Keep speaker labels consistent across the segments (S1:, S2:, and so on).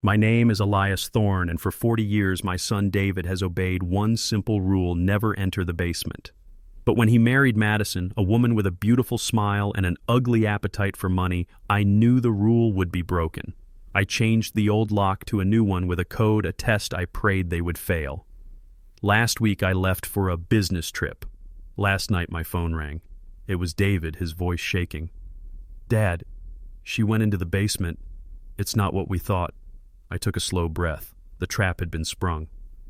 S1: My name is Elias Thorne, and for 40 years my son David has obeyed one simple rule: never enter the basement. But when he married Madison, a woman with a beautiful smile and an ugly appetite for money, I knew the rule would be broken. I changed the old lock to a new one with a code, a test I prayed they would fail. Last week I left for a business trip. Last night my phone rang. It was David, his voice shaking. "Dad, she went into the basement. It's not what we thought." I took a slow breath. The trap had been sprung.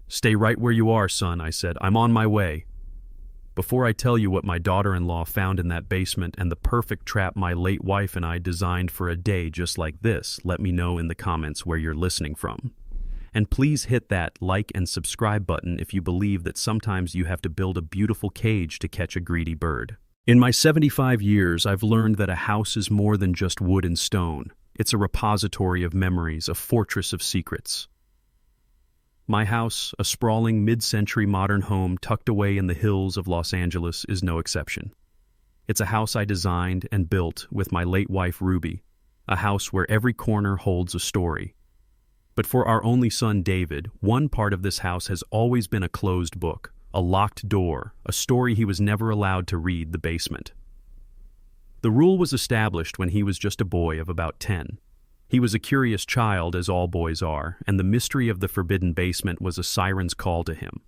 S1: "Stay right where you are, son," I said. "I'm on my way." Before I tell you what my daughter-in-law found in that basement and the perfect trap my late wife and I designed for a day just like this, let me know in the comments where you're listening from. And please hit that like and subscribe button if you believe that sometimes you have to build a beautiful cage to catch a greedy bird. In my 75 years, I've learned that a house is more than just wood and stone. It's a repository of memories, a fortress of secrets. My house, a sprawling mid-century modern home tucked away in the hills of Los Angeles, is no exception. It's a house I designed and built with my late wife Ruby, a house where every corner holds a story. But for our only son David, one part of this house has always been a closed book, a locked door, a story he was never allowed to read: the basement. The rule was established when he was just a boy of about 10. He was a curious child, as all boys are, and the mystery of the forbidden basement was a siren's call to him.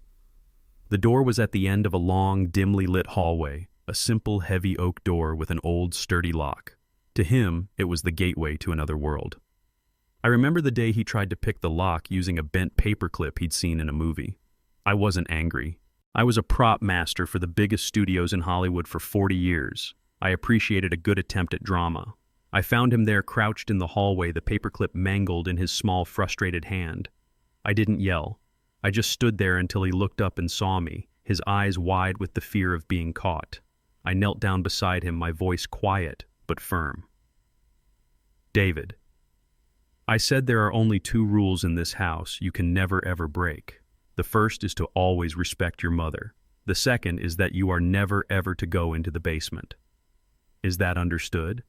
S1: The door was at the end of a long, dimly lit hallway, a simple, heavy oak door with an old, sturdy lock. To him, it was the gateway to another world. I remember the day he tried to pick the lock using a bent paperclip he'd seen in a movie. I wasn't angry. I was a prop master for the biggest studios in Hollywood for 40 years. I appreciated a good attempt at drama. I found him there crouched in the hallway, the paperclip mangled in his small, frustrated hand. I didn't yell. I just stood there until he looked up and saw me, his eyes wide with the fear of being caught. I knelt down beside him, my voice quiet but firm. "David, I said there are only 2 rules in this house you can never ever break. The first is to always respect your mother. The second is that you are never ever to go into the basement. Is that understood?"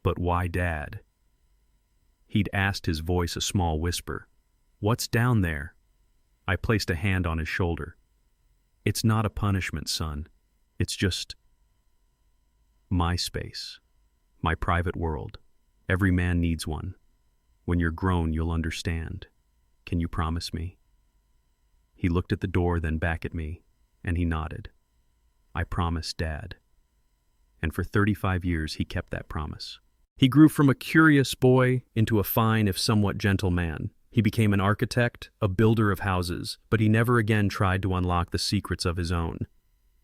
S1: "But why, Dad?" He'd asked, his voice a small whisper. "What's down there?" I placed a hand on his shoulder. "It's not a punishment, son. It's just my space, my private world. Every man needs one. When you're grown, you'll understand. Can you promise me?" He looked at the door, then back at me, and he nodded. "I promise, Dad." And for 35 years he kept that promise. He grew from a curious boy into a fine, if somewhat gentle man. He became an architect, a builder of houses, but he never again tried to unlock the secrets of his own.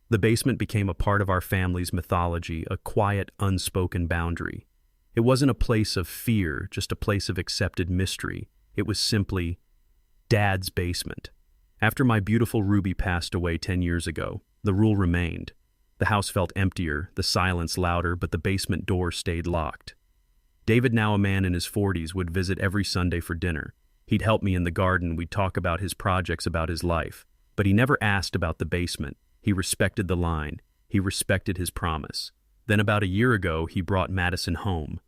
S1: The basement became a part of our family's mythology, a quiet, unspoken boundary. It wasn't a place of fear, just a place of accepted mystery. It was simply Dad's basement. After my beautiful Ruby passed away 10 years ago, the rule remained. The house felt emptier, the silence louder, but the basement door stayed locked. David, now a man in his 40s, would visit every Sunday for dinner. He'd help me in the garden, we'd talk about his projects, about his life. But he never asked about the basement. He respected the line. He respected his promise. Then about a year ago, he brought Madison home.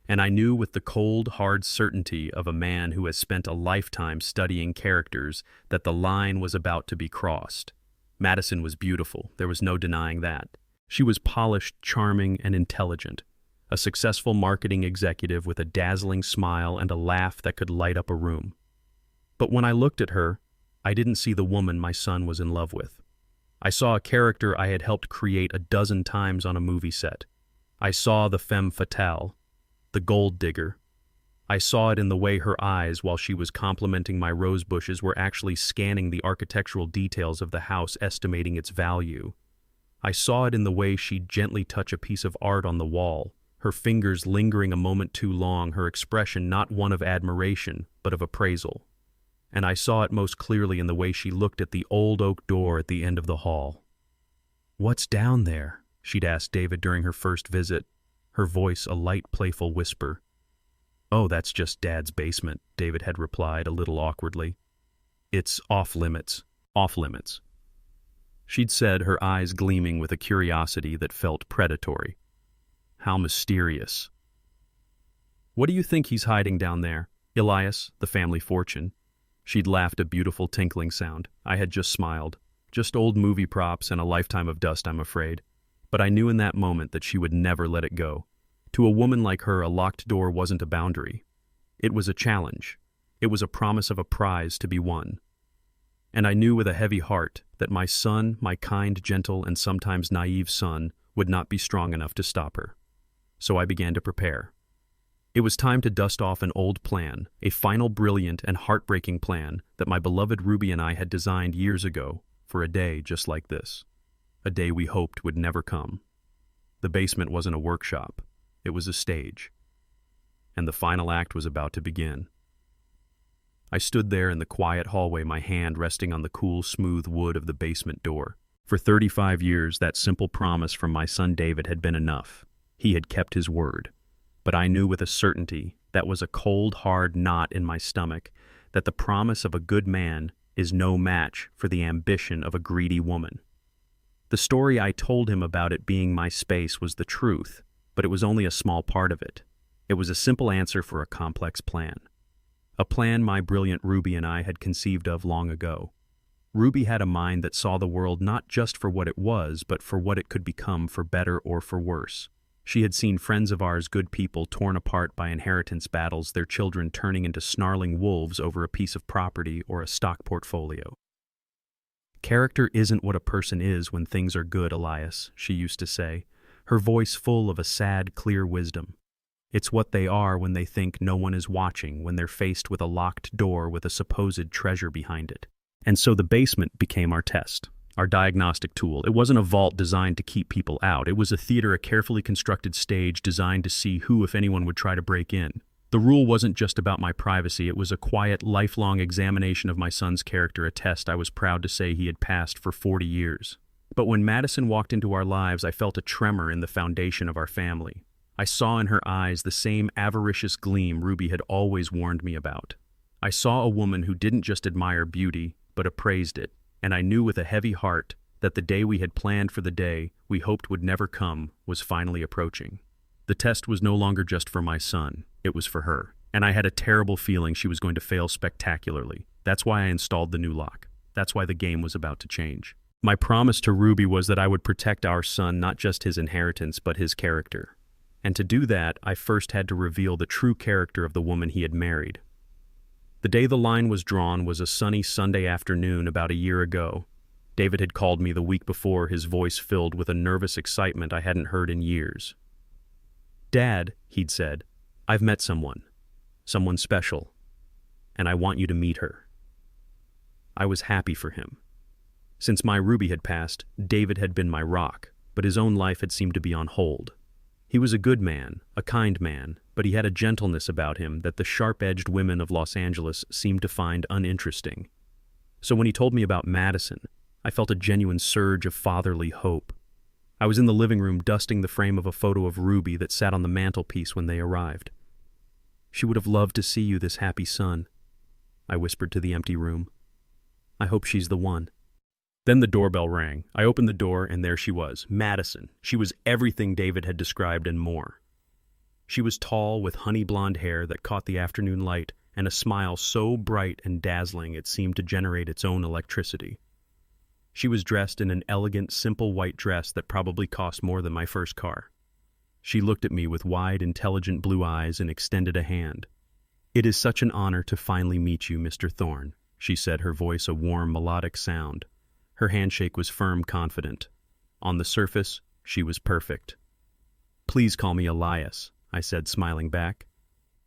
S1: And I knew with the cold, hard certainty of a man who has spent a lifetime studying characters that the line was about to be crossed. Madison was beautiful, there was no denying that. She was polished, charming, and intelligent, a successful marketing executive with a dazzling smile and a laugh that could light up a room. But when I looked at her, I didn't see the woman my son was in love with. I saw a character I had helped create a dozen times on a movie set. I saw the femme fatale, the gold digger. I saw it in the way her eyes, while she was complimenting my rose bushes, were actually scanning the architectural details of the house, estimating its value. I saw it in the way she'd gently touch a piece of art on the wall, her fingers lingering a moment too long, her expression not one of admiration, but of appraisal. And I saw it most clearly in the way she looked at the old oak door at the end of the hall. "What's down there?" she'd asked David during her first visit, her voice a light, playful whisper. "Oh, that's just Dad's basement," David had replied a little awkwardly. "It's off limits, off limits." She'd said, her eyes gleaming with a curiosity that felt predatory. How mysterious. "What do you think he's hiding down there? Elias, the family fortune. She'd laughed a beautiful tinkling sound. I had just smiled. Just old movie props and a lifetime of dust, I'm afraid. But I knew in that moment that she would never let it go. To a woman like her, a locked door wasn't a boundary. It was a challenge. It was a promise of a prize to be won. And I knew with a heavy heart that my son, my kind, gentle, and sometimes naive son, would not be strong enough to stop her. So I began to prepare. It was time to dust off an old plan, a final brilliant and heartbreaking plan that my beloved Ruby and I had designed years ago for a day just like this. A day we hoped would never come. The basement wasn't a workshop. It was a stage. And the final act was about to begin. I stood there in the quiet hallway, my hand resting on the cool, smooth wood of the basement door. For 35 years, that simple promise from my son David had been enough. He had kept his word. But I knew with a certainty that was a cold, hard knot in my stomach that the promise of a good man is no match for the ambition of a greedy woman. The story I told him about it being my space was the truth, but it was only a small part of it. It was a simple answer for a complex plan. A plan my brilliant Ruby and I had conceived of long ago. Ruby had a mind that saw the world not just for what it was, but for what it could become, for better or for worse. She had seen friends of ours, good people, torn apart by inheritance battles, their children turning into snarling wolves over a piece of property or a stock portfolio. Character isn't what a person is when things are good, Elias, she used to say, her voice full of a sad, clear wisdom. It's what they are when they think no one is watching, when they're faced with a locked door with a supposed treasure behind it. And so the basement became our test, our diagnostic tool. It wasn't a vault designed to keep people out. It was a theater, a carefully constructed stage designed to see who, if anyone, would try to break in. The rule wasn't just about my privacy. It was a quiet, lifelong examination of my son's character, a test I was proud to say he had passed for 40 years. But when Madison walked into our lives, I felt a tremor in the foundation of our family. I saw in her eyes the same avaricious gleam Ruby had always warned me about. I saw a woman who didn't just admire beauty, but appraised it, and I knew with a heavy heart that the day we had planned for, the day we hoped would never come, was finally approaching. The test was no longer just for my son, it was for her, and I had a terrible feeling she was going to fail spectacularly. That's why I installed the new lock. That's why the game was about to change. My promise to Ruby was that I would protect our son, not just his inheritance, but his character. And to do that, I first had to reveal the true character of the woman he had married. The day the line was drawn was a sunny Sunday afternoon about a year ago. David had called me the week before, his voice filled with a nervous excitement I hadn't heard in years. "Dad," he'd said, "I've met someone special, and I want you to meet her." I was happy for him. Since my Ruby had passed, David had been my rock, but his own life had seemed to be on hold. He was a good man, a kind man, but he had a gentleness about him that the sharp-edged women of Los Angeles seemed to find uninteresting. So when he told me about Madison, I felt a genuine surge of fatherly hope. I was in the living room dusting the frame of a photo of Ruby that sat on the mantelpiece when they arrived. "She would have loved to see you, this happy son," I whispered to the empty room. "I hope she's the one." Then the doorbell rang. I opened the door, and there she was, Madison. She was everything David had described and more. She was tall, with honey blonde hair that caught the afternoon light, and a smile so bright and dazzling it seemed to generate its own electricity. She was dressed in an elegant, simple white dress that probably cost more than my first car. She looked at me with wide, intelligent blue eyes and extended a hand. "It is such an honor to finally meet you, Mr. Thorne," she said, her voice a warm, melodic sound. Her handshake was firm, confident. On the surface, she was perfect. "Please call me Elias," I said, smiling back.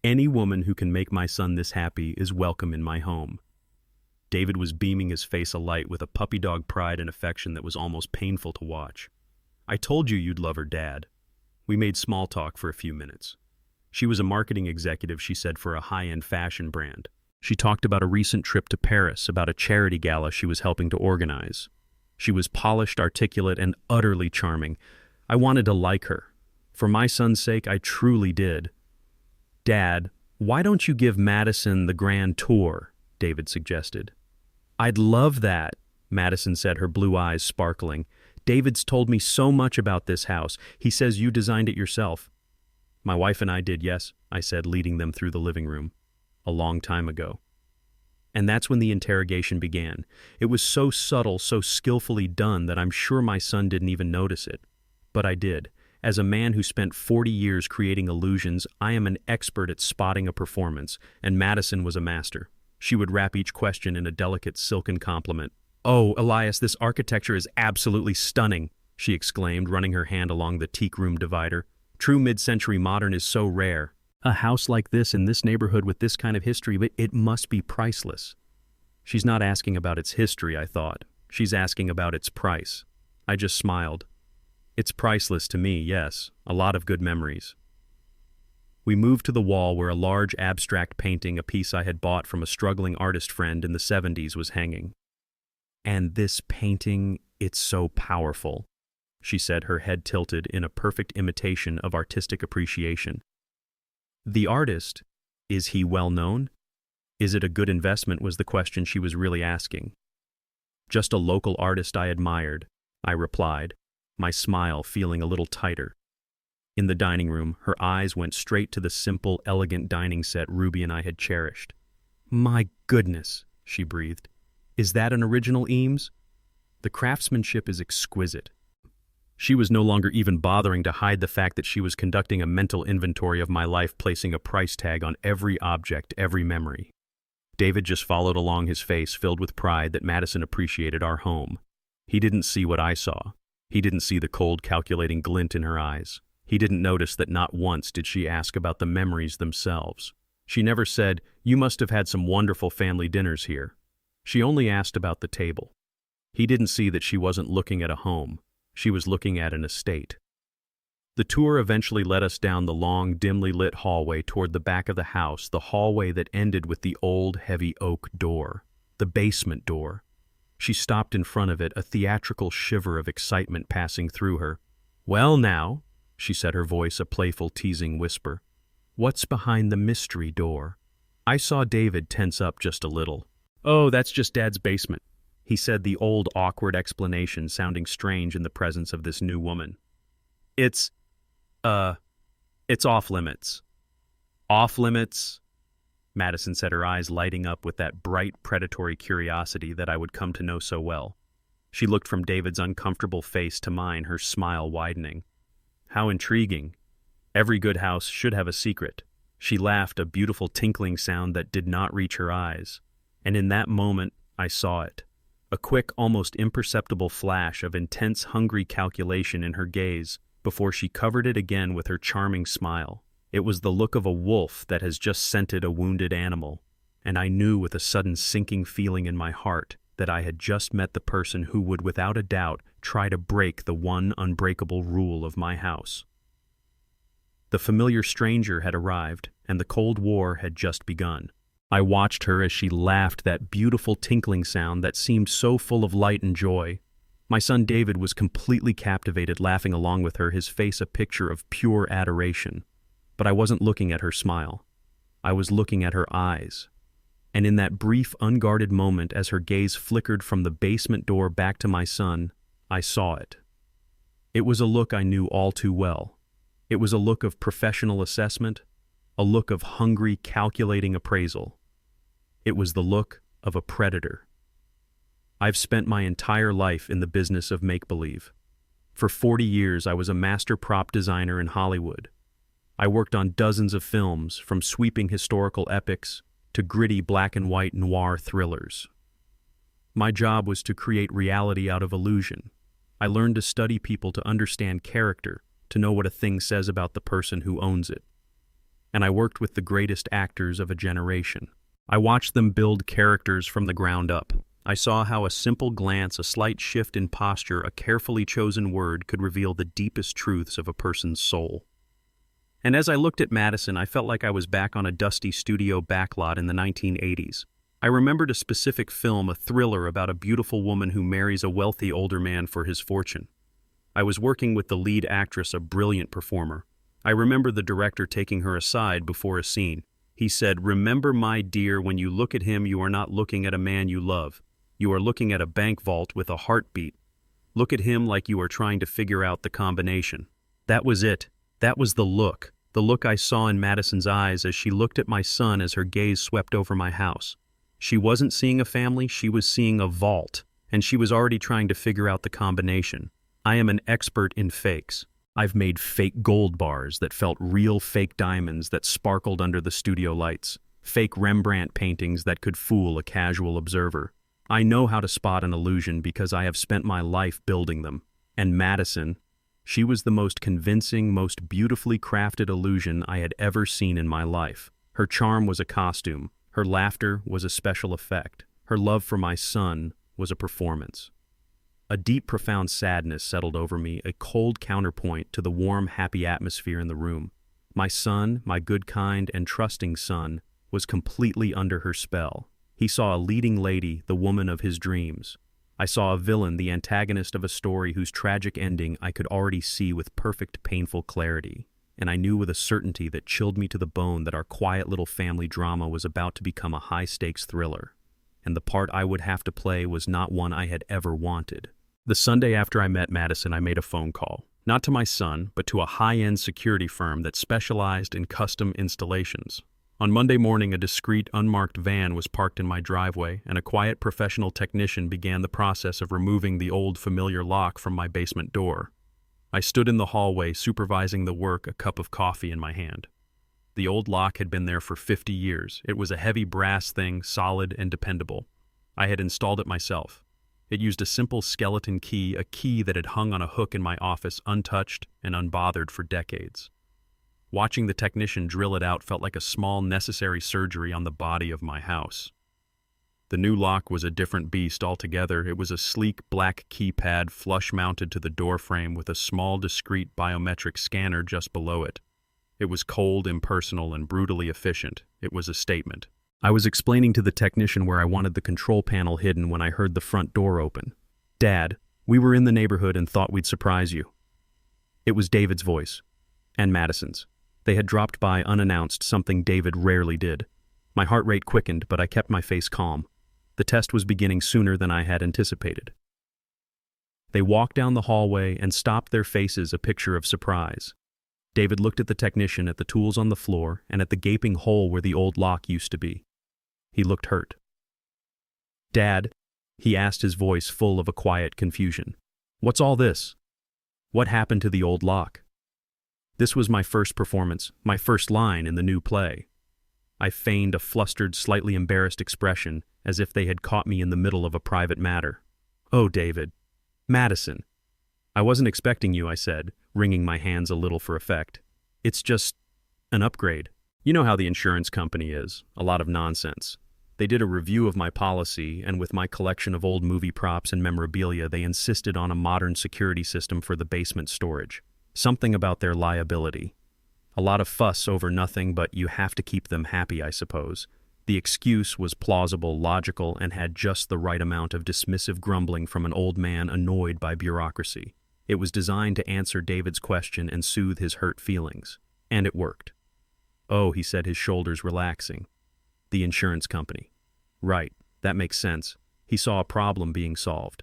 S1: "Any woman who can make my son this happy is welcome in my home." David was beaming, his face alight with a puppy dog pride and affection that was almost painful to watch. "I told you you'd love her, Dad." We made small talk for a few minutes. She was a marketing executive, she said, for a high-end fashion brand. She talked about a recent trip to Paris, about a charity gala she was helping to organize. She was polished, articulate, and utterly charming. I wanted to like her. For my son's sake, I truly did. "Dad, why don't you give Madison the grand tour?" David suggested. "I'd love that," Madison said, her blue eyes sparkling. "David's told me so much about this house. He says you designed it yourself." "My wife and I did, yes," I said, leading them through the living room. a long time ago. And that's when the interrogation began. It was so subtle, so skillfully done that I'm sure my son didn't even notice it. But I did. As a man who spent 40 years creating illusions, I am an expert at spotting a performance, and Madison was a master. She would wrap each question in a delicate silken compliment. "Oh, Elias, this architecture is absolutely stunning," she exclaimed, running her hand along the teak room divider. "True mid-century modern is so rare. A house like this in this neighborhood with this kind of history, but it must be priceless." She's not asking about its history, I thought. She's asking about its price. I just smiled. It's priceless to me, yes. A lot of good memories. We moved to the wall where a large abstract painting, a piece I had bought from a struggling artist friend in the 70s, was hanging. "And this painting, it's so powerful," she said, her head tilted in a perfect imitation of artistic appreciation. "The artist, is he well known? Is it a good investment?" was the question she was really asking. "Just a local artist I admired," I replied, my smile feeling a little tighter. In the dining room, her eyes went straight to the simple, elegant dining set Ruby and I had cherished. "My goodness," she breathed. "Is that an original Eames? The craftsmanship is exquisite." She was no longer even bothering to hide the fact that she was conducting a mental inventory of my life, placing a price tag on every object, every memory. David just followed along, his face filled with pride that Madison appreciated our home. He didn't see what I saw. He didn't see the cold, calculating glint in her eyes. He didn't notice that not once did she ask about the memories themselves. She never said, "You must have had some wonderful family dinners here." She only asked about the table. He didn't see that she wasn't looking at a home. She was looking at an estate. The tour eventually led us down the long, dimly lit hallway toward the back of the house, the hallway that ended with the old, heavy oak door, the basement door. She stopped in front of it, a theatrical shiver of excitement passing through her. "Well now," she said, her voice a playful, teasing whisper, "what's behind the mystery door?" I saw David tense up just a little. "Oh, that's just Dad's basement," he said, the old, awkward explanation sounding strange in the presence of this new woman. It's off limits." "Off limits?" Madison said, her eyes lighting up with that bright, predatory curiosity that I would come to know so well. She looked from David's uncomfortable face to mine, her smile widening. "How intriguing. Every good house should have a secret." She laughed, a beautiful tinkling sound that did not reach her eyes. And in that moment, I saw it. A quick, almost imperceptible flash of intense, hungry calculation in her gaze before she covered it again with her charming smile. It was the look of a wolf that has just scented a wounded animal, and I knew with a sudden sinking feeling in my heart that I had just met the person who would without a doubt try to break the one unbreakable rule of my house. The familiar stranger had arrived, and the Cold War had just begun. I watched her as she laughed, that beautiful tinkling sound that seemed so full of light and joy. My son David was completely captivated, laughing along with her, his face a picture of pure adoration. But I wasn't looking at her smile. I was looking at her eyes. And in that brief, unguarded moment, as her gaze flickered from the basement door back to my son, I saw it. It was a look I knew all too well. It was a look of professional assessment, a look of hungry, calculating appraisal. It was the look of a predator. I've spent my entire life in the business of make-believe. For 40 years, I was a master prop designer in Hollywood. I worked on dozens of films, from sweeping historical epics to gritty black and white noir thrillers. My job was to create reality out of illusion. I learned to study people, to understand character, to know what a thing says about the person who owns it. And I worked with the greatest actors of a generation. I watched them build characters from the ground up. I saw how a simple glance, a slight shift in posture, a carefully chosen word could reveal the deepest truths of a person's soul. And as I looked at Madison, I felt like I was back on a dusty studio backlot in the 1980s. I remembered a specific film, a thriller about a beautiful woman who marries a wealthy older man for his fortune. I was working with the lead actress, a brilliant performer. I remember the director taking her aside before a scene. He said, "Remember, my dear, when you look at him, you are not looking at a man you love. You are looking at a bank vault with a heartbeat. Look at him like you are trying to figure out the combination." That was it. That was the look. The look I saw in Madison's eyes as she looked at my son as her gaze swept over my house. She wasn't seeing a family, she was seeing a vault, and she was already trying to figure out the combination. I am an expert in fakes. I've made fake gold bars that felt real fake diamonds that sparkled under the studio lights, fake Rembrandt paintings that could fool a casual observer. I know how to spot an illusion because I have spent my life building them. And Madison, she was the most convincing, most beautifully crafted illusion I had ever seen in my life. Her charm was a costume. Her laughter was a special effect. Her love for my son was a performance. A deep, profound sadness settled over me, a cold counterpoint to the warm, happy atmosphere in the room. My son, my good, kind, and trusting son, was completely under her spell. He saw a leading lady, the woman of his dreams. I saw a villain, the antagonist of a story whose tragic ending I could already see with perfect, painful clarity. And I knew with a certainty that chilled me to the bone that our quiet little family drama was about to become a high-stakes thriller. And the part I would have to play was not one I had ever wanted. The Sunday after I met Madison, I made a phone call. Not to my son, but to a high-end security firm that specialized in custom installations. On Monday morning, a discreet, unmarked van was parked in my driveway, and a quiet professional technician began the process of removing the old familiar lock from my basement door. I stood in the hallway, supervising the work, a cup of coffee in my hand. The old lock had been there for 50 years. It was a heavy brass thing, solid and dependable. I had installed it myself. It used a simple skeleton key, a key that had hung on a hook in my office, untouched and unbothered for decades. Watching the technician drill it out felt like a small, necessary surgery on the body of my house. The new lock was a different beast altogether. It was a sleek black keypad flush-mounted to the doorframe with a small, discreet biometric scanner just below it. It was cold, impersonal, and brutally efficient. It was a statement. I was explaining to the technician where I wanted the control panel hidden when I heard the front door open. "Dad, we were in the neighborhood and thought we'd surprise you." It was David's voice, and Madison's. They had dropped by unannounced, something David rarely did. My heart rate quickened, but I kept my face calm. The test was beginning sooner than I had anticipated. They walked down the hallway and stopped, their faces a picture of surprise. David looked at the technician, at the tools on the floor, and at the gaping hole where the old lock used to be. He looked hurt. "Dad," he asked, his voice full of a quiet confusion. "What's all this? What happened to the old lock?" This was my first performance, my first line in the new play. I feigned a flustered, slightly embarrassed expression, as if they had caught me in the middle of a private matter. "Oh, David. Madison. I wasn't expecting you," I said, wringing my hands a little for effect. "It's just an upgrade. You know how the insurance company is, a lot of nonsense. They did a review of my policy, and with my collection of old movie props and memorabilia, they insisted on a modern security system for the basement storage. Something about their liability. A lot of fuss over nothing, but you have to keep them happy, I suppose. The excuse was plausible, logical, and had just the right amount of dismissive grumbling from an old man annoyed by bureaucracy. It was designed to answer David's question and soothe his hurt feelings. And it worked. "Oh," he said, his shoulders relaxing. "The insurance company. Right, that makes sense." He saw a problem being solved.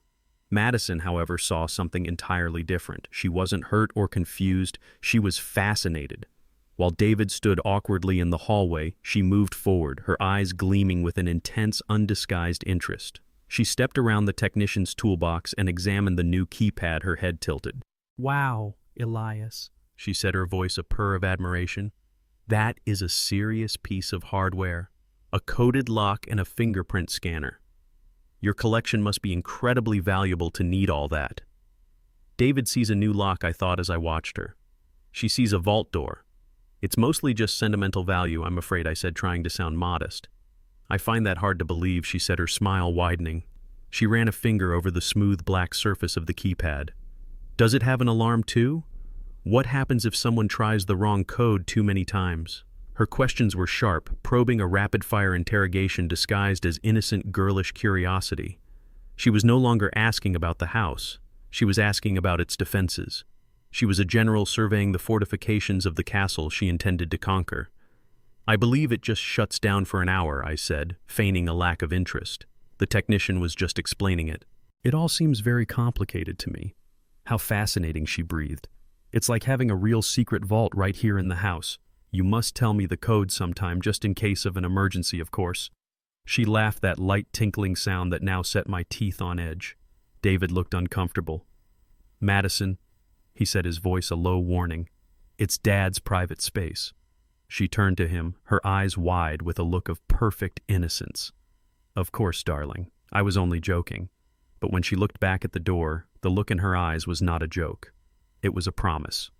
S1: Madison, however, saw something entirely different. She wasn't hurt or confused. She was fascinated. While David stood awkwardly in the hallway, she moved forward, her eyes gleaming with an intense, undisguised interest. She stepped around the technician's toolbox and examined the new keypad, her head tilted. "Wow, Elias," she said, her voice a purr of admiration. "That is a serious piece of hardware. A coded lock and a fingerprint scanner. Your collection must be incredibly valuable to need all that." "David sees a new lock," I thought as I watched her. "She sees a vault door. It's mostly just sentimental value, I'm afraid," I said, trying to sound modest. "I find that hard to believe," she said, her smile widening. She ran a finger over the smooth black surface of the keypad. "Does it have an alarm too? What happens if someone tries the wrong code too many times?" Her questions were sharp, probing, a rapid-fire interrogation disguised as innocent, girlish curiosity. She was no longer asking about the house. She was asking about its defenses. She was a general surveying the fortifications of the castle she intended to conquer. "I believe it just shuts down for an hour," I said, feigning a lack of interest. The technician was just explaining it. "It all seems very complicated to me." How fascinating, she breathed. It's like having a real secret vault right here in the house. You must tell me the code sometime, just in case of an emergency, of course." She laughed, that light tinkling sound that now set my teeth on edge. David looked uncomfortable. "Madison," he said, his voice a low warning, "it's Dad's private space." She turned to him, her eyes wide with a look of perfect innocence. "Of course, darling. I was only joking." But when she looked back at the door, the look in her eyes was not a joke. It was a promise.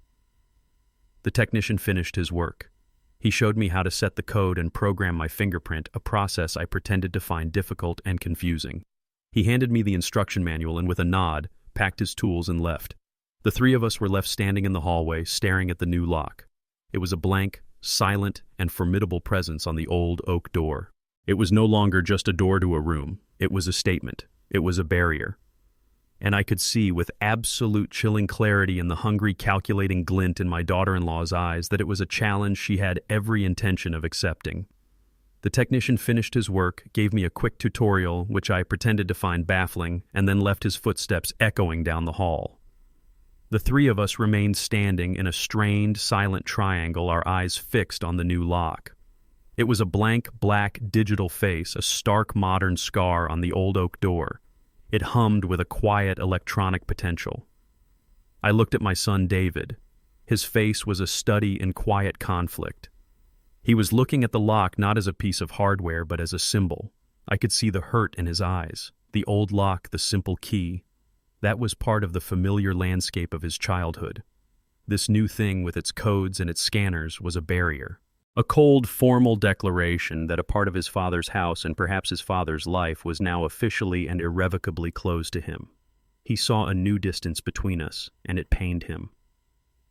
S1: The technician finished his work. He showed me how to set the code and program my fingerprint, a process I pretended to find difficult and confusing. He handed me the instruction manual and, with a nod, packed his tools and left. The three of us were left standing in the hallway, staring at the new lock. It was a blank, silent, and formidable presence on the old oak door. It was no longer just a door to a room. It was a statement. It was a barrier. And I could see with absolute chilling clarity in the hungry, calculating glint in my daughter-in-law's eyes that it was a challenge she had every intention of accepting. The technician finished his work, gave me a quick tutorial, which I pretended to find baffling, and then left his footsteps echoing down the hall. The three of us remained standing in a strained, silent triangle, our eyes fixed on the new lock. It was a blank, black, digital face, a stark modern scar on the old oak door. It hummed with a quiet electronic potential. I looked at my son David. His face was a study in quiet conflict. He was looking at the lock not as a piece of hardware, but as a symbol. I could see the hurt in his eyes. The old lock, the simple key. That was part of the familiar landscape of his childhood. This new thing with its codes and its scanners was a barrier. A cold, formal declaration that a part of his father's house and perhaps his father's life was now officially and irrevocably closed to him. He saw a new distance between us, and it pained him.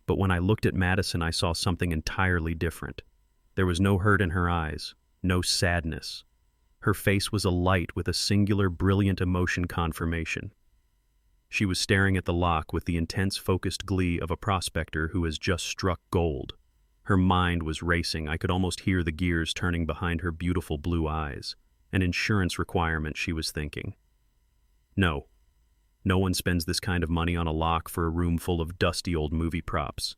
S1: But when I looked at Madison, I saw something entirely different. There was no hurt in her eyes, no sadness. Her face was alight with a singular, brilliant emotion confirmation. She was staring at the lock with the intense, focused glee of a prospector who has just struck gold. Her mind was racing. I could almost hear the gears turning behind her beautiful blue eyes. An insurance requirement, she was thinking. No. No one spends this kind of money on a lock for a room full of dusty old movie props.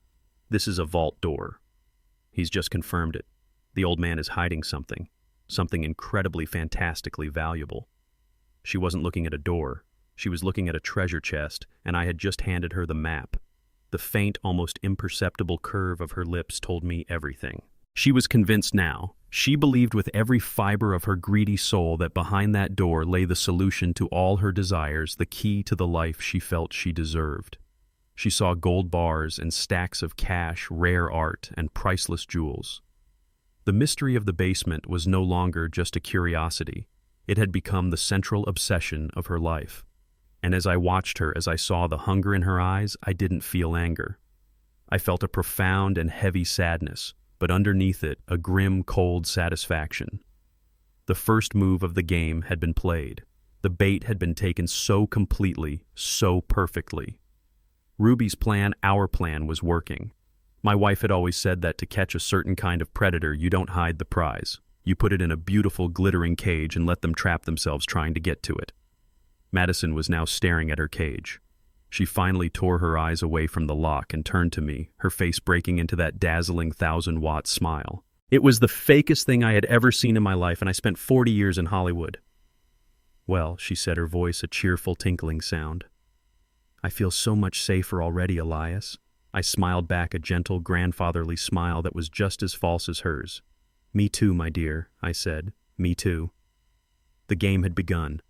S1: This is a vault door. He's just confirmed it. The old man is hiding something. Something incredibly, fantastically valuable. She wasn't looking at a door. She was looking at a treasure chest, and I had just handed her the map. The faint, almost imperceptible curve of her lips told me everything. She was convinced now. She believed with every fiber of her greedy soul that behind that door lay the solution to all her desires, the key to the life she felt she deserved. She saw gold bars and stacks of cash, rare art, and priceless jewels. The mystery of the basement was no longer just a curiosity. It had become the central obsession of her life. And as I watched her, as I saw the hunger in her eyes, I didn't feel anger. I felt a profound and heavy sadness, but underneath it, a grim, cold satisfaction. The first move of the game had been played. The bait had been taken so completely, so perfectly. Ruby's plan, our plan, was working. My wife had always said that to catch a certain kind of predator, you don't hide the prize. You put it in a beautiful, glittering cage and let them trap themselves trying to get to it. Madison was now staring at her cage. She finally tore her eyes away from the lock and turned to me, her face breaking into that dazzling 1,000-watt smile. It was the fakest thing I had ever seen in my life, and I spent 40 years in Hollywood. "Well," she said, her voice a cheerful, tinkling sound. "I feel so much safer already, Elias." I smiled back, a gentle, grandfatherly smile that was just as false as hers. "Me too, my dear," I said. "Me too." The game had begun.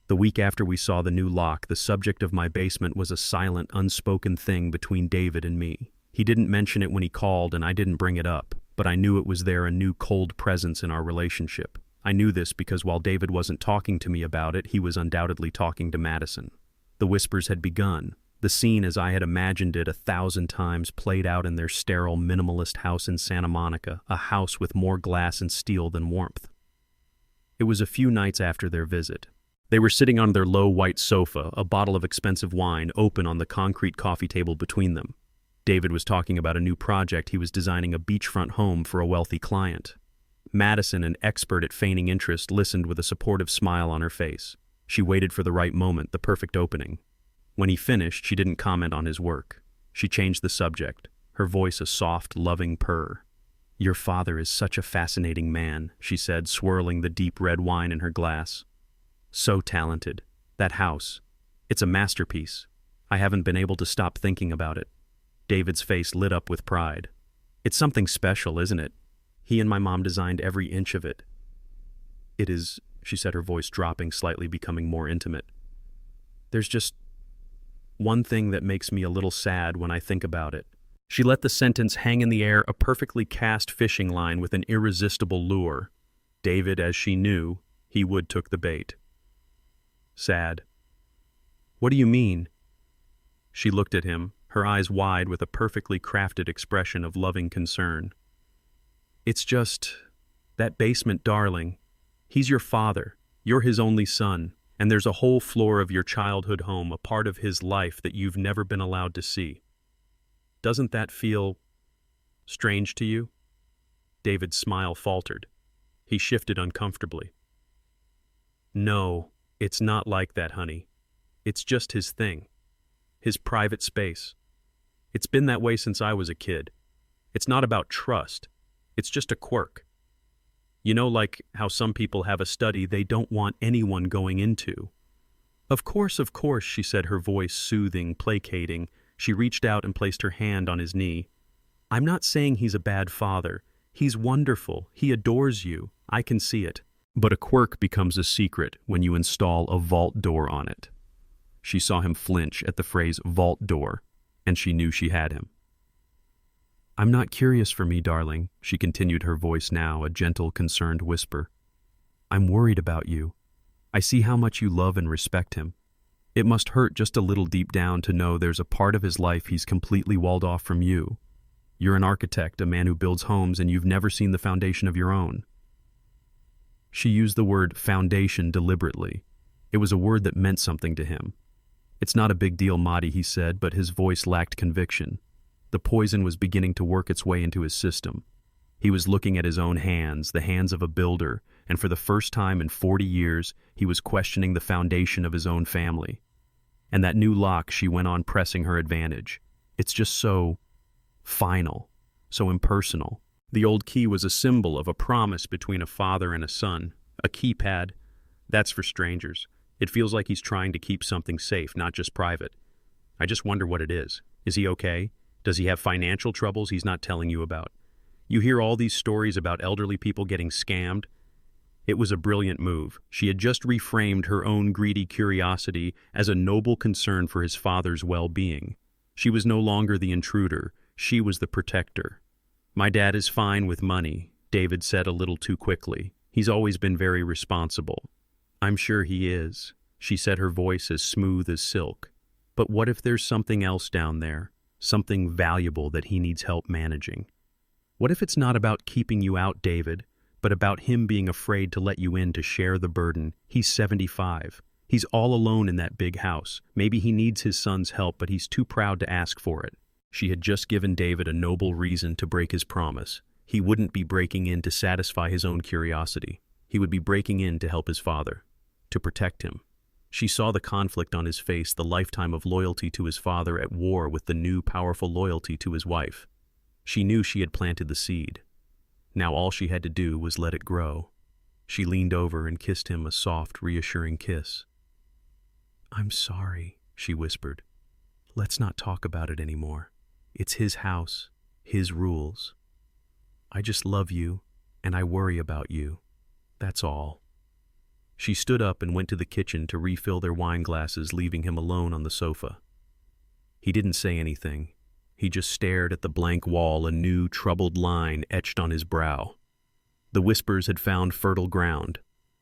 S1: The week after we saw the new lock, the subject of my basement was a silent, unspoken thing between David and me. He didn't mention it when he called, and I didn't bring it up, but I knew it was there, a new cold presence in our relationship. I knew this because while David wasn't talking to me about it, he was undoubtedly talking to Madison. The whispers had begun. The scene as I had imagined it 1,000 times played out in their sterile, minimalist house in Santa Monica, a house with more glass and steel than warmth. It was a few nights after their visit. They were sitting on their low white sofa, a bottle of expensive wine open on the concrete coffee table between them. David was talking about a new project. He was designing a beachfront home for a wealthy client. Madison, an expert at feigning interest, listened with a supportive smile on her face. She waited for the right moment, the perfect opening. When he finished, she didn't comment on his work. She changed the subject, her voice a soft, loving purr. "Your father is such a fascinating man," she said, swirling the deep red wine in her glass. "So talented. That house. It's a masterpiece. I haven't been able to stop thinking about it." David's face lit up with pride. "It's something special, isn't it? He and my mom designed every inch of it." "It is," she said, her voice dropping slightly, becoming more intimate. "There's just one thing that makes me a little sad when I think about it." She let the sentence hang in the air, a perfectly cast fishing line with an irresistible lure. David, as she knew, he would took the bait. "Sad. What do you mean?" She looked at him, her eyes wide with a perfectly crafted expression of loving concern. "It's just that basement, darling. He's your father. You're his only son, and there's a whole floor of your childhood home, a part of his life that you've never been allowed to see. Doesn't that feel strange to you?" David's smile faltered. He shifted uncomfortably. "No, it's not like that, honey. It's just his thing. His private space. It's been that way since I was a kid. It's not about trust. It's just a quirk. You know, like how some people have a study they don't want anyone going into." Of course," she said, her voice soothing, placating. She reached out and placed her hand on his knee. "I'm not saying he's a bad father. He's wonderful. He adores you. I can see it. But a quirk becomes a secret when you install a vault door on it." She saw him flinch at the phrase vault door, and she knew she had him. "I'm not curious for me, darling," she continued, her voice now a gentle, concerned whisper. "I'm worried about you. I see how much you love and respect him. It must hurt just a little deep down to know there's a part of his life he's completely walled off from you. You're an architect, a man who builds homes, and you've never seen the foundation of your own." She used the word foundation deliberately. It was a word that meant something to him. "It's not a big deal, Madi," he said, but his voice lacked conviction. The poison was beginning to work its way into his system. He was looking at his own hands, the hands of a builder, and for the first time in 40 years, he was questioning the foundation of his own family. "And that new lock," she went on, pressing her advantage. "It's just so final, so impersonal. The old key was a symbol of a promise between a father and a son. A keypad, that's for strangers. It feels like he's trying to keep something safe, not just private. I just wonder what it is. Is he okay? Does he have financial troubles he's not telling you about? You hear all these stories about elderly people getting scammed." It was a brilliant move. She had just reframed her own greedy curiosity as a noble concern for his father's well-being. She was no longer the intruder. She was the protector. "My dad is fine with money," David said a little too quickly. "He's always been very responsible." "I'm sure he is," she said, her voice as smooth as silk. "But what if there's something else down there? Something valuable that he needs help managing? What if it's not about keeping you out, David, but about him being afraid to let you in to share the burden? He's 75. He's all alone in that big house. Maybe he needs his son's help, but he's too proud to ask for it." She had just given David a noble reason to break his promise. He wouldn't be breaking in to satisfy his own curiosity. He would be breaking in to help his father, to protect him. She saw the conflict on his face, the lifetime of loyalty to his father at war with the new, powerful loyalty to his wife. She knew she had planted the seed. Now all she had to do was let it grow. She leaned over and kissed him a soft, reassuring kiss. "I'm sorry," she whispered. "Let's not talk about it anymore. It's his house, his rules. I just love you, and I worry about you. That's all." She stood up and went to the kitchen to refill their wine glasses, leaving him alone on the sofa. He didn't say anything. He just stared at the blank wall, a new, troubled line etched on his brow. The whispers had found fertile ground.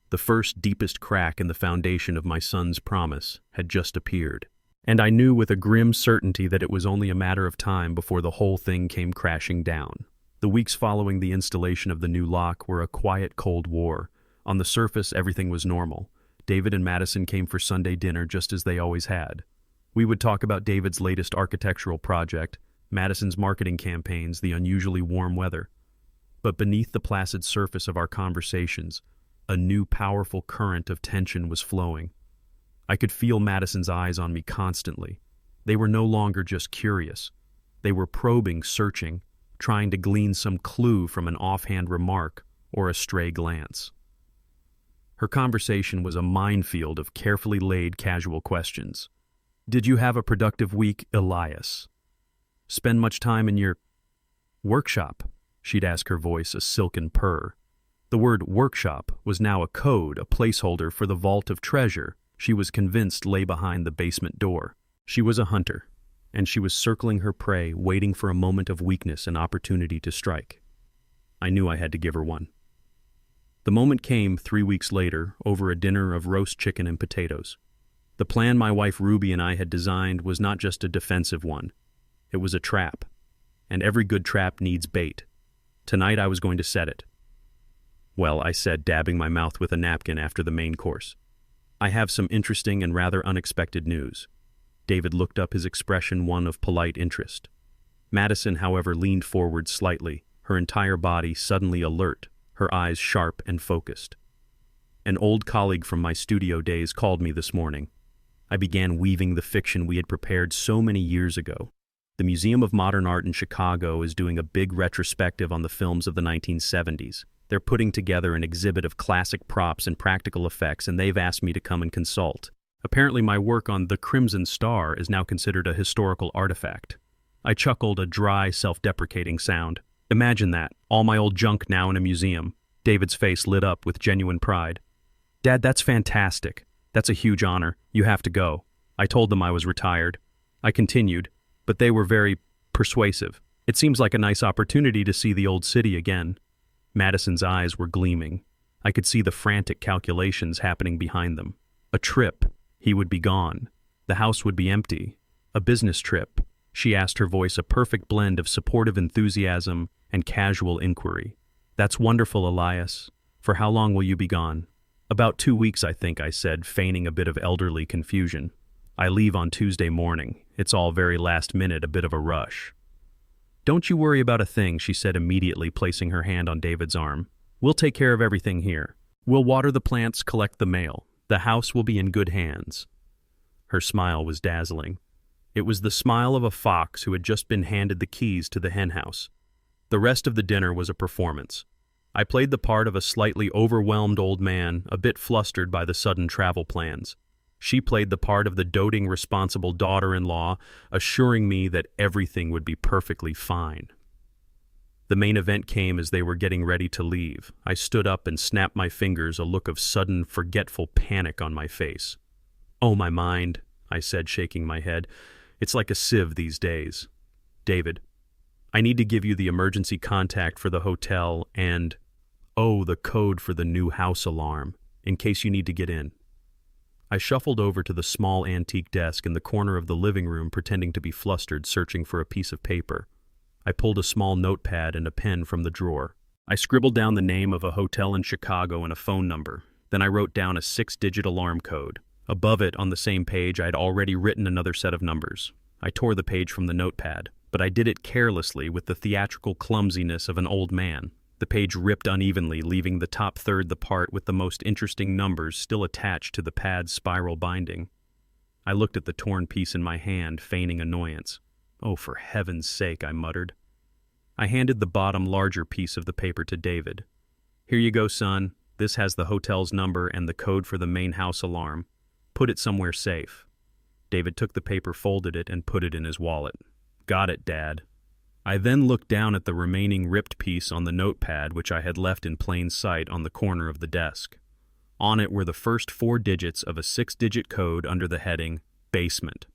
S1: The first, deepest crack in the foundation of my son's promise had just appeared. And I knew with a grim certainty that it was only a matter of time before the whole thing came crashing down. The weeks following the installation of the new lock were a quiet Cold War. On the surface, everything was normal. David and Madison came for Sunday dinner just as they always had. We would talk about David's latest architectural project, Madison's marketing campaigns, the unusually warm weather. But beneath the placid surface of our conversations, a new powerful current of tension was flowing. I could feel Madison's eyes on me constantly. They were no longer just curious. They were probing, searching, trying to glean some clue from an offhand remark or a stray glance. Her conversation was a minefield of carefully laid casual questions. Did you have a productive week, Elias? Spend much time in your workshop? She'd ask, her voice a silken purr. The word workshop was now a code, a placeholder for the vault of treasure she was convinced lay behind the basement door. She was a hunter, and she was circling her prey, waiting for a moment of weakness and opportunity to strike. I knew I had to give her one. The moment came 3 weeks later, over a dinner of roast chicken and potatoes. The plan my wife Ruby and I had designed was not just a defensive one. It was a trap, and every good trap needs bait. Tonight I was going to set it. Well, I said, dabbing my mouth with a napkin after the main course. I have some interesting and rather unexpected news. David looked up, his expression one of polite interest. Madison, however, leaned forward slightly, her entire body suddenly alert, her eyes sharp and focused. An old colleague from my studio days called me this morning. I began weaving the fiction we had prepared so many years ago. The Museum of Modern Art in Chicago is doing a big retrospective on the films of the 1970s. They're putting together an exhibit of classic props and practical effects, and they've asked me to come and consult. Apparently my work on The Crimson Star is now considered a historical artifact. I chuckled, a dry, self-deprecating sound. Imagine that, all my old junk now in a museum. David's face lit up with genuine pride. Dad, that's fantastic. That's a huge honor. You have to go. I told them I was retired. I continued, but they were very persuasive. It seems like a nice opportunity to see the old city again. Madison's eyes were gleaming. I could see the frantic calculations happening behind them. A trip. He would be gone. The house would be empty. A business trip. She asked, her voice a perfect blend of supportive enthusiasm and casual inquiry. That's wonderful, Elias. For how long will you be gone? About 2 weeks, I think, I said, feigning a bit of elderly confusion. I leave on Tuesday morning. It's all very last minute, a bit of a rush. Don't you worry about a thing, she said, immediately placing her hand on David's arm. We'll take care of everything here. We'll water the plants, collect the mail. The house will be in good hands. Her smile was dazzling. It was the smile of a fox who had just been handed the keys to the henhouse. The rest of the dinner was a performance. I played the part of a slightly overwhelmed old man, a bit flustered by the sudden travel plans. She played the part of the doting, responsible daughter-in-law, assuring me that everything would be perfectly fine. The main event came as they were getting ready to leave. I stood up and snapped my fingers, a look of sudden, forgetful panic on my face. Oh, my mind, I said, shaking my head. It's like a sieve these days. David, I need to give you the emergency contact for the hotel and, the code for the new house alarm, in case you need to get in. I shuffled over to the small antique desk in the corner of the living room, pretending to be flustered, searching for a piece of paper. I pulled a small notepad and a pen from the drawer. I scribbled down the name of a hotel in Chicago and a phone number. Then I wrote down a 6-digit alarm code. Above it, on the same page, I had already written another set of numbers. I tore the page from the notepad, but I did it carelessly with the theatrical clumsiness of an old man. The page ripped unevenly, leaving the top third the part with the most interesting numbers still attached to the pad's spiral binding. I looked at the torn piece in my hand, feigning annoyance. Oh, for heaven's sake, I muttered. I handed the bottom, larger piece of the paper to David. Here you go, son. This has the hotel's number and the code for the main house alarm. Put it somewhere safe. David took the paper, folded it, and put it in his wallet. Got it, Dad. I then looked down at the remaining ripped piece on the notepad, which I had left in plain sight on the corner of the desk. On it were the first 4 digits of a 6-digit code under the heading, Basement.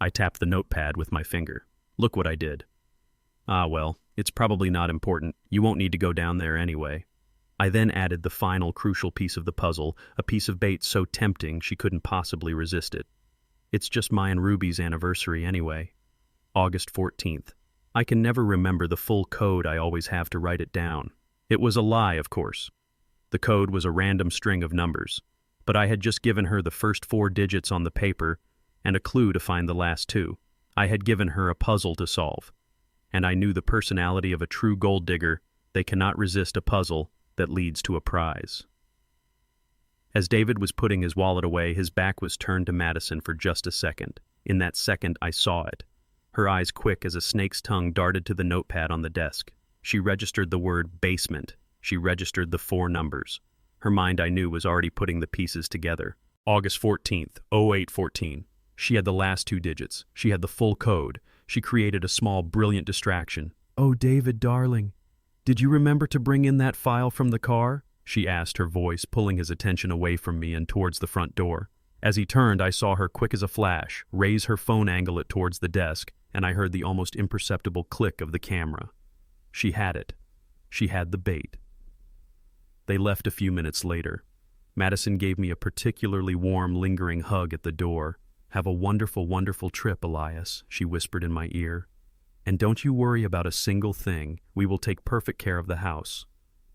S1: I tapped the notepad with my finger. Look what I did. Ah, well, it's probably not important. You won't need to go down there anyway. I then added the final crucial piece of the puzzle, a piece of bait so tempting she couldn't possibly resist it. It's just my and Ruby's anniversary anyway. August 14th. I can never remember the full code. I always have to write it down. It was a lie, of course. The code was a random string of numbers, but I had just given her the first 4 digits on the paper and a clue to find the last 2. I had given her a puzzle to solve, and I knew the personality of a true gold digger. They cannot resist a puzzle that leads to a prize. As David was putting his wallet away, his back was turned to Madison for just a second. In that second, I saw it. Her eyes quick as a snake's tongue darted to the notepad on the desk. She registered the word basement. She registered the 4 numbers. Her mind, I knew, was already putting the pieces together. August 14th, 0814. She had the last 2 digits. She had the full code. She created a small, brilliant distraction. "Oh, David, darling, did you remember to bring in that file from the car?" she asked, her voice pulling his attention away from me and towards the front door. As he turned, I saw her, quick as a flash, raise her phone, angle it towards the desk, and I heard the almost imperceptible click of the camera. She had it. She had the bait. They left a few minutes later. Madison gave me a particularly warm, lingering hug at the door. "Have a wonderful, wonderful trip, Elias," she whispered in my ear. "And don't you worry about a single thing. We will take perfect care of the house."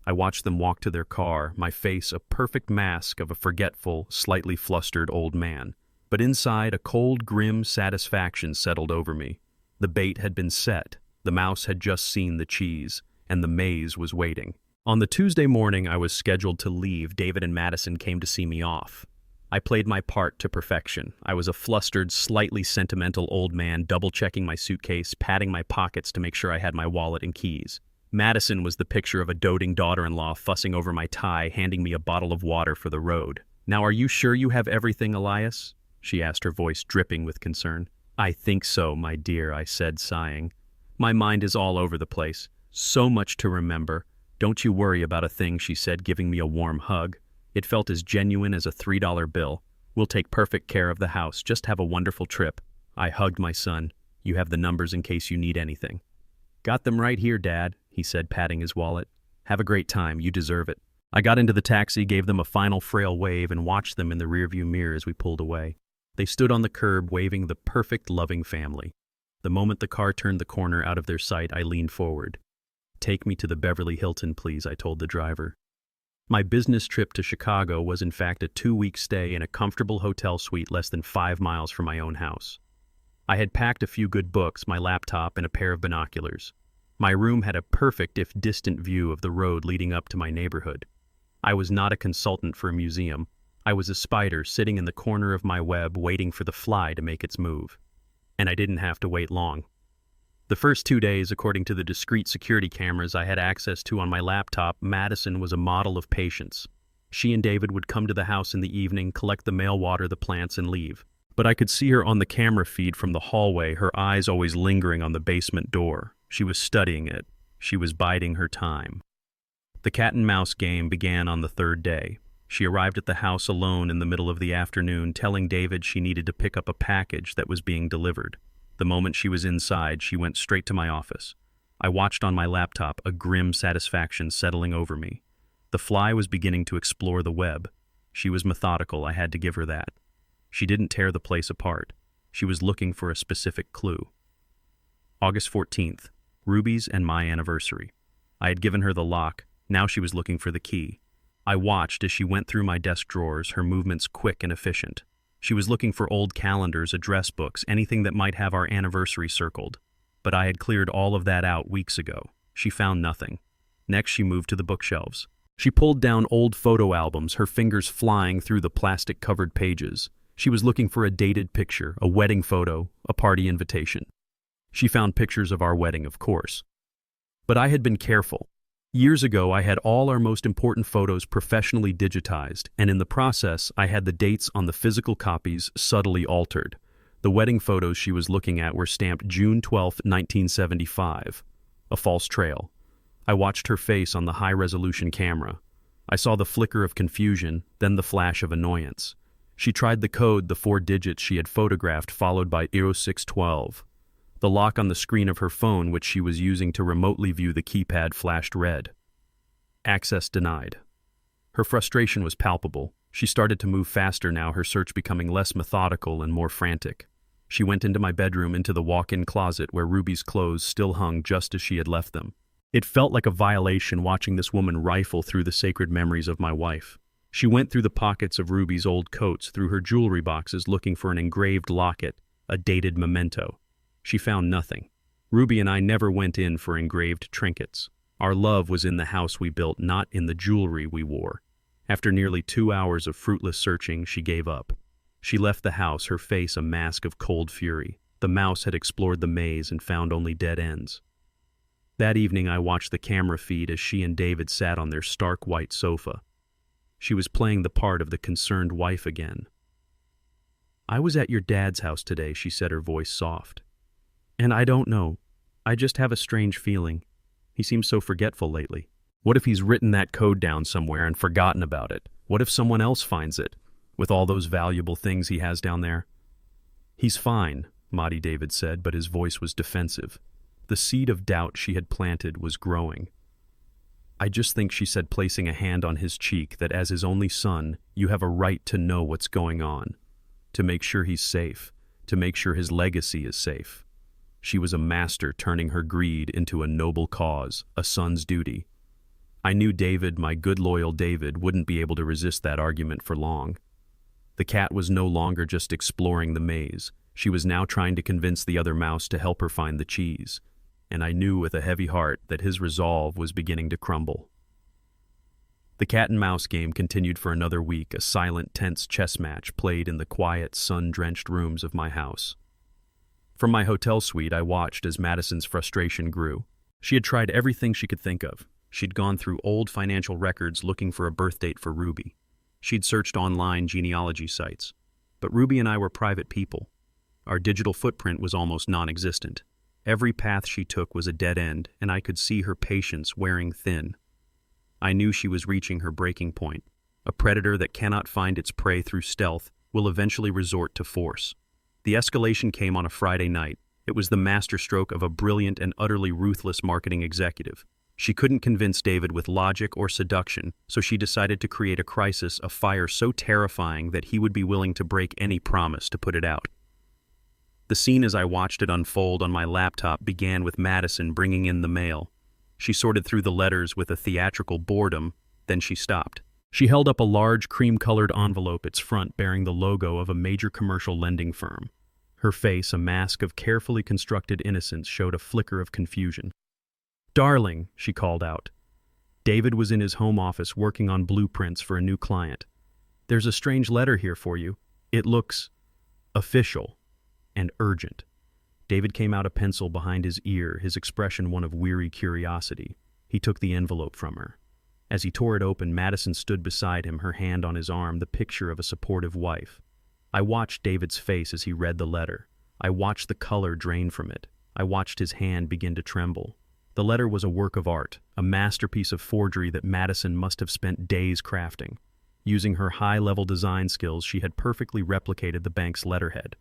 S1: I watched them walk to their car, my face a perfect mask of a forgetful, slightly flustered old man. But inside, a cold, grim satisfaction settled over me. The bait had been set, the mouse had just seen the cheese, and the maze was waiting. On the Tuesday morning I was scheduled to leave, David and Madison came to see me off. I played my part to perfection. I was a flustered, slightly sentimental old man, double-checking my suitcase, patting my pockets to make sure I had my wallet and keys. Madison was the picture of a doting daughter-in-law fussing over my tie, handing me a bottle of water for the road. "Now, are you sure you have everything, Elias?" she asked, her voice dripping with concern. "I think so, my dear," I said, sighing. "My mind is all over the place. So much to remember. Don't you worry about a thing," she said, giving me a warm hug. It felt as genuine as a $3 bill. "We'll take perfect care of the house. Just have a wonderful trip." I hugged my son. "You have the numbers in case you need anything." "Got them right here, Dad," he said, patting his wallet. "Have a great time. You deserve it." I got into the taxi, gave them a final frail wave, and watched them in the rearview mirror as we pulled away. They stood on the curb, waving the perfect, loving family. The moment the car turned the corner out of their sight, I leaned forward. "Take me to the Beverly Hilton, please," I told the driver. My business trip to Chicago was in fact a 2-week stay in a comfortable hotel suite less than 5 miles from my own house. I had packed a few good books, my laptop, and a pair of binoculars. My room had a perfect, if distant, view of the road leading up to my neighborhood. I was not a consultant for a museum. I was a spider sitting in the corner of my web waiting for the fly to make its move. And I didn't have to wait long. The first 2 days, according to the discrete security cameras I had access to on my laptop, Madison was a model of patience. She and David would come to the house in the evening, collect the mail, water the plants, and leave. But I could see her on the camera feed from the hallway, her eyes always lingering on the basement door. She was studying it. She was biding her time. The cat-and-mouse game began on the 3rd day. She arrived at the house alone in the middle of the afternoon, telling David she needed to pick up a package that was being delivered. The moment she was inside, she went straight to my office. I watched on my laptop, a grim satisfaction settling over me. The fly was beginning to explore the web. She was methodical, I had to give her that. She didn't tear the place apart. She was looking for a specific clue. August 14th, Ruby's and my anniversary. I had given her the lock. Now she was looking for the key. I watched as she went through my desk drawers, her movements quick and efficient. She was looking for old calendars, address books, anything that might have our anniversary circled. But I had cleared all of that out weeks ago. She found nothing. Next, she moved to the bookshelves. She pulled down old photo albums, her fingers flying through the plastic-covered pages. She was looking for a dated picture, a wedding photo, a party invitation. She found pictures of our wedding, of course. But I had been careful. Years ago, I had all our most important photos professionally digitized, and in the process, I had the dates on the physical copies subtly altered. The wedding photos she was looking at were stamped June 12, 1975. A false trail. I watched her face on the high-resolution camera. I saw the flicker of confusion, then the flash of annoyance. She tried the code, the 4 digits she had photographed, followed by 0612. The lock on the screen of her phone, which she was using to remotely view the keypad, flashed red. Access denied. Her frustration was palpable. She started to move faster now, her search becoming less methodical and more frantic. She went into my bedroom, into the walk-in closet where Ruby's clothes still hung just as she had left them. It felt like a violation watching this woman rifle through the sacred memories of my wife. She went through the pockets of Ruby's old coats, through her jewelry boxes, looking for an engraved locket, a dated memento. She found nothing. Ruby and I never went in for engraved trinkets. Our love was in the house we built, not in the jewelry we wore. After nearly 2 hours of fruitless searching, she gave up. She left the house, her face a mask of cold fury. The mouse had explored the maze and found only dead ends. That evening I watched the camera feed as she and David sat on their stark white sofa. She was playing the part of the concerned wife again. "I was at your dad's house today," she said, her voice soft. "And I don't know. I just have a strange feeling. He seems so forgetful lately. What if he's written that code down somewhere and forgotten about it? What if someone else finds it, with all those valuable things he has down there?" "He's fine," Maudie David said, but his voice was defensive. The seed of doubt she had planted was growing. "I just think," she said, placing a hand on his cheek, "that as his only son, you have a right to know what's going on, to make sure he's safe, to make sure his legacy is safe." She was a master turning her greed into a noble cause, a son's duty. I knew David, my good loyal David, wouldn't be able to resist that argument for long. The cat was no longer just exploring the maze. She was now trying to convince the other mouse to help her find the cheese. And I knew with a heavy heart that his resolve was beginning to crumble. The cat and mouse game continued for another week, a silent, tense chess match played in the quiet, sun-drenched rooms of my house. From my hotel suite, I watched as Madison's frustration grew. She had tried everything she could think of. She'd gone through old financial records looking for a birth date for Ruby. She'd searched online genealogy sites. But Ruby and I were private people. Our digital footprint was almost non-existent. Every path she took was a dead end, and I could see her patience wearing thin. I knew she was reaching her breaking point. A predator that cannot find its prey through stealth will eventually resort to force. The escalation came on a Friday night. It was the masterstroke of a brilliant and utterly ruthless marketing executive. She couldn't convince David with logic or seduction, so she decided to create a crisis, a fire so terrifying that he would be willing to break any promise to put it out. The scene as I watched it unfold on my laptop began with Madison bringing in the mail. She sorted through the letters with a theatrical boredom, then she stopped. She held up a large cream-colored envelope, its front bearing the logo of a major commercial lending firm. Her face, a mask of carefully constructed innocence, showed a flicker of confusion. "Darling," she called out. David was in his home office working on blueprints for a new client. "There's a strange letter here for you. It looks official and urgent." David came out a pencil behind his ear, his expression one of weary curiosity. He took the envelope from her. As he tore it open, Madison stood beside him, her hand on his arm, the picture of a supportive wife. I watched David's face as he read the letter. I watched the color drain from it. I watched his hand begin to tremble. The letter was a work of art, a masterpiece of forgery that Madison must have spent days crafting. Using her high-level design skills, she had perfectly replicated the bank's letterhead.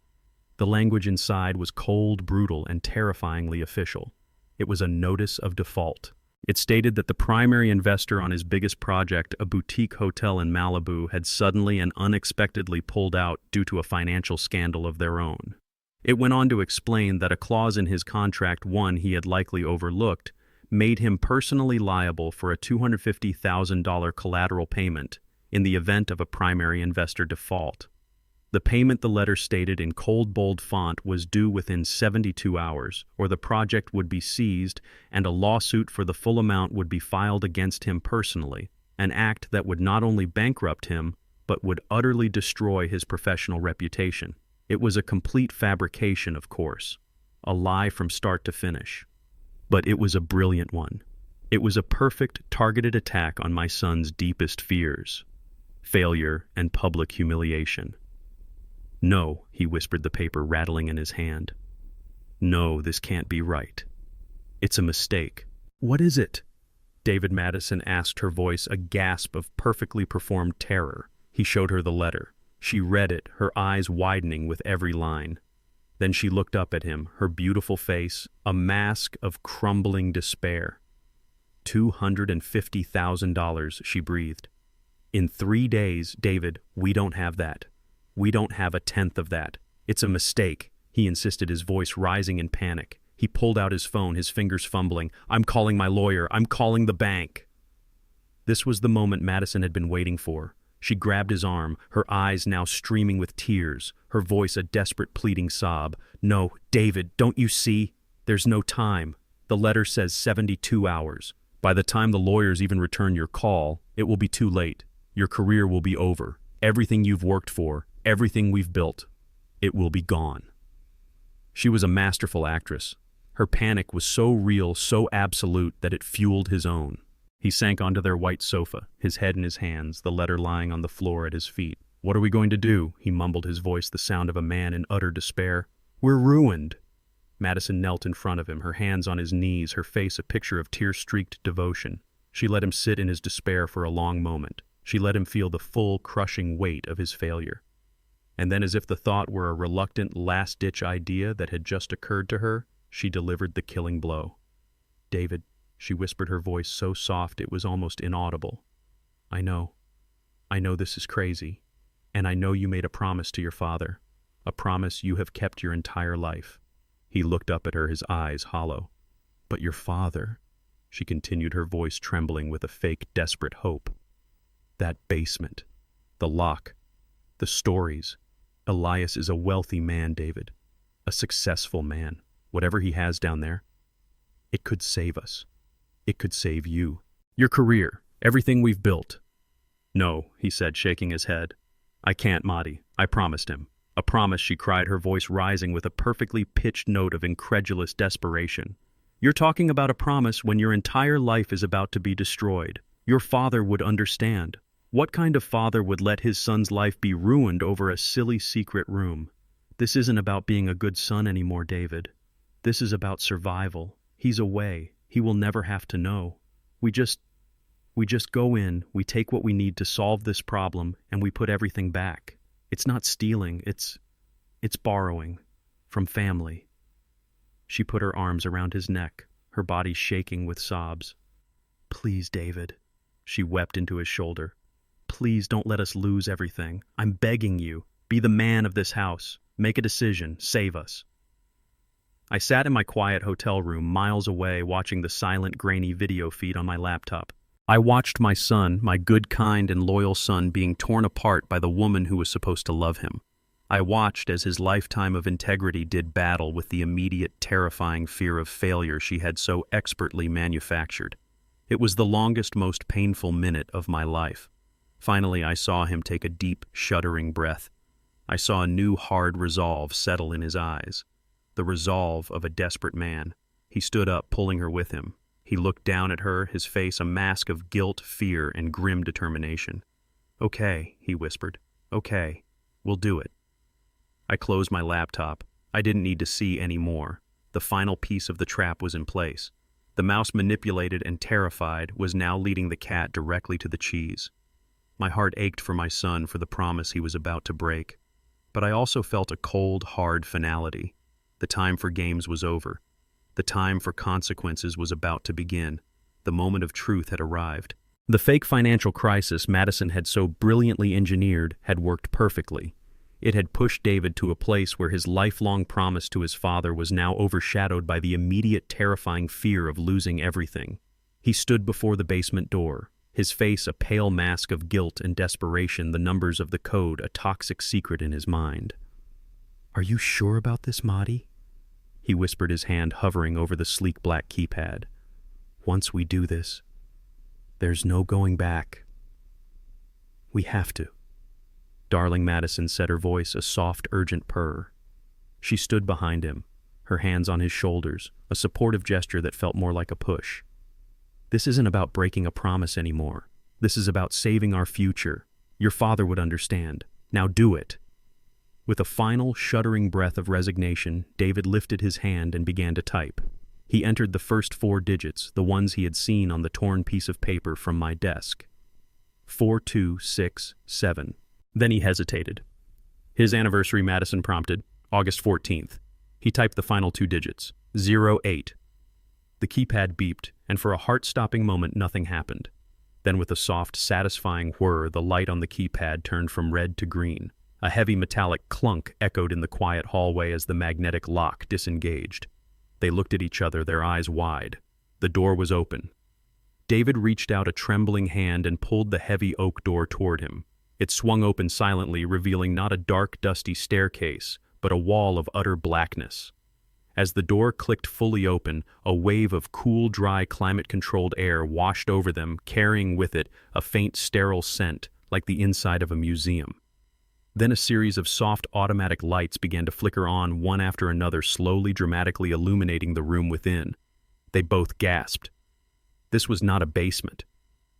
S1: The language inside was cold, brutal, and terrifyingly official. It was a notice of default. It stated that the primary investor on his biggest project, a boutique hotel in Malibu, had suddenly and unexpectedly pulled out due to a financial scandal of their own. It went on to explain that a clause in his contract, one he had likely overlooked, made him personally liable for a $250,000 collateral payment in the event of a primary investor default. The payment, the letter stated in cold, bold font, was due within 72 hours, or the project would be seized and a lawsuit for the full amount would be filed against him personally, an act that would not only bankrupt him, but would utterly destroy his professional reputation. It was a complete fabrication, of course, a lie from start to finish. But it was a brilliant one. It was a perfect, targeted attack on my son's deepest fears: failure and public humiliation. "No," he whispered, the paper rattling in his hand. "No, this can't be right. It's a mistake." "What is it?" David Madison asked, her voice a gasp of perfectly performed terror. He showed her the letter. She read it, her eyes widening with every line. Then she looked up at him, her beautiful face a mask of crumbling despair. $250,000, she breathed. "In 3 days, David, we don't have that. We don't have a tenth of that. It's a mistake," he insisted, his voice rising in panic. He pulled out his phone, his fingers fumbling. "I'm calling my lawyer. I'm calling the bank." This was the moment Madison had been waiting for. She grabbed his arm, her eyes now streaming with tears, her voice a desperate pleading sob. "No, David, don't you see? There's no time. The letter says 72 hours. By the time the lawyers even return your call, it will be too late. Your career will be over. Everything you've worked for, everything we've built, it will be gone." She was a masterful actress. Her panic was so real, so absolute, that it fueled his own. He sank onto their white sofa, his head in his hands, the letter lying on the floor at his feet. "What are we going to do?" he mumbled, his voice the sound of a man in utter despair. "We're ruined." Madison knelt in front of him, her hands on his knees, her face a picture of tear-streaked devotion. She let him sit in his despair for a long moment. She let him feel the full, crushing weight of his failure. And then, as if the thought were a reluctant, last-ditch idea that had just occurred to her, she delivered the killing blow. "David," she whispered, her voice so soft it was almost inaudible. I know this is crazy, and I know you made a promise to your father, a promise you have kept your entire life." He looked up at her, his eyes hollow. "But your father," she continued, her voice trembling with a fake, desperate hope. "That basement, the lock, the stories. Elias is a wealthy man, David, a successful man. Whatever he has down there, it could save us. It could save you. Your career, everything we've built." "No," he said, shaking his head. "I can't, Maddie. I promised him." "A promise," she cried, her voice rising with a perfectly pitched note of incredulous desperation. "You're talking about a promise when your entire life is about to be destroyed. Your father would understand. What kind of father would let his son's life be ruined over a silly secret room? This isn't about being a good son anymore, David. This is about survival. He's away. He will never have to know. We just go in, we take what we need to solve this problem, and we put everything back. It's not stealing, it's borrowing. From family." She put her arms around his neck, her body shaking with sobs. "Please, David," she wept into his shoulder. "Please don't let us lose everything. I'm begging you. Be the man of this house. Make a decision. Save us." I sat in my quiet hotel room miles away, watching the silent, grainy video feed on my laptop. I watched my son, my good, kind, and loyal son, being torn apart by the woman who was supposed to love him. I watched as his lifetime of integrity did battle with the immediate, terrifying fear of failure she had so expertly manufactured. It was the longest, most painful minute of my life. Finally, I saw him take a deep, shuddering breath. I saw a new, hard resolve settle in his eyes. The resolve of a desperate man. He stood up, pulling her with him. He looked down at her, his face a mask of guilt, fear, and grim determination. "Okay," he whispered. "Okay, we'll do it." I closed my laptop. I didn't need to see any more. The final piece of the trap was in place. The mouse, manipulated and terrified, was now leading the cat directly to the cheese. My heart ached for my son, for the promise he was about to break. But I also felt a cold, hard finality. The time for games was over. The time for consequences was about to begin. The moment of truth had arrived. The fake financial crisis Madison had so brilliantly engineered had worked perfectly. It had pushed David to a place where his lifelong promise to his father was now overshadowed by the immediate, terrifying fear of losing everything. He stood before the basement door, his face a pale mask of guilt and desperation, the numbers of the code a toxic secret in his mind. "Are you sure about this, Maddie?" He whispered, his hand hovering over the sleek black keypad. "Once we do this, there's no going back. We have to." "Darling," Madison said, her voice a soft, urgent purr. She stood behind him, her hands on his shoulders, a supportive gesture that felt more like a push. "This isn't about breaking a promise anymore. This is about saving our future. Your father would understand. Now do it." With a final, shuddering breath of resignation, David lifted his hand and began to type. He entered the first 4 digits, the ones he had seen on the torn piece of paper from my desk. 4267. Then he hesitated. "His anniversary," Madison prompted. "August 14th. He typed the final 2 digits. 08. The keypad beeped, and for a heart-stopping moment nothing happened. Then with a soft, satisfying whir, the light on the keypad turned from red to green. A heavy metallic clunk echoed in the quiet hallway as the magnetic lock disengaged. They looked at each other, their eyes wide. The door was open. David reached out a trembling hand and pulled the heavy oak door toward him. It swung open silently, revealing not a dark, dusty staircase, but a wall of utter blackness. As the door clicked fully open, a wave of cool, dry, climate-controlled air washed over them, carrying with it a faint, sterile scent like the inside of a museum. Then a series of soft automatic lights began to flicker on, one after another, slowly, dramatically illuminating the room within. They both gasped. This was not a basement.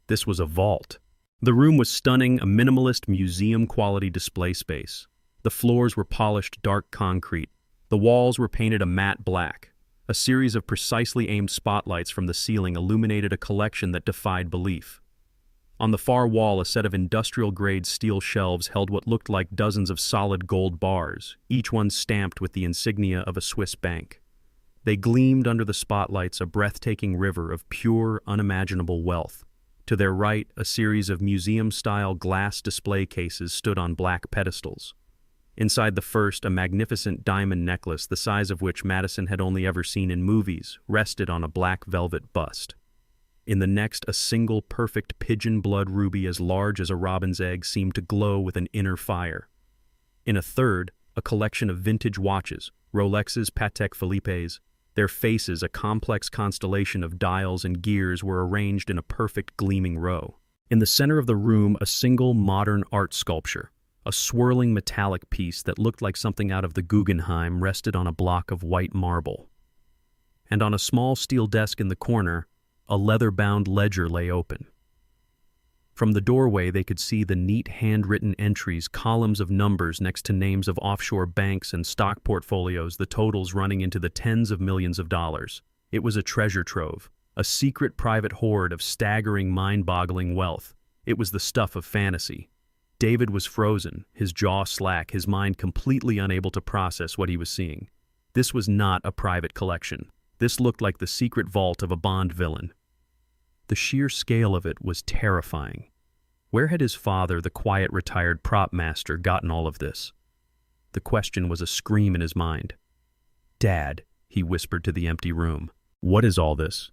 S1: This was a vault. The room was stunning, a minimalist, museum-quality display space. The floors were polished dark concrete. The walls were painted a matte black. A series of precisely aimed spotlights from the ceiling illuminated a collection that defied belief. On the far wall, a set of industrial-grade steel shelves held what looked like dozens of solid gold bars, each one stamped with the insignia of a Swiss bank. They gleamed under the spotlights, a breathtaking river of pure, unimaginable wealth. To their right, a series of museum-style glass display cases stood on black pedestals. Inside the first, a magnificent diamond necklace, the size of which Madison had only ever seen in movies, rested on a black velvet bust. In the next, a single perfect pigeon blood ruby as large as a robin's egg seemed to glow with an inner fire. In a third, a collection of vintage watches, Rolexes, Patek Philippe's. Their faces, a complex constellation of dials and gears, were arranged in a perfect gleaming row. In the center of the room, a single modern art sculpture, a swirling metallic piece that looked like something out of the Guggenheim, rested on a block of white marble. And on a small steel desk in the corner, a leather-bound ledger lay open. From the doorway, they could see the neat handwritten entries, columns of numbers next to names of offshore banks and stock portfolios, the totals running into the tens of millions of dollars. It was a treasure trove, a secret private hoard of staggering, mind-boggling wealth. It was the stuff of fantasy. David was frozen, his jaw slack, his mind completely unable to process what he was seeing. This was not a private collection. This looked like the secret vault of a Bond villain. The sheer scale of it was terrifying. Where had his father, the quiet, retired prop master, gotten all of this? The question was a scream in his mind. "Dad," he whispered to the empty room, "what is all this?"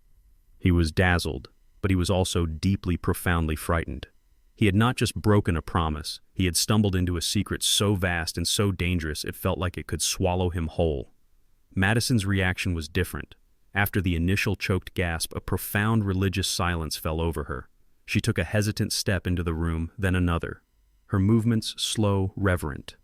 S1: He was dazzled, but he was also deeply, profoundly frightened. He had not just broken a promise, he had stumbled into a secret so vast and so dangerous it felt like it could swallow him whole. Madison's reaction was different. After the initial choked gasp, a profound religious silence fell over her. She took a hesitant step into the room, then another. Her movements slow, reverent.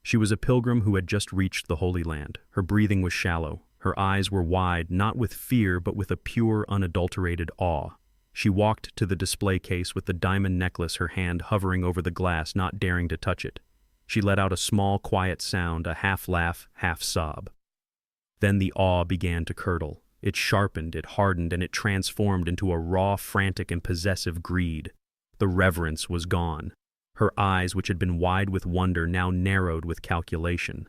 S1: She was a pilgrim who had just reached the Holy Land. Her breathing was shallow. Her eyes were wide, not with fear, but with a pure, unadulterated awe. She walked to the display case with the diamond necklace, her hand hovering over the glass, not daring to touch it. She let out a small, quiet sound, a half laugh, half sob. Then the awe began to curdle. It sharpened, it hardened, and it transformed into a raw, frantic, and possessive greed. The reverence was gone. Her eyes, which had been wide with wonder, now narrowed with calculation.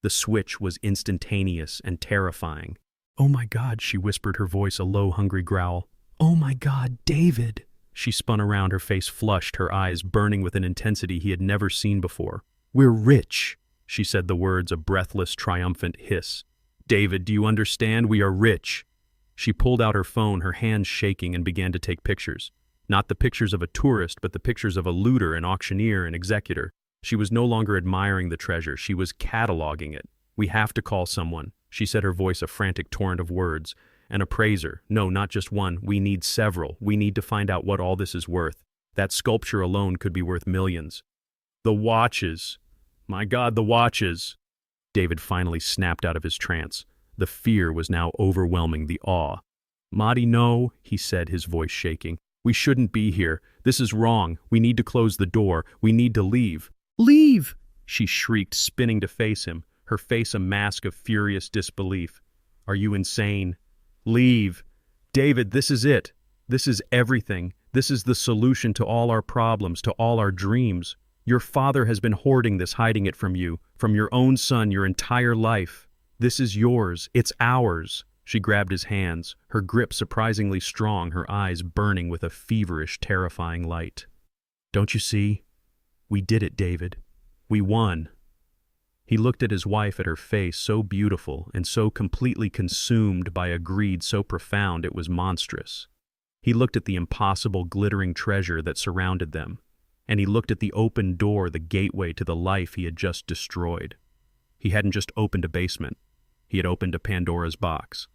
S1: The switch was instantaneous and terrifying. "Oh my God," she whispered, her voice a low, hungry growl. "Oh my God, David!" She spun around, her face flushed, her eyes burning with an intensity he had never seen before. "We're rich," she said the words, a breathless, triumphant hiss. "David, do you understand? We are rich." She pulled out her phone, her hands shaking, and began to take pictures. Not the pictures of a tourist, but the pictures of a looter, an auctioneer, an executor. She was no longer admiring the treasure, she was cataloging it. "We have to call someone," she said, her voice a frantic torrent of words. "An appraiser. No, not just one. We need several. We need to find out what all this is worth. That sculpture alone could be worth millions." "The watches. My God, the watches." David finally snapped out of his trance. The fear was now overwhelming the awe. "Maddie, no," he said, his voice shaking. "We shouldn't be here. This is wrong. We need to close the door. We need to leave." "Leave!" she shrieked, spinning to face him, her face a mask of furious disbelief. "Are you insane? Leave. David, this is it. This is everything. This is the solution to all our problems, to all our dreams. Your father has been hoarding this, hiding it from you, from your own son, your entire life. This is yours. It's ours." She grabbed his hands, her grip surprisingly strong, her eyes burning with a feverish, terrifying light. "Don't you see? We did it, David. We won." He looked at his wife, at her face so beautiful and so completely consumed by a greed so profound it was monstrous. He looked at the impossible, glittering treasure that surrounded them. And he looked at the open door, the gateway to the life he had just destroyed. He hadn't just opened a basement. He had opened a Pandora's box.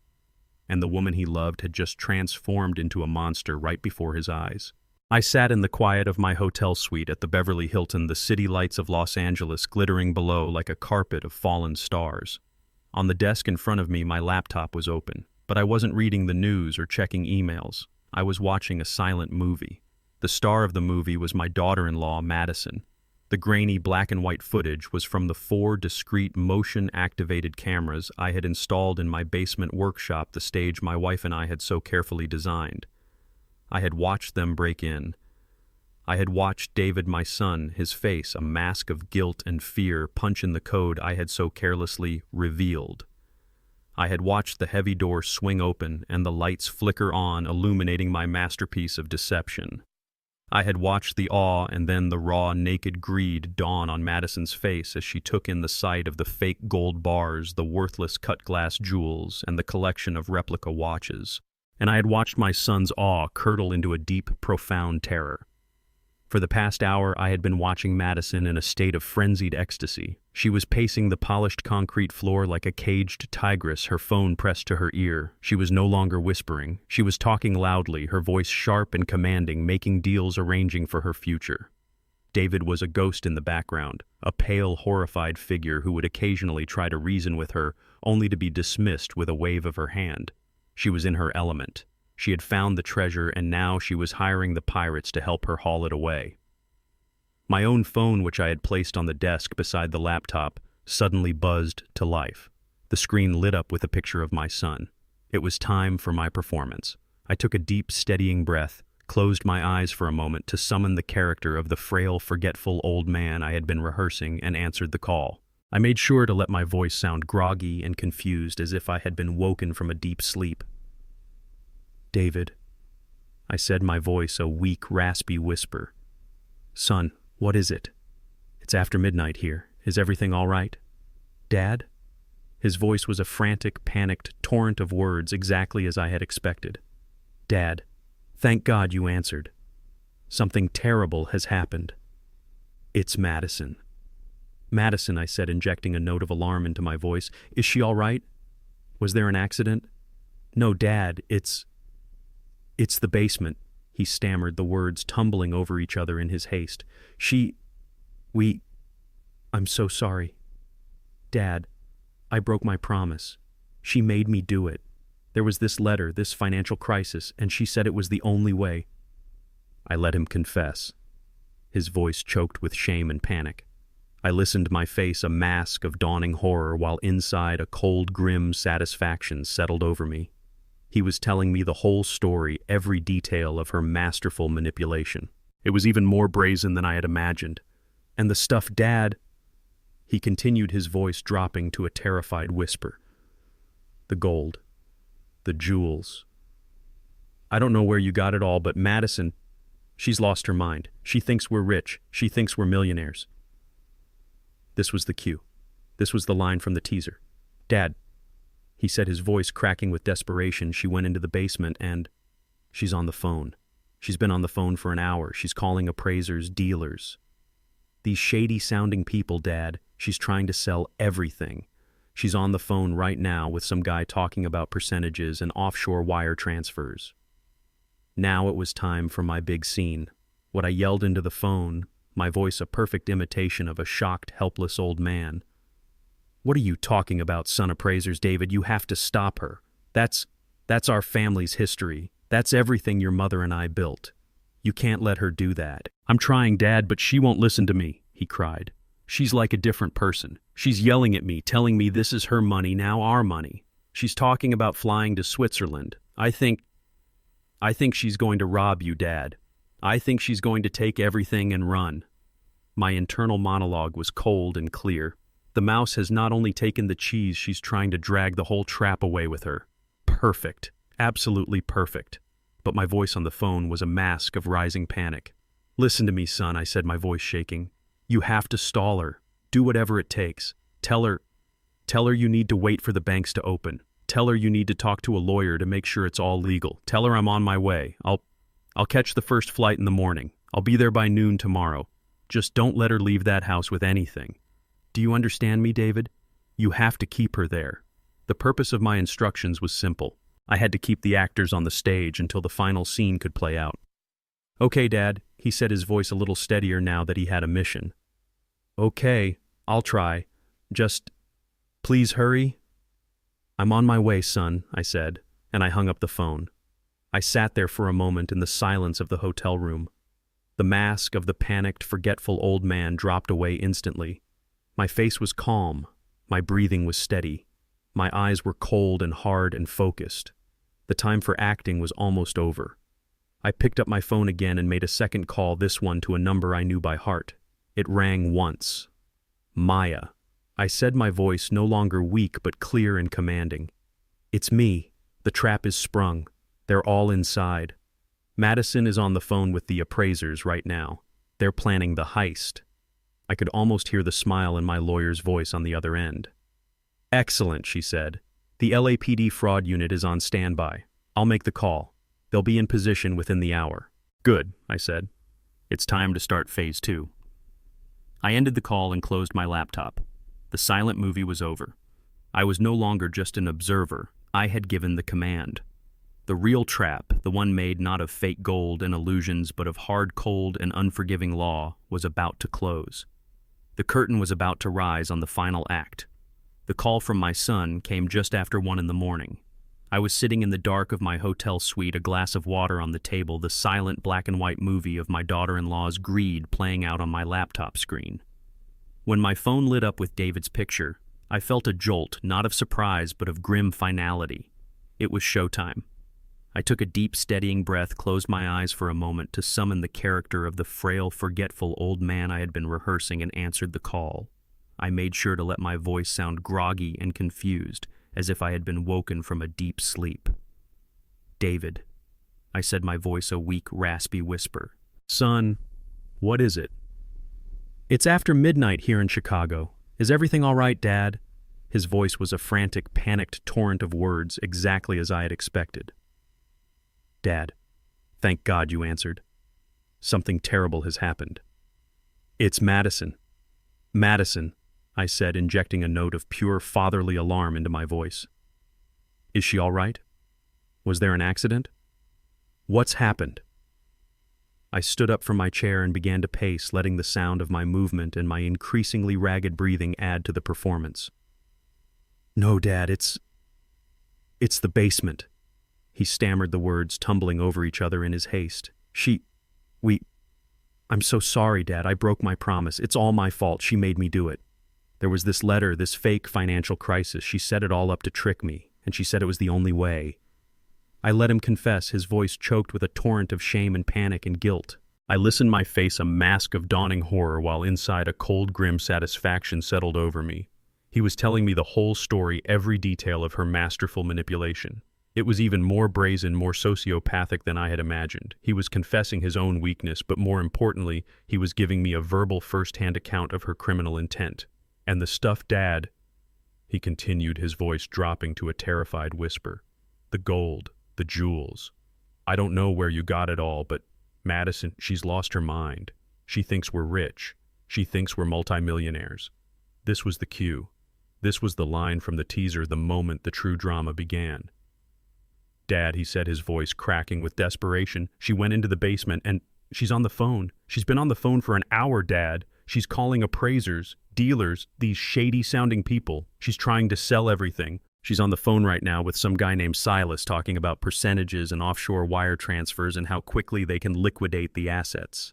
S1: And the woman he loved had just transformed into a monster right before his eyes. I sat in the quiet of my hotel suite at the Beverly Hilton, the city lights of Los Angeles glittering below like a carpet of fallen stars. On the desk in front of me, my laptop was open, but I wasn't reading the news or checking emails. I was watching a silent movie. The star of the movie was my daughter-in-law, Madison. The grainy black and white footage was from the 4 discrete motion-activated cameras I had installed in my basement workshop, the stage my wife and I had so carefully designed. I had watched them break in. I had watched David, my son, his face, a mask of guilt and fear, punch in the code I had so carelessly revealed. I had watched the heavy door swing open and the lights flicker on, illuminating my masterpiece of deception. I had watched the awe and then the raw, naked greed dawn on Madison's face as she took in the sight of the fake gold bars, the worthless cut-glass jewels, and the collection of replica watches. And I had watched my son's awe curdle into a deep, profound terror. For the past hour, I had been watching Madison in a state of frenzied ecstasy. She was pacing the polished concrete floor like a caged tigress, her phone pressed to her ear. She was no longer whispering. She was talking loudly, her voice sharp and commanding, making deals, arranging for her future. David was a ghost in the background, a pale, horrified figure who would occasionally try to reason with her, only to be dismissed with a wave of her hand. She was in her element. She had found the treasure, and now she was hiring the pirates to help her haul it away. My own phone, which I had placed on the desk beside the laptop, suddenly buzzed to life. The screen lit up with a picture of my son. It was time for my performance. I took a deep, steadying breath, closed my eyes for a moment to summon the character of the frail, forgetful old man I had been rehearsing, and answered the call. I made sure to let my voice sound groggy and confused, as if I had been woken from a deep sleep. "David," I said, my voice a weak, raspy whisper. "Son, what is it? It's after midnight here. Is everything all right? Dad?" His voice was a frantic, panicked torrent of words, exactly as I had expected. "Dad, thank God you answered. Something terrible has happened. It's Madison." "Madison," I said, injecting a note of alarm into my voice. "Is she all right? Was there an accident?" "No, Dad, it's the basement," he stammered, the words tumbling over each other in his haste. I'm so sorry. Dad, I broke my promise. She made me do it. There was this letter, this financial crisis, and she said it was the only way." I let him confess. His voice choked with shame and panic. I listened, my face a mask of dawning horror, while inside a cold, grim satisfaction settled over me. He was telling me the whole story, every detail of her masterful manipulation. It was even more brazen than I had imagined. "And the stuff, Dad," he continued, his voice dropping to a terrified whisper. "The gold, the jewels. I don't know where you got it all, but Madison, she's lost her mind. She thinks we're rich. She thinks we're millionaires." This was the cue. This was the line from the teaser. "Dad," he said, his voice cracking with desperation, "she went into the basement and she's on the phone. She's been on the phone for an hour. She's calling appraisers, dealers. These shady-sounding people, Dad. She's trying to sell everything. She's on the phone right now with some guy talking about percentages and offshore wire transfers." Now it was time for my big scene. What I yelled into the phone, my voice a perfect imitation of a shocked, helpless old man. "What are you talking about, son appraisers, David? You have to stop her. That's our family's history. That's everything your mother and I built. You can't let her do that." "I'm trying, Dad, but she won't listen to me," he cried. "She's like a different person. She's yelling at me, telling me this is her money, now our money. She's talking about flying to Switzerland. I think she's going to rob you, Dad. I think she's going to take everything and run." My internal monologue was cold and clear. The mouse has not only taken the cheese, she's trying to drag the whole trap away with her. Perfect. Absolutely perfect. But my voice on the phone was a mask of rising panic. "Listen to me, son," I said, my voice shaking. "You have to stall her. Do whatever it takes. Tell her you need to wait for the banks to open. Tell her you need to talk to a lawyer to make sure it's all legal. Tell her I'm on my way. I'll catch the first flight in the morning. I'll be there by noon tomorrow. Just don't let her leave that house with anything. Do you understand me, David? You have to keep her there." The purpose of my instructions was simple. I had to keep the actors on the stage until the final scene could play out. Okay, Dad, he said, his voice a little steadier now that he had a mission. Okay, I'll try. Just, please hurry. I'm on my way, son, I said, and I hung up the phone. I sat there for a moment in the silence of the hotel room. The mask of the panicked, forgetful old man dropped away instantly. My face was calm. My breathing was steady. My eyes were cold and hard and focused. The time for acting was almost over. I picked up my phone again and made a second call, this one to a number I knew by heart. It rang once. Maya. I said, my voice no longer weak but clear and commanding. It's me. The trap is sprung. They're all inside. Madison is on the phone with the appraisers right now. They're planning the heist. I could almost hear the smile in my lawyer's voice on the other end. Excellent, she said. The LAPD fraud unit is on standby. I'll make the call. They'll be in position within the hour. Good, I said. It's time to start phase 2. I ended the call and closed my laptop. The silent movie was over. I was no longer just an observer. I had given the command. The real trap, the one made not of fake gold and illusions but of hard, cold, and unforgiving law, was about to close. The curtain was about to rise on the final act. The call from my son came just after 1 a.m. I was sitting in the dark of my hotel suite, a glass of water on the table, the silent black and white movie of my daughter-in-law's greed playing out on my laptop screen. When my phone lit up with David's picture, I felt a jolt, not of surprise but of grim finality. It was showtime. I took a deep, steadying breath, closed my eyes for a moment to summon the character of the frail, forgetful old man I had been rehearsing, and answered the call. I made sure to let my voice sound groggy and confused, as if I had been woken from a deep sleep. David, I said, my voice a weak, raspy whisper. Son, what is it? It's after midnight here in Chicago. Is everything all right, Dad? His voice was a frantic, panicked torrent of words, exactly as I had expected. Dad, thank God you answered. Something terrible has happened. It's Madison. Madison, I said, injecting a note of pure fatherly alarm into my voice. Is she all right? Was there an accident? What's happened? I stood up from my chair and began to pace, letting the sound of my movement and my increasingly ragged breathing add to the performance. No, Dad, it's the basement. He stammered the words, tumbling over each other in his haste. I'm so sorry, Dad. I broke my promise. It's all my fault. She made me do it. There was this letter, this fake financial crisis. She set it all up to trick me, and she said it was the only way. I let him confess, his voice choked with a torrent of shame and panic and guilt. I listened, my face a mask of dawning horror, while inside a cold, grim satisfaction settled over me. He was telling me the whole story, every detail of her masterful manipulation. It was even more brazen, more sociopathic than I had imagined. He was confessing his own weakness, but more importantly, he was giving me a verbal first-hand account of her criminal intent. And the stuff, Dad, he continued, his voice dropping to a terrified whisper. The gold, the jewels. I don't know where you got it all, but Madison, she's lost her mind. She thinks we're rich. She thinks we're multimillionaires. This was the cue. This was the line from the teaser the moment the true drama began. Dad, he said, his voice cracking with desperation, she went into the basement and she's on the phone. She's been on the phone for an hour, Dad. She's calling appraisers, dealers, these shady-sounding people. She's trying to sell everything. She's on the phone right now with some guy named Silas talking about percentages and offshore wire transfers and how quickly they can liquidate the assets.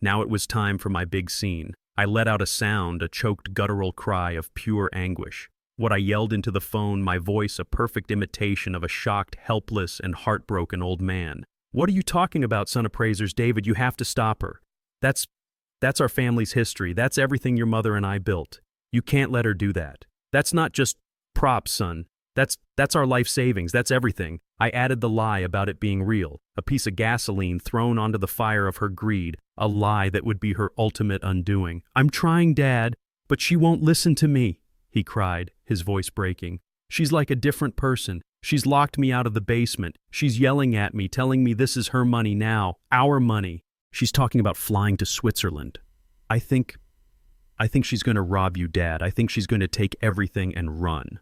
S1: Now it was time for my big scene. I let out a sound, a choked guttural cry of pure anguish. What I yelled into the phone, my voice a perfect imitation of a shocked, helpless, and heartbroken old man. What are you talking about, son appraisers? David, you have to stop her. That's our family's history. That's everything your mother and I built. You can't let her do that. That's not just props, son. That's our life savings. That's everything. I added the lie about it being real, a piece of gasoline thrown onto the fire of her greed, a lie that would be her ultimate undoing. I'm trying, Dad, but she won't listen to me, he cried, his voice breaking. She's like a different person. She's locked me out of the basement. She's yelling at me, telling me this is her money now, our money. She's talking about flying to Switzerland. I think she's going to rob you, Dad. I think she's going to take everything and run.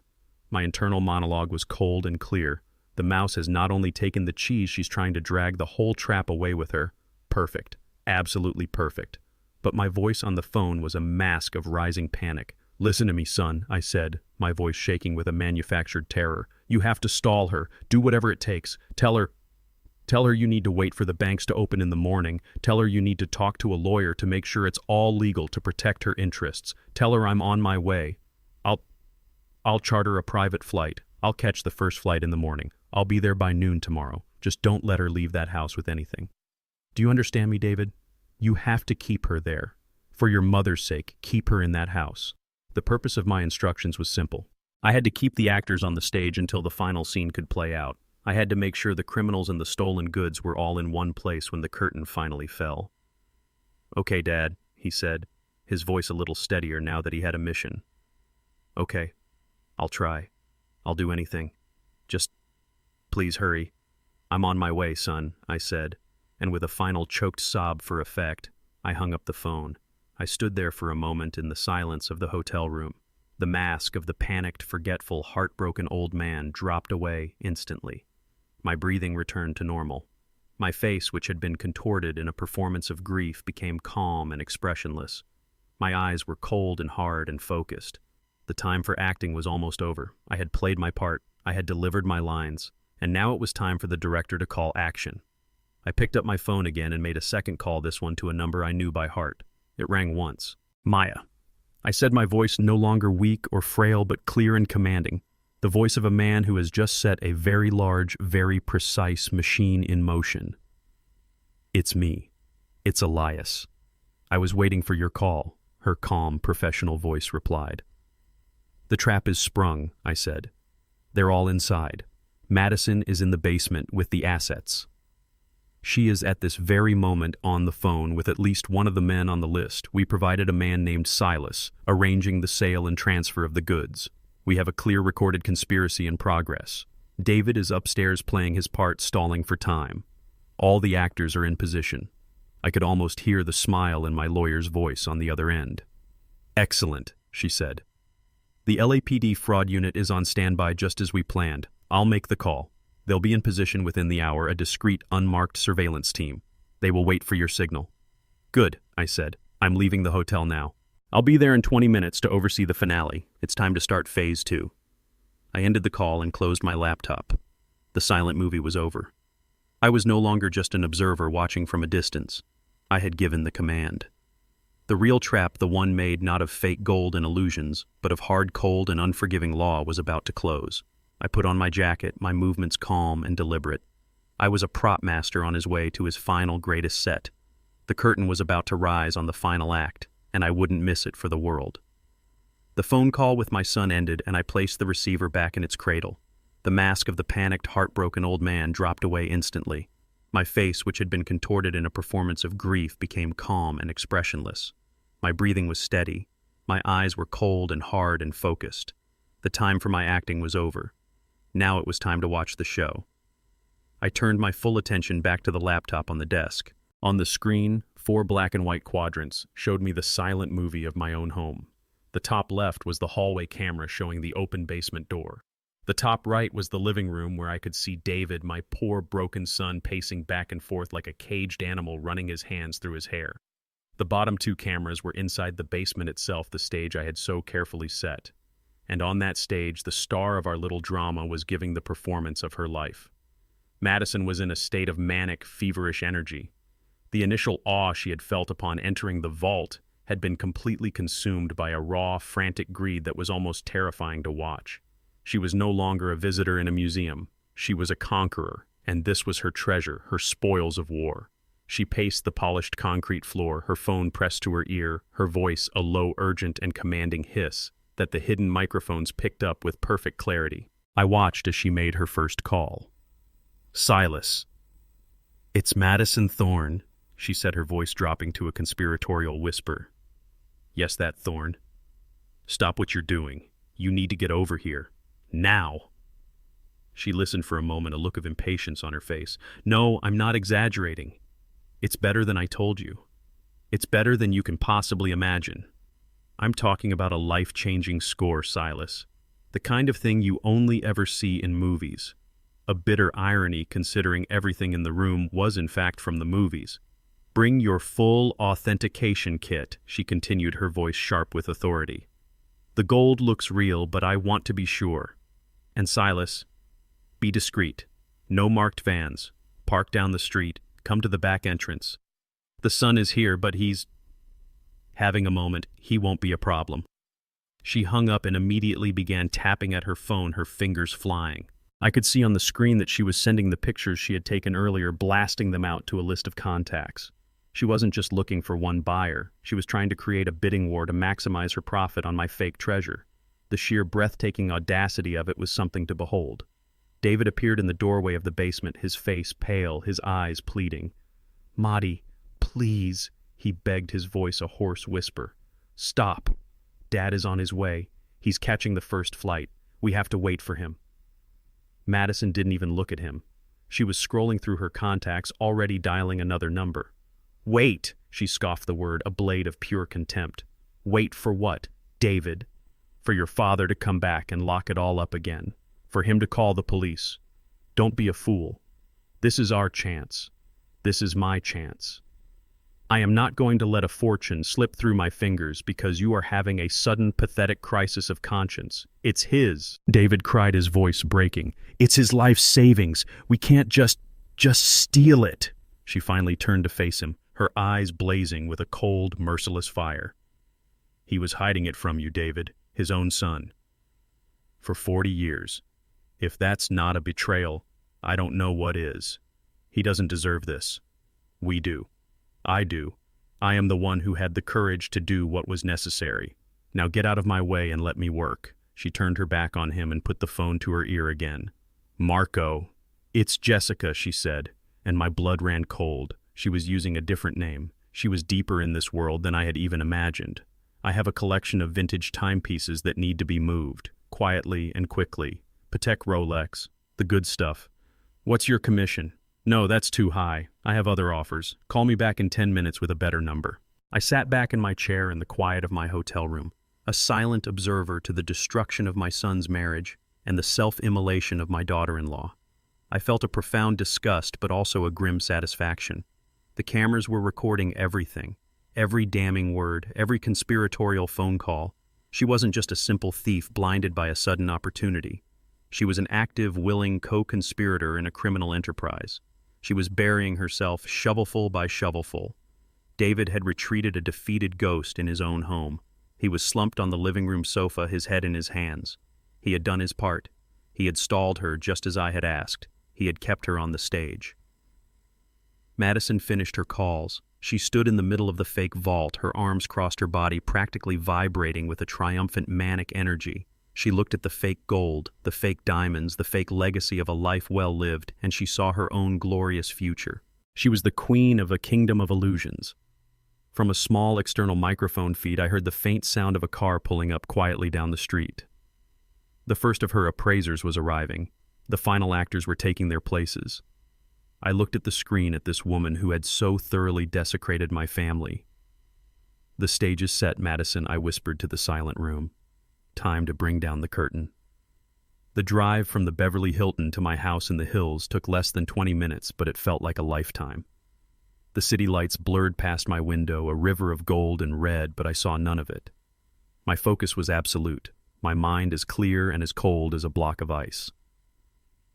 S1: My internal monologue was cold and clear. The mouse has not only taken the cheese, she's trying to drag the whole trap away with her. perfect, absolutely perfect. But my voice on the phone was a mask of rising panic. "Listen to me, son," I said, my voice shaking with a manufactured terror. "You have to stall her. Do whatever it takes. Tell her you need to wait for the banks to open in the morning. Tell her you need to talk to a lawyer to make sure it's all legal to protect her interests. Tell her I'm on my way. I'll charter a private flight. I'll catch the first flight in the morning. I'll be there by noon tomorrow. Just don't let her leave that house with anything." Do you understand me, David? You have to keep her there. For your mother's sake, keep her in that house. The purpose of my instructions was simple. I had to keep the actors on the stage until the final scene could play out. I had to make sure the criminals and the stolen goods were all in one place when the curtain finally fell. "Okay, Dad," he said, his voice a little steadier now that he had a mission. "Okay, I'll try. I'll do anything. Just please hurry." "I'm on my way, son," I said, and with a final choked sob for effect, I hung up the phone. I stood there for a moment in the silence of the hotel room. The mask of the panicked, forgetful, heartbroken old man dropped away instantly. My breathing returned to normal. My face, which had been contorted in a performance of grief, became calm and expressionless. My eyes were cold and hard and focused. The time for acting was almost over. I had played my part. I had delivered my lines. And now it was time for the director to call action. I picked up my phone again and made a second call, this one to a number I knew by heart. It rang once. "Maya." I said, my voice no longer weak or frail, but clear and commanding. The voice of a man who has just set a very large, very precise machine in motion. "It's me. It's Elias. I was waiting for your call," her calm, professional voice replied. "The trap is sprung," I said. "They're all inside. Madison is in the basement with the assets. She is at this very moment on the phone with at least one of the men on the list. We provided a man named Silas, arranging the sale and transfer of the goods. We have a clear recorded conspiracy in progress. David is upstairs playing his part, stalling for time. All the actors are in position." I could almost hear the smile in my lawyer's voice on the other end. "Excellent," she said. "The LAPD fraud unit is on standby just as we planned. I'll make the call. They'll be in position within the hour, a discreet, unmarked surveillance team. They will wait for your signal." "Good," I said. "I'm leaving the hotel now. I'll be there in 20 minutes to oversee the finale. It's time to start phase 2. I ended the call and closed my laptop. The silent movie was over. I was no longer just an observer watching from a distance. I had given the command. The real trap, the one made not of fake gold and illusions, but of hard, cold, and unforgiving law, was about to close. I put on my jacket, my movements calm and deliberate. I was a prop master on his way to his final greatest set. The curtain was about to rise on the final act, and I wouldn't miss it for the world. The phone call with my son ended, and I placed the receiver back in its cradle. The mask of the panicked, heartbroken old man dropped away instantly. My face, which had been contorted in a performance of grief, became calm and expressionless. My breathing was steady. My eyes were cold and hard and focused. The time for my acting was over. Now it was time to watch the show. I turned my full attention back to the laptop on the desk. On the screen, 4 black and white quadrants showed me the silent movie of my own home. The top left was the hallway camera showing the open basement door. The top right was the living room where I could see David, my poor broken son, pacing back and forth like a caged animal, running his hands through his hair. The bottom 2 cameras were inside the basement itself, the stage I had so carefully set. And on that stage, the star of our little drama was giving the performance of her life. Madison was in a state of manic, feverish energy. The initial awe she had felt upon entering the vault had been completely consumed by a raw, frantic greed that was almost terrifying to watch. She was no longer a visitor in a museum. She was a conqueror, and this was her treasure, her spoils of war. She paced the polished concrete floor, her phone pressed to her ear, her voice a low, urgent, and commanding hiss that the hidden microphones picked up with perfect clarity. I watched as she made her first call. "Silas." "It's Madison Thorne," she said, her voice dropping to a conspiratorial whisper. "Yes, that Thorne. Stop what you're doing. You need to get over here. Now." She listened for a moment, a look of impatience on her face. "No, I'm not exaggerating. It's better than I told you. It's better than you can possibly imagine. I'm talking about a life-changing score, Silas. The kind of thing you only ever see in movies. A bitter irony, considering everything in the room was in fact from the movies. Bring your full authentication kit, she continued, her voice sharp with authority. The gold looks real, but I want to be sure. And Silas, be discreet. No marked vans. Park down the street. Come to the back entrance. The son is here, but he's having a moment. He won't be a problem. She hung up and immediately began tapping at her phone, her fingers flying. I could see on the screen that she was sending the pictures she had taken earlier, blasting them out to a list of contacts. She wasn't just looking for one buyer. She was trying to create a bidding war to maximize her profit on my fake treasure. The sheer breathtaking audacity of it was something to behold. David appeared in the doorway of the basement, his face pale, his eyes pleading. "Maddie, please," he begged, his voice a hoarse whisper. "Stop. Dad is on his way. He's catching the first flight. We have to wait for him." Madison didn't even look at him. She was scrolling through her contacts, already dialing another number. "Wait," she scoffed the word, a blade of pure contempt. "Wait for what, David? For your father to come back and lock it all up again. For him to call the police. Don't be a fool. This is our chance. This is my chance. I am not going to let a fortune slip through my fingers because you are having a sudden, pathetic crisis of conscience. It's his," David cried, his voice breaking. "It's his life savings. We can't just steal it." She finally turned to face him, her eyes blazing with a cold, merciless fire. "He was hiding it from you, David, his own son. For 40 years. If that's not a betrayal, I don't know what is. He doesn't deserve this. We do. I do. I am the one who had the courage to do what was necessary. Now get out of my way and let me work." She turned her back on him and put the phone to her ear again. "Marco." "It's Jessica," she said, and my blood ran cold. She was using a different name. She was deeper in this world than I had even imagined. "I have a collection of vintage timepieces that need to be moved, quietly and quickly. Patek Rolex, the good stuff. What's your commission?" "No, that's too high. I have other offers. Call me back in 10 minutes with a better number." I sat back in my chair in the quiet of my hotel room, a silent observer to the destruction of my son's marriage and the self-immolation of my daughter-in-law. I felt a profound disgust, but also a grim satisfaction. The cameras were recording everything, every damning word, every conspiratorial phone call. She wasn't just a simple thief blinded by a sudden opportunity. She was an active, willing co-conspirator in a criminal enterprise. She was burying herself shovelful by shovelful. David had retreated a defeated ghost in his own home. He was slumped on the living room sofa, his head in his hands. He had done his part. He had stalled her just as I had asked. He had kept her on the stage. Madison finished her calls. She stood in the middle of the fake vault, her arms crossed her body, practically vibrating with a triumphant manic energy. She looked at the fake gold, the fake diamonds, the fake legacy of a life well lived, and she saw her own glorious future. She was the queen of a kingdom of illusions. From a small external microphone feed, I heard the faint sound of a car pulling up quietly down the street. The first of her appraisers was arriving. The final actors were taking their places. I looked at the screen at this woman who had so thoroughly desecrated my family. "The stage is set, Madison," I whispered to the silent room. "Time to bring down the curtain." The drive from the Beverly Hilton to my house in the hills took less than 20 minutes, but it felt like a lifetime. The city lights blurred past my window, a river of gold and red, but I saw none of it. My focus was absolute, my mind as clear and as cold as a block of ice.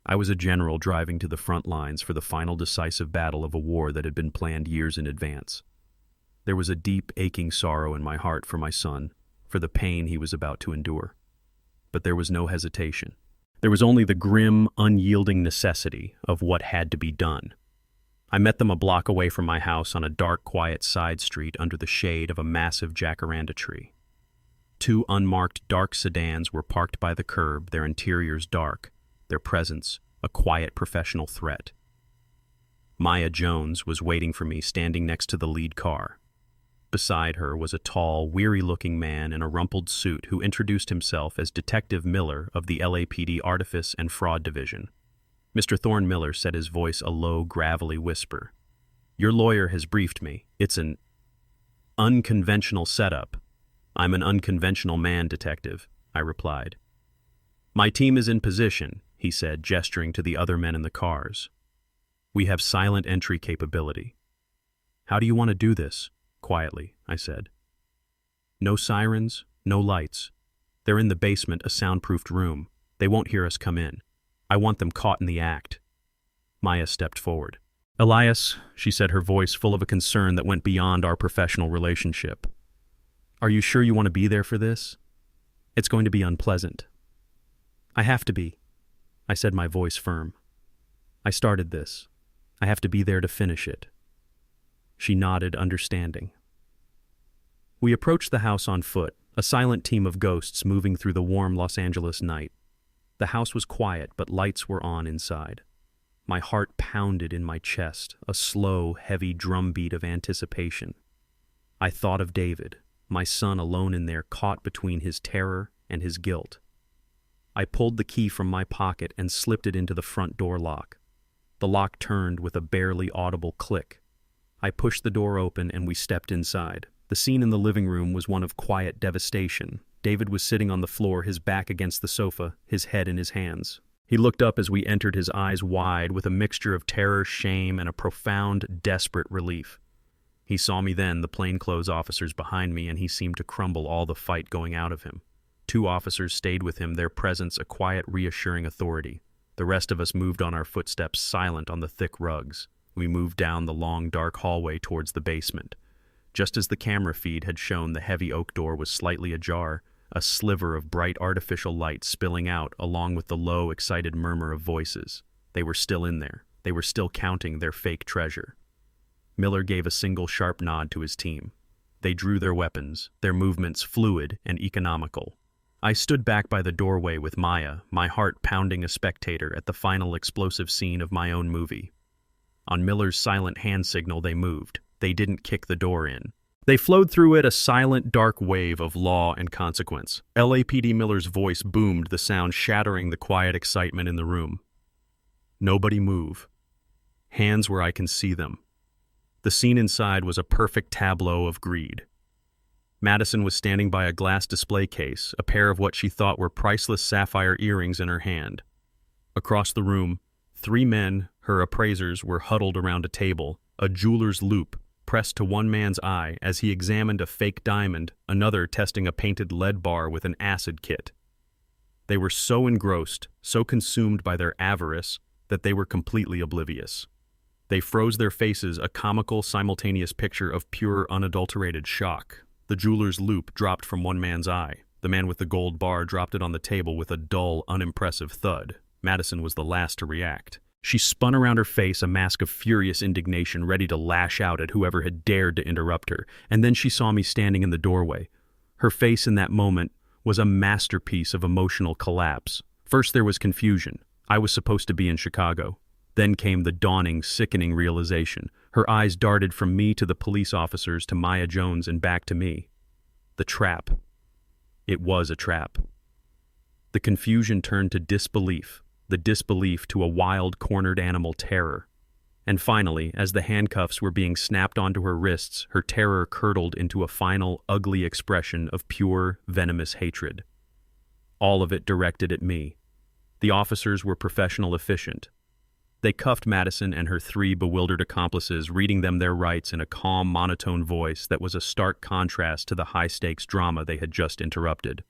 S1: I was a general driving to the front lines for the final decisive battle of a war that had been planned years in advance. There was a deep, aching sorrow in my heart for my son, for the pain he was about to endure. But there was no hesitation. There was only the grim, unyielding necessity of what had to be done. I met them a block away from my house on a dark, quiet side street under the shade of a massive jacaranda tree. 2 unmarked dark sedans were parked by the curb, their interiors dark, their presence a quiet professional threat. Maya Jones was waiting for me, standing next to the lead car. Beside her was a tall, weary-looking man in a rumpled suit who introduced himself as Detective Miller of the LAPD Artifice and Fraud Division. Mr. Thorne Miller said, his voice a low, gravelly whisper. "Your lawyer has briefed me. It's an unconventional setup." "I'm an unconventional man, Detective," I replied. "My team is in position," he said, gesturing to the other men in the cars. "We have silent entry capability. "How do you want to do this?" Quietly, I said. "No sirens, no lights. They're in the basement, a soundproofed room. They won't hear us come in. I want them caught in the act." Maya stepped forward. "Elias," she said, her voice full of a concern that went beyond our professional relationship. "Are you sure you want to be there for this? It's going to be unpleasant." "I have to be," I said, my voice firm. "I started this. I have to be there to finish it." She nodded, understanding. We approached the house on foot, a silent team of ghosts moving through the warm Los Angeles night. The house was quiet, but lights were on inside. My heart pounded in my chest, a slow, heavy drumbeat of anticipation. I thought of David, my son alone in there, caught between his terror and his guilt. I pulled the key from my pocket and slipped it into the front door lock. The lock turned with a barely audible click. I pushed the door open and we stepped inside. The scene in the living room was one of quiet devastation. David was sitting on the floor, his back against the sofa, his head in his hands. He looked up as we entered, his eyes wide with a mixture of terror, shame, and a profound, desperate relief. He saw me then, the plainclothes officers behind me, and he seemed to crumble, all the fight going out of him. 2 officers stayed with him, their presence a quiet, reassuring authority. The rest of us moved on our footsteps, silent on the thick rugs. We moved down the long, dark hallway towards the basement. Just as the camera feed had shown, the heavy oak door was slightly ajar, a sliver of bright artificial light spilling out along with the low, excited murmur of voices. They were still in there. They were still counting their fake treasure. Miller gave a single sharp nod to his team. They drew their weapons, their movements fluid and economical. I stood back by the doorway with Maya, my heart pounding, a spectator at the final explosive scene of my own movie. On Miller's silent hand signal, they moved. They didn't kick the door in. They flowed through it, a silent, dark wave of law and consequence. LAPD Miller's voice boomed, the sound shattering the quiet excitement in the room. "Nobody move. Hands where I can see them." The scene inside was a perfect tableau of greed. Madison was standing by a glass display case, a pair of what she thought were priceless sapphire earrings in her hand. Across the room, 3 men, her appraisers, were huddled around a table, a jeweler's loupe pressed to one man's eye as he examined a fake diamond, another testing a painted lead bar with an acid kit. They were so engrossed, so consumed by their avarice, that they were completely oblivious. They froze their faces, a comical, simultaneous picture of pure, unadulterated shock. The jeweler's loupe dropped from one man's eye. The man with the gold bar dropped it on the table with a dull, unimpressive thud. Madison was the last to react. She spun around her face, a mask of furious indignation, ready to lash out at whoever had dared to interrupt her. And then she saw me standing in the doorway. Her face in that moment was a masterpiece of emotional collapse. First there was confusion. I was supposed to be in Chicago. Then came the dawning, sickening realization. Her eyes darted from me to the police officers to Maya Jones and back to me. The trap. It was a trap. The confusion turned to disbelief. The disbelief to a wild, cornered animal terror. And finally, as the handcuffs were being snapped onto her wrists, her terror curdled into a final, ugly expression of pure, venomous hatred. All of it directed at me. The officers were professional, efficient. They cuffed Madison and her 3 bewildered accomplices, reading them their rights in a calm, monotone voice that was a stark contrast to the high-stakes drama they had just interrupted.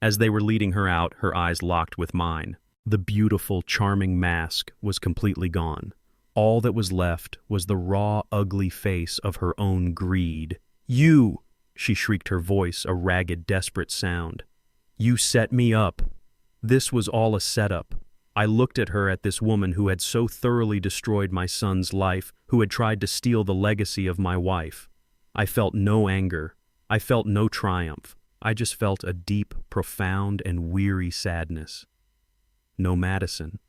S1: As they were leading her out, her eyes locked with mine. The beautiful, charming mask was completely gone. All that was left was the raw, ugly face of her own greed. "You!" she shrieked, her voice a ragged, desperate sound. "You set me up. This was all a setup." I looked at her, at this woman who had so thoroughly destroyed my son's life, who had tried to steal the legacy of my wife. I felt no anger. I felt no triumph. I just felt a deep, profound, and weary sadness. "No Madison,"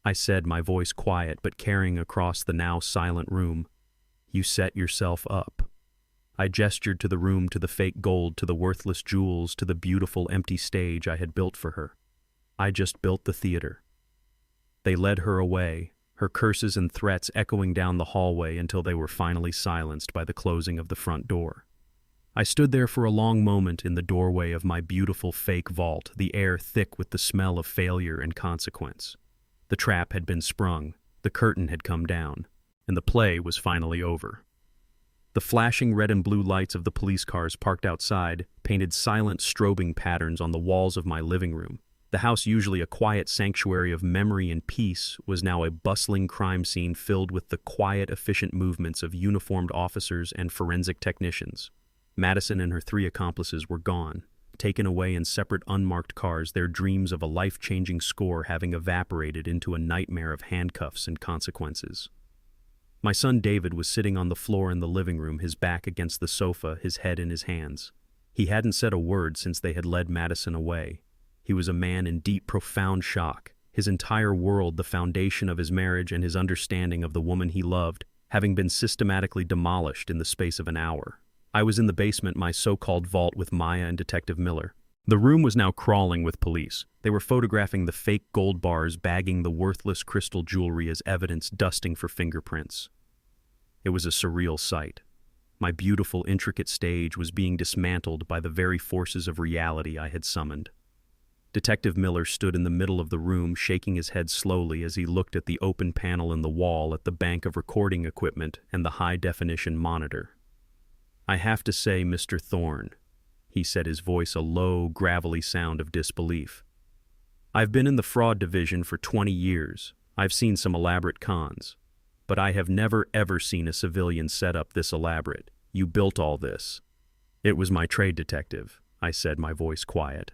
S1: I said, my voice quiet but carrying across the now silent room. "You set yourself up." I gestured to the room, to the fake gold, to the worthless jewels, to the beautiful empty stage I had built for her. I just built the theater. They led her away, her curses and threats echoing down the hallway until they were finally silenced by the closing of the front door. I stood there for a long moment in the doorway of my beautiful fake vault, the air thick with the smell of failure and consequence. The trap had been sprung, the curtain had come down, and the play was finally over. The flashing red and blue lights of the police cars parked outside painted silent strobing patterns on the walls of my living room. The house, usually a quiet sanctuary of memory and peace, was now a bustling crime scene filled with the quiet, efficient movements of uniformed officers and forensic technicians. Madison and her 3 accomplices were gone, taken away in separate unmarked cars, their dreams of a life-changing score having evaporated into a nightmare of handcuffs and consequences. My son David was sitting on the floor in the living room, his back against the sofa, his head in his hands. He hadn't said a word since they had led Madison away. He was a man in deep, profound shock, his entire world, the foundation of his marriage and his understanding of the woman he loved, having been systematically demolished in the space of an hour. I was in the basement, my so-called vault, with Maya and Detective Miller. The room was now crawling with police. They were photographing the fake gold bars, bagging the worthless crystal jewelry as evidence, dusting for fingerprints. It was a surreal sight. My beautiful, intricate stage was being dismantled by the very forces of reality I had summoned. Detective Miller stood in the middle of the room, shaking his head slowly as he looked at the open panel in the wall, at the bank of recording equipment and the high-definition monitor. "I have to say, Mr. Thorne," he said, his voice a low, gravelly sound of disbelief. "I've been in the fraud division for 20 years. I've seen some elaborate cons. But I have never ever seen a civilian setup this elaborate. You built all this." "It was my trade, detective," I said, my voice quiet.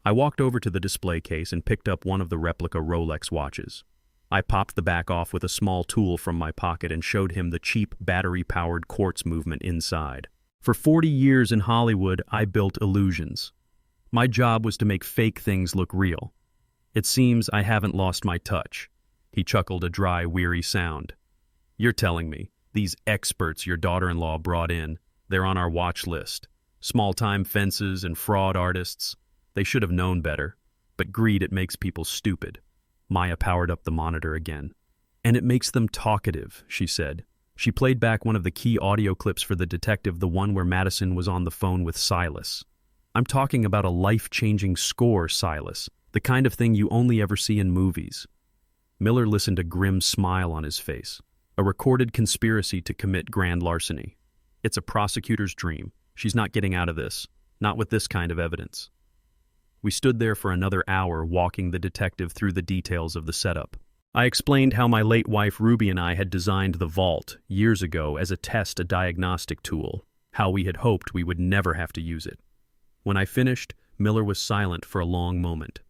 S1: I walked over to the display case and picked up one of the replica Rolex watches. I popped the back off with a small tool from my pocket and showed him the cheap battery-powered quartz movement inside. For 40 years in Hollywood, I built illusions. My job was to make fake things look real. It seems I haven't lost my touch. He chuckled, a dry, weary sound. "You're telling me, these experts your daughter-in-law brought in, they're on our watch list. Small-time fences and fraud artists. They should have known better. But greed, it makes people stupid." Maya powered up the monitor again. "And it makes them talkative," she said. She played back one of the key audio clips for the detective, the one where Madison was on the phone with Silas. "I'm talking about a life-changing score, Silas, the kind of thing you only ever see in movies." Miller listened, a grim smile on his face. "A recorded conspiracy to commit grand larceny. It's a prosecutor's dream. She's not getting out of this, not with this kind of evidence." We stood there for another hour, walking the detective through the details of the setup. I explained how my late wife Ruby and I had designed the vault years ago as a test, a diagnostic tool, how we had hoped we would never have to use it. When I finished, Miller was silent for a long moment.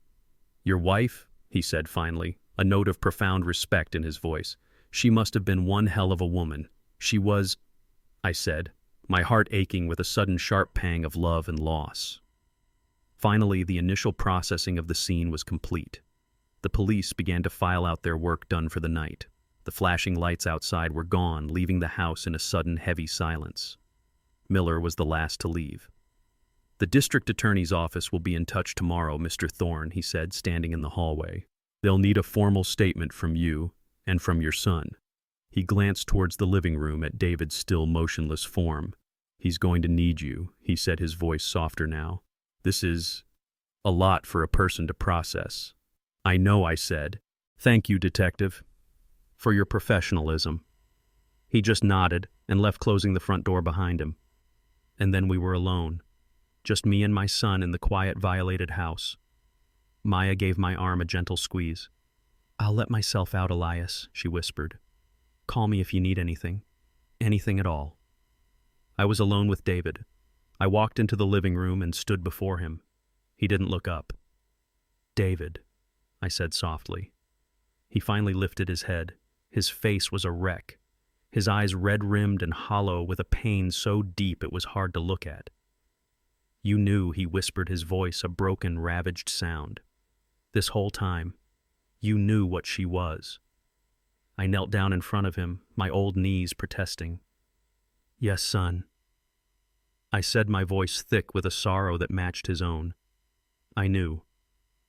S1: "Your wife?" he said finally, a note of profound respect in his voice. "She must have been one hell of a woman. She was," I said, my heart aching with a sudden sharp pang of love and loss. Finally, the initial processing of the scene was complete. The police began to file out their work done for the night. The flashing lights outside were gone, leaving the house in a sudden heavy silence. Miller was the last to leave. "The district attorney's office will be in touch tomorrow, Mr. Thorne," he said, standing in the hallway. "They'll need a formal statement from you and from your son." He glanced towards the living room at David's still motionless form. "He's going to need you," he said, his voice softer now. "This is a lot for a person to process." "I know," I said. "Thank you, detective, for your professionalism." He just nodded and left, closing the front door behind him. And then we were alone, just me and my son in the quiet, violated house. Maya gave my arm a gentle squeeze. "I'll let myself out, Elias," she whispered. "Call me if you need anything. Anything at all." I was alone with David. I walked into the living room and stood before him. He didn't look up. "David," I said softly. He finally lifted his head. His face was a wreck, his eyes red-rimmed and hollow with a pain so deep it was hard to look at. "You knew," he whispered, his voice a broken, ravaged sound. "This whole time, you knew what she was." I knelt down in front of him, my old knees protesting. "Yes, son," I said, my voice thick with a sorrow that matched his own. I knew.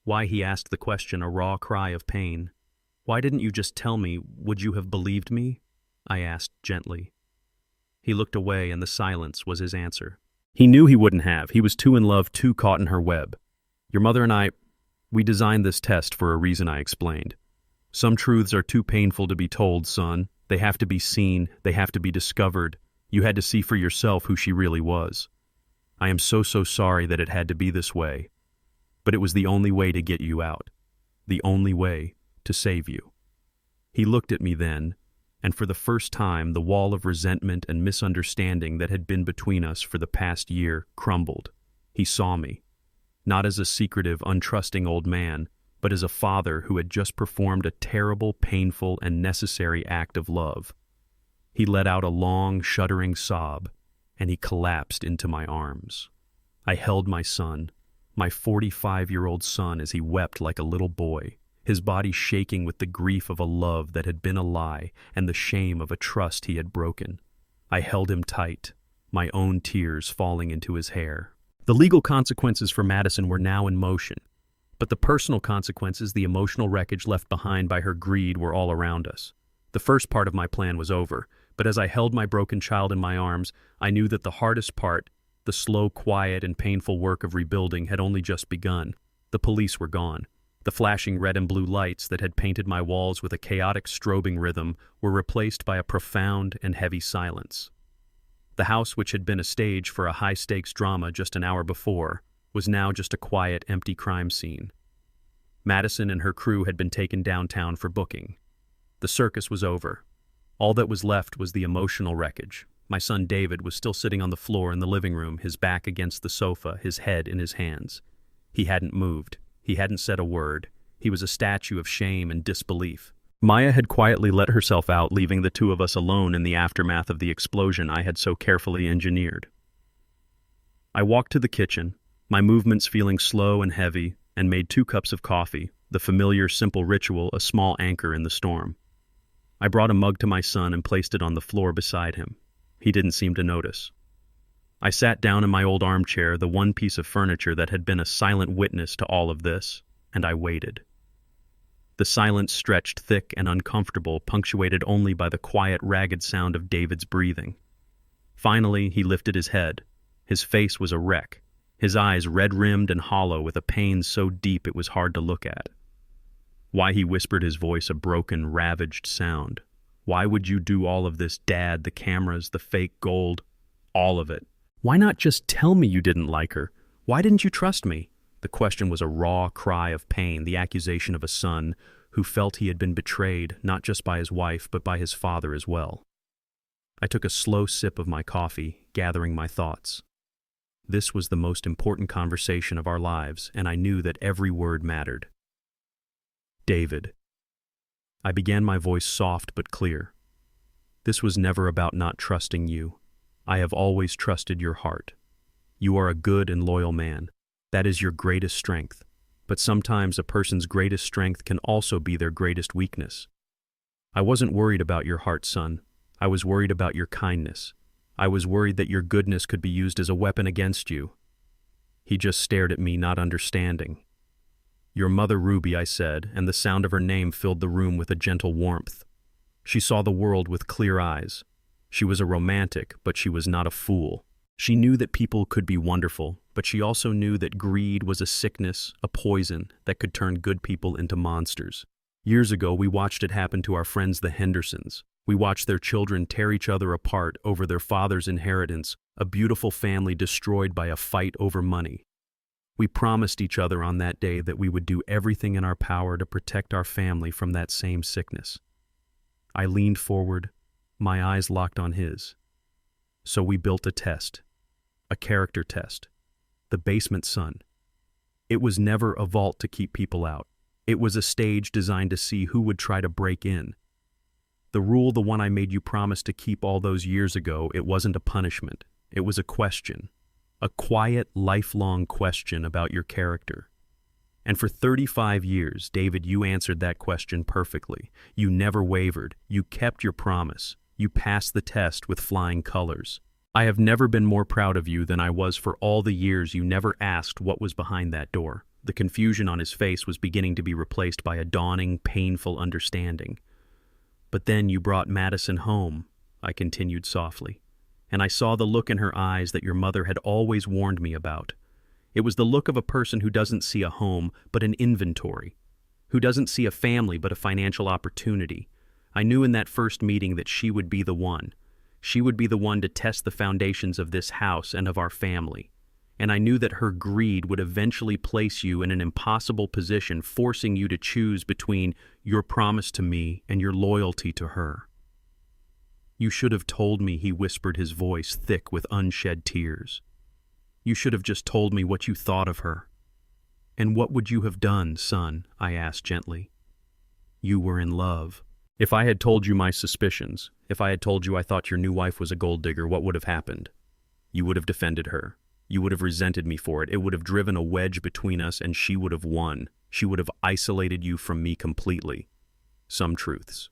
S1: Why, he asked the question, a raw cry of pain. "Why didn't you just tell me? Would you have believed me?" I asked gently. He looked away, and the silence was his answer. He knew he wouldn't have. He was too in love, too caught in her web. "Your mother and I, we designed this test for a reason," I explained. "Some truths are too painful to be told, son. They have to be seen. They have to be discovered. You had to see for yourself who she really was. I am so sorry that it had to be this way. But it was the only way to get you out. The only way to save you." He looked at me then, and for the first time the wall of resentment and misunderstanding that had been between us for the past year crumbled. He saw me, not as a secretive, untrusting old man, but as a father who had just performed a terrible, painful, and necessary act of love. He let out a long, shuddering sob, and he collapsed into my arms. I held my son, my 45-year-old son, as he wept like a little boy, his body shaking with the grief of a love that had been a lie and the shame of a trust he had broken. I held him tight, my own tears falling into his hair. The legal consequences for Madison were now in motion, but the personal consequences, the emotional wreckage left behind by her greed, were all around us. The first part of my plan was over, but as I held my broken child in my arms, I knew that the hardest part, the slow, quiet, and painful work of rebuilding, had only just begun. The police were gone. The flashing red and blue lights that had painted my walls with a chaotic strobing rhythm were replaced by a profound and heavy silence. The house, which had been a stage for a high-stakes drama just an hour before, was now just a quiet, empty crime scene. Madison and her crew had been taken downtown for booking. The circus was over. All that was left was the emotional wreckage. My son David was still sitting on the floor in the living room, his back against the sofa, his head in his hands. He hadn't moved. He hadn't said a word. He was a statue of shame and disbelief. Maya had quietly let herself out, leaving the two of us alone in the aftermath of the explosion I had so carefully engineered. I walked to the kitchen, my movements feeling slow and heavy, and made 2 cups of coffee, the familiar, simple ritual, a small anchor in the storm. I brought a mug to my son and placed it on the floor beside him. He didn't seem to notice. I sat down in my old armchair, the one piece of furniture that had been a silent witness to all of this, and I waited. The silence stretched thick and uncomfortable, punctuated only by the quiet, ragged sound of David's breathing. Finally, he lifted his head. His face was a wreck, his eyes red-rimmed and hollow with a pain so deep it was hard to look at. Why, he whispered, his voice a broken, ravaged sound. Why would you do all of this, Dad? The cameras, the fake gold, all of it. Why not just tell me you didn't like her? Why didn't you trust me? The question was a raw cry of pain, the accusation of a son who felt he had been betrayed, not just by his wife, but by his father as well. I took a slow sip of my coffee, gathering my thoughts. This was the most important conversation of our lives, and I knew that every word mattered. David. I began, my voice soft but clear. This was never about not trusting you. I have always trusted your heart. You are a good and loyal man. That is your greatest strength. But sometimes a person's greatest strength can also be their greatest weakness. I wasn't worried about your heart, son. I was worried about your kindness. I was worried that your goodness could be used as a weapon against you. He just stared at me, not understanding. Your mother, Ruby, I said, and the sound of her name filled the room with a gentle warmth. She saw the world with clear eyes. She was a romantic, but she was not a fool. She knew that people could be wonderful, but she also knew that greed was a sickness, a poison, that could turn good people into monsters. Years ago, we watched it happen to our friends the Hendersons. We watched their children tear each other apart over their father's inheritance, a beautiful family destroyed by a fight over money. We promised each other on that day that we would do everything in our power to protect our family from that same sickness. I leaned forward, my eyes locked on his. So we built a test, a character test, the basement son. It was never a vault to keep people out. It was a stage designed to see who would try to break in. The rule, the one I made you promise to keep all those years ago, it wasn't a punishment. It was a question. A quiet, lifelong question about your character. And for 35 years, David, you answered that question perfectly. You never wavered. You kept your promise. You passed the test with flying colors. I have never been more proud of you than I was for all the years you never asked what was behind that door. The confusion on his face was beginning to be replaced by a dawning, painful understanding. But then you brought Madison home, I continued softly, and I saw the look in her eyes that your mother had always warned me about. It was the look of a person who doesn't see a home, but an inventory, who doesn't see a family, but a financial opportunity. I knew in that first meeting that she would be the one. She would be the one to test the foundations of this house and of our family. And I knew that her greed would eventually place you in an impossible position, forcing you to choose between your promise to me and your loyalty to her. You should have told me, he whispered, his voice thick with unshed tears. You should have just told me what you thought of her. And what would you have done, son? I asked gently. You were in love. If I had told you my suspicions, if I had told you I thought your new wife was a gold digger, what would have happened? You would have defended her. You would have resented me for it. It would have driven a wedge between us, and she would have won. She would have isolated you from me completely. Some truths,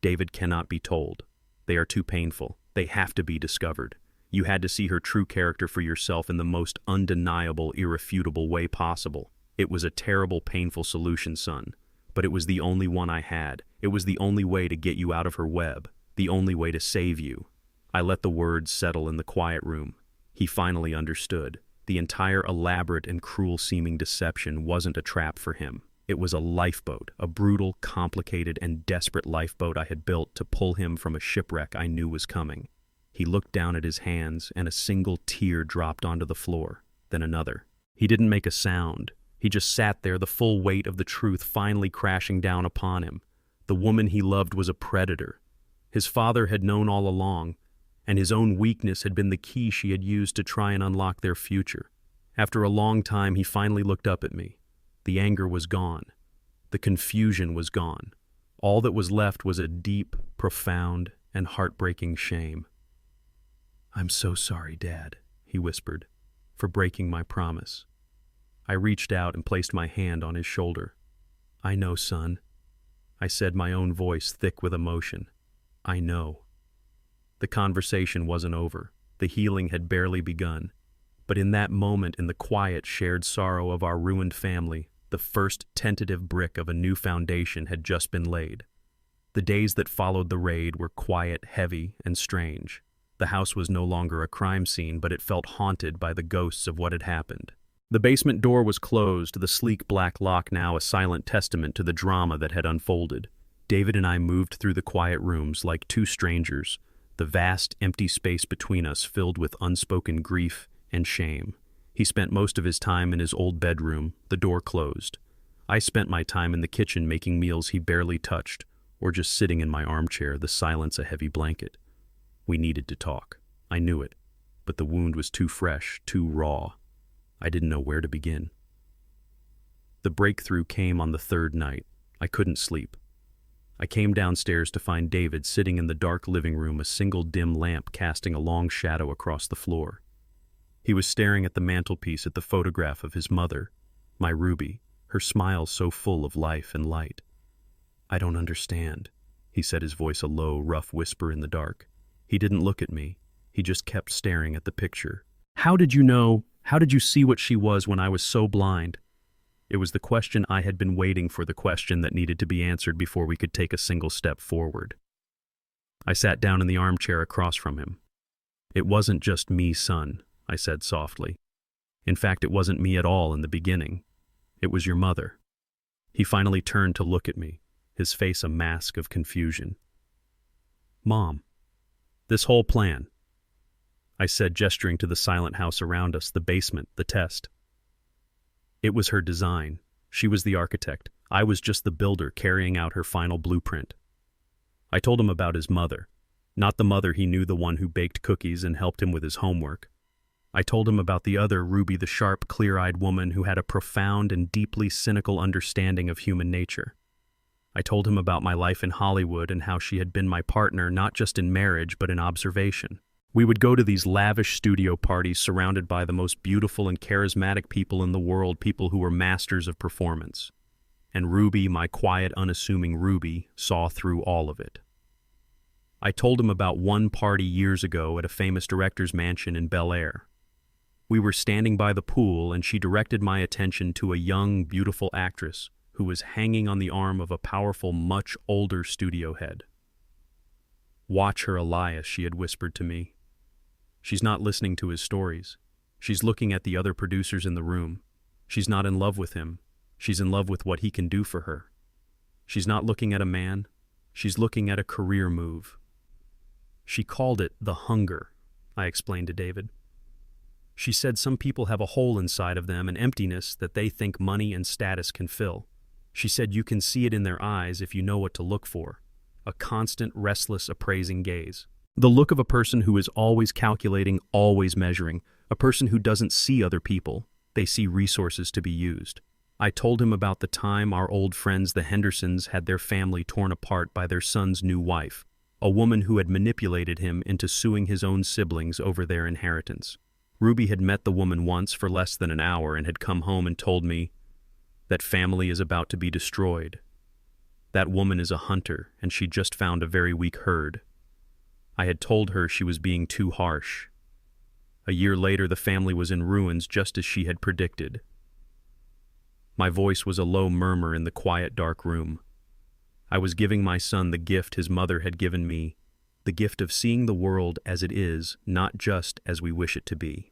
S1: David, cannot be told. They are too painful. They have to be discovered. You had to see her true character for yourself in the most undeniable, irrefutable way possible. It was a terrible, painful solution, son. But it was the only one I had. It was the only way to get you out of her web. The only way to save you. I let the words settle in the quiet room. He finally understood. The entire elaborate and cruel-seeming deception wasn't a trap for him. It was a lifeboat, a brutal, complicated, and desperate lifeboat I had built to pull him from a shipwreck I knew was coming. He looked down at his hands, and a single tear dropped onto the floor, then another. He didn't make a sound. He just sat there, the full weight of the truth finally crashing down upon him. The woman he loved was a predator. His father had known all along, and his own weakness had been the key she had used to try and unlock their future. After a long time, he finally looked up at me. The anger was gone. The confusion was gone. All that was left was a deep, profound, and heartbreaking shame. I'm so sorry, Dad, he whispered, for breaking my promise. I reached out and placed my hand on his shoulder. I know, son, I said, my own voice thick with emotion. I know. The conversation wasn't over. The healing had barely begun. But in that moment, in the quiet, shared sorrow of our ruined family, the first tentative brick of a new foundation had just been laid. The days that followed the raid were quiet, heavy, and strange. The house was no longer a crime scene, but it felt haunted by the ghosts of what had happened. The basement door was closed, the sleek black lock now a silent testament to the drama that had unfolded. David and I moved through the quiet rooms like two strangers, the vast, empty space between us filled with unspoken grief and shame. He spent most of his time in his old bedroom, the door closed. I spent my time in the kitchen making meals he barely touched, or just sitting in my armchair, the silence a heavy blanket. We needed to talk. I knew it, but the wound was too fresh, too raw. I didn't know where to begin. The breakthrough came on the third night. I couldn't sleep. I came downstairs to find David sitting in the dark living room, a single dim lamp casting a long shadow across the floor. He was staring at the mantelpiece at the photograph of his mother, my Ruby, her smile so full of life and light. I don't understand, he said, his voice a low, rough whisper in the dark. He didn't look at me. He just kept staring at the picture. How did you know? How did you see what she was when I was so blind? It was the question I had been waiting for, the question that needed to be answered before we could take a single step forward. I sat down in the armchair across from him. It wasn't just me, son, I said softly. In fact, it wasn't me at all in the beginning. It was your mother. He finally turned to look at me, his face a mask of confusion. Mom, this whole plan, I said, gesturing to the silent house around us, the basement, the test. It was her design. She was the architect. I was just the builder carrying out her final blueprint. I told him about his mother, not the mother he knew, the one who baked cookies and helped him with his homework. I told him about the other Ruby, the sharp, clear-eyed woman who had a profound and deeply cynical understanding of human nature. I told him about my life in Hollywood and how she had been my partner not just in marriage but in observation. We would go to these lavish studio parties surrounded by the most beautiful and charismatic people in the world, people who were masters of performance. And Ruby, my quiet, unassuming Ruby, saw through all of it. I told him about one party years ago at a famous director's mansion in Bel Air. We were standing by the pool, and she directed my attention to a young, beautiful actress who was hanging on the arm of a powerful, much older studio head. Watch her, Elias, she had whispered to me. She's not listening to his stories. She's looking at the other producers in the room. She's not in love with him. She's in love with what he can do for her. She's not looking at a man. She's looking at a career move. She called it the hunger, I explained to David. She said some people have a hole inside of them, an emptiness that they think money and status can fill. She said you can see it in their eyes if you know what to look for. A constant, restless, appraising gaze. The look of a person who is always calculating, always measuring. A person who doesn't see other people. They see resources to be used. I told him about the time our old friends the Hendersons had their family torn apart by their son's new wife, a woman who had manipulated him into suing his own siblings over their inheritance. Ruby had met the woman once for less than an hour and had come home and told me that family is about to be destroyed. That woman is a hunter, and she just found a very weak herd. I had told her she was being too harsh. A year later, the family was in ruins just as she had predicted. My voice was a low murmur in the quiet, dark room. I was giving my son the gift his mother had given me, the gift of seeing the world as it is, not just as we wish it to be.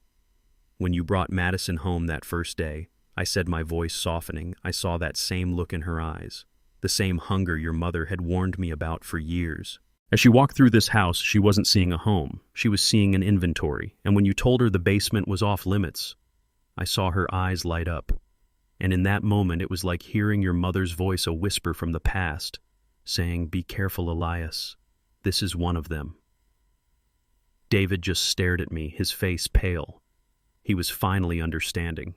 S1: When you brought Madison home that first day, I said, my voice softening, I saw that same look in her eyes, the same hunger your mother had warned me about for years. As she walked through this house, she wasn't seeing a home. She was seeing an inventory, and when you told her the basement was off limits, I saw her eyes light up. And in that moment, it was like hearing your mother's voice, a whisper from the past, saying, be careful, Elias. This is one of them. David just stared at me, his face pale. He was finally understanding.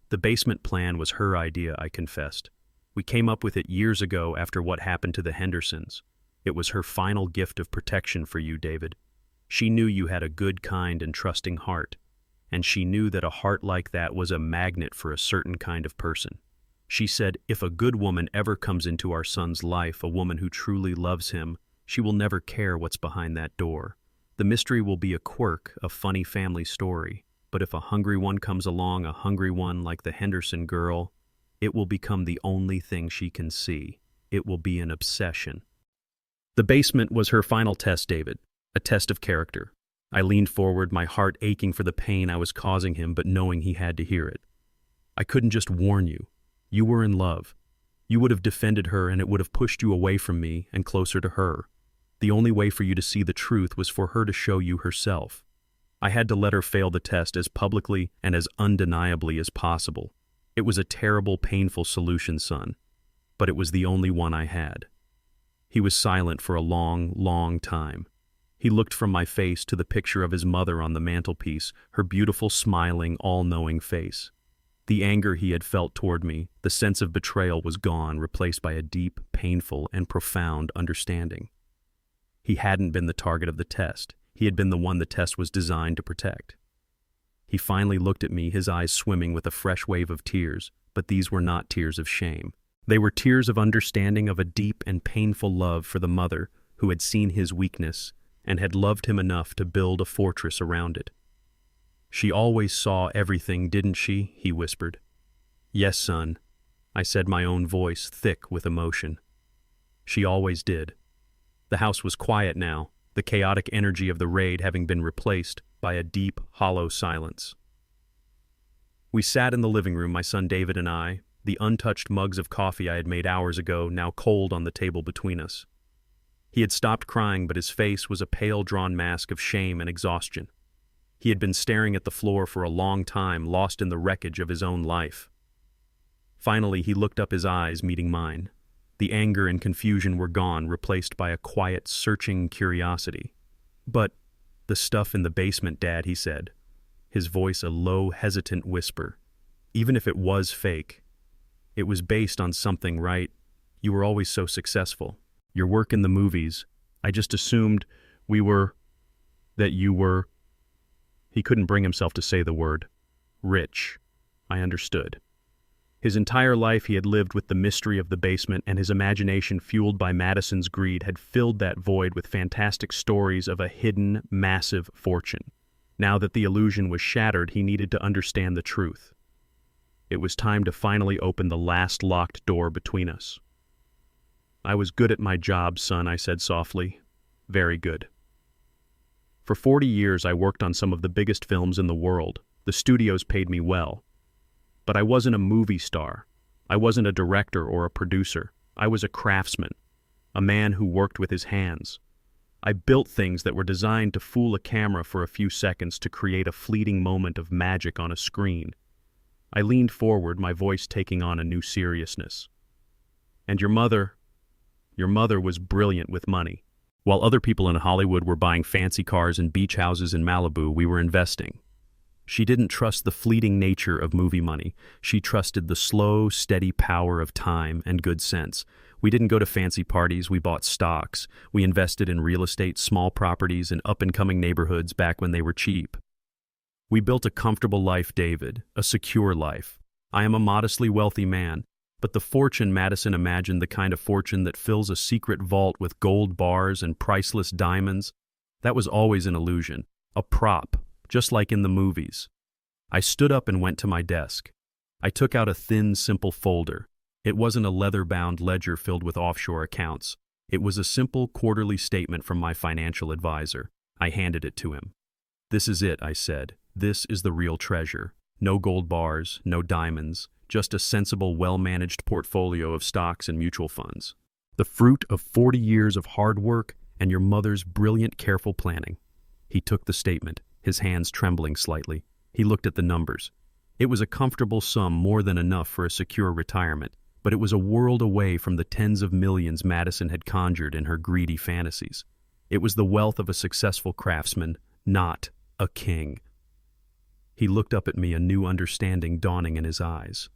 S1: The basement plan was her idea, I confessed. We came up with it years ago after what happened to the Hendersons. It was her final gift of protection for you, David. She knew you had a good, kind, and trusting heart, and she knew that a heart like that was a magnet for a certain kind of person. She said, if a good woman ever comes into our son's life, a woman who truly loves him, she will never care what's behind that door. The mystery will be a quirk, a funny family story. But if a hungry one comes along, a hungry one like the Henderson girl, it will become the only thing she can see. It will be an obsession. The basement was her final test, David, a test of character. I leaned forward, my heart aching for the pain I was causing him, but knowing he had to hear it. I couldn't just warn you. You were in love. You would have defended her, and it would have pushed you away from me and closer to her. The only way for you to see the truth was for her to show you herself. I had to let her fail the test as publicly and as undeniably as possible. It was a terrible, painful solution, son, but it was the only one I had. He was silent for a long, long time. He looked from my face to the picture of his mother on the mantelpiece, her beautiful, smiling, all-knowing face. The anger he had felt toward me, the sense of betrayal was gone, replaced by a deep, painful, and profound understanding. He hadn't been the target of the test. He had been the one the test was designed to protect. He finally looked at me, his eyes swimming with a fresh wave of tears, but these were not tears of shame. They were tears of understanding, of a deep and painful love for the mother who had seen his weakness and had loved him enough to build a fortress around it. She always saw everything, didn't she? He whispered. Yes, son, I said, my own voice thick with emotion. She always did. The house was quiet now, the chaotic energy of the raid having been replaced by a deep, hollow silence. We sat in the living room, my son David and I, the untouched mugs of coffee I had made hours ago now cold on the table between us. He had stopped crying, but his face was a pale, drawn mask of shame and exhaustion. He had been staring at the floor for a long time, lost in the wreckage of his own life. Finally, he looked up, his eyes meeting mine. The anger and confusion were gone, replaced by a quiet, searching curiosity. But the stuff in the basement, Dad, he said, his voice a low, hesitant whisper. Even if it was fake, it was based on something, right? You were always so successful. Your work in the movies, I just assumed that you were. He couldn't bring himself to say the word. Rich. I understood. His entire life he had lived with the mystery of the basement, and his imagination, fueled by Madison's greed, had filled that void with fantastic stories of a hidden, massive fortune. Now that the illusion was shattered, he needed to understand the truth. It was time to finally open the last locked door between us. I was good at my job, son, I said softly. Very good. For 40 years I worked on some of the biggest films in the world. The studios paid me well. But I wasn't a movie star. I wasn't a director or a producer. I was a craftsman, a man who worked with his hands. I built things that were designed to fool a camera for a few seconds to create a fleeting moment of magic on a screen. I leaned forward, my voice taking on a new seriousness. And your mother was brilliant with money. While other people in Hollywood were buying fancy cars and beach houses in Malibu, we were investing. She didn't trust the fleeting nature of movie money. She trusted the slow, steady power of time and good sense. We didn't go to fancy parties, we bought stocks. We invested in real estate, small properties, and up-and-coming neighborhoods back when they were cheap. We built a comfortable life, David, a secure life. I am a modestly wealthy man, but the fortune Madison imagined, the kind of fortune that fills a secret vault with gold bars and priceless diamonds, that was always an illusion, a prop, just like in the movies. I stood up and went to my desk. I took out a thin, simple folder. It wasn't a leather-bound ledger filled with offshore accounts. It was a simple quarterly statement from my financial advisor. I handed it to him. "This is it," I said. "This is the real treasure. No gold bars, no diamonds, just a sensible, well-managed portfolio of stocks and mutual funds. The fruit of 40 years of hard work and your mother's brilliant, careful planning." He took the statement, his hands trembling slightly. He looked at the numbers. It was a comfortable sum, more than enough for a secure retirement, but it was a world away from the tens of millions Madison had conjured in her greedy fantasies. It was the wealth of a successful craftsman, not a king. He looked up at me, a new understanding dawning in his eyes.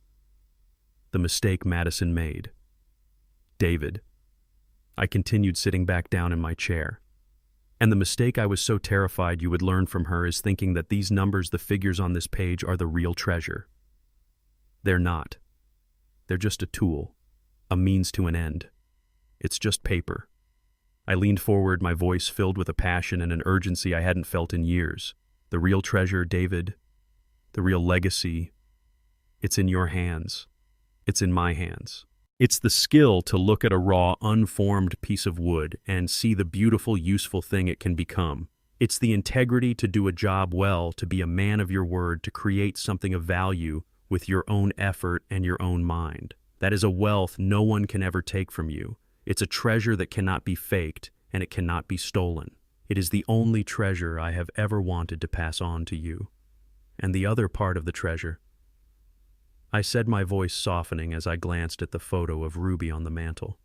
S1: The mistake Madison made. David. I continued, sitting back down in my chair. And the mistake I was so terrified you would learn from her is thinking that these numbers, the figures on this page, are the real treasure. They're not. They're just a tool, a means to an end. It's just paper. I leaned forward, my voice filled with a passion and an urgency I hadn't felt in years. The real treasure, David, the real legacy, it's in your hands. It's in my hands. It's the skill to look at a raw, unformed piece of wood and see the beautiful, useful thing it can become. It's the integrity to do a job well, to be a man of your word, to create something of value with your own effort and your own mind. That is a wealth no one can ever take from you. It's a treasure that cannot be faked, and it cannot be stolen. It is the only treasure I have ever wanted to pass on to you. And the other part of the treasure, I said, my voice softening as I glanced at the photo of Ruby on the mantel,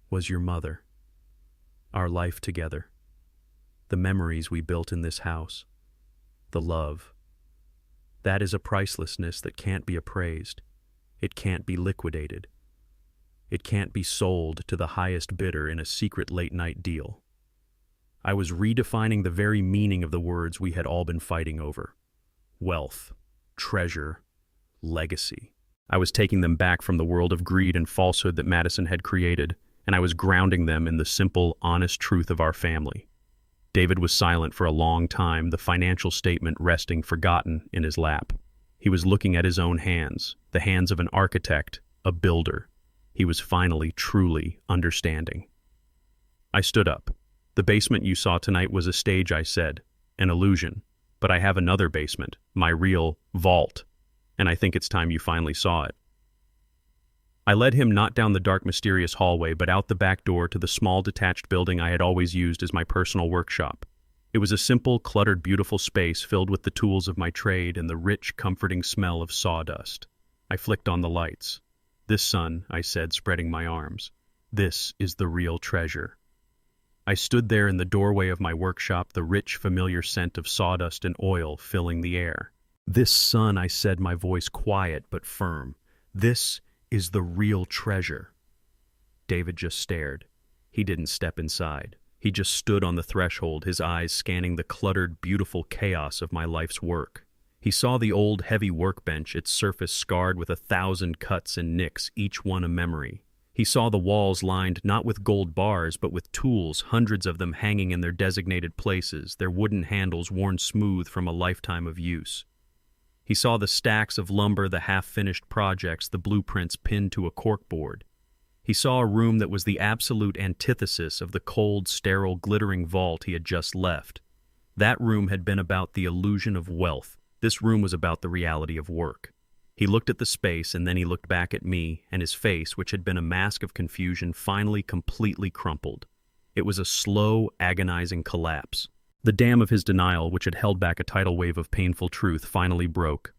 S1: was your mother. Our life together. The memories we built in this house. The love. That is a pricelessness that can't be appraised. It can't be liquidated. It can't be sold to the highest bidder in a secret late-night deal. I was redefining the very meaning of the words we had all been fighting over. Wealth, treasure, legacy. I was taking them back from the world of greed and falsehood that Madison had created, and I was grounding them in the simple, honest truth of our family. David was silent for a long time, the financial statement resting forgotten in his lap. He was looking at his own hands, the hands of an architect, a builder. He was finally, truly understanding. I stood up. "The basement you saw tonight was a stage," I said, "an illusion. But I have another basement, my real vault, and I think it's time you finally saw it." I led him not down the dark, mysterious hallway, but out the back door to the small, detached building I had always used as my personal workshop. It was a simple, cluttered, beautiful space filled with the tools of my trade and the rich, comforting smell of sawdust. I flicked on the lights. "This, son," I said, spreading my arms. "This is the real treasure." I stood there in the doorway of my workshop, the rich, familiar scent of sawdust and oil filling the air. "This, son," I said, my voice quiet but firm. "This is the real treasure." David just stared. He didn't step inside. He just stood on the threshold, his eyes scanning the cluttered, beautiful chaos of my life's work. He saw the old, heavy workbench, its surface scarred with 1,000 cuts and nicks, each one a memory. He saw the walls lined not with gold bars, but with tools, hundreds of them hanging in their designated places, their wooden handles worn smooth from a lifetime of use. He saw the stacks of lumber, the half-finished projects, the blueprints pinned to a corkboard. He saw a room that was the absolute antithesis of the cold, sterile, glittering vault he had just left. That room had been about the illusion of wealth. This room was about the reality of work. He looked at the space, and then he looked back at me, and his face, which had been a mask of confusion, finally completely crumpled. It was a slow, agonizing collapse. The dam of his denial, which had held back a tidal wave of painful truth, finally broke.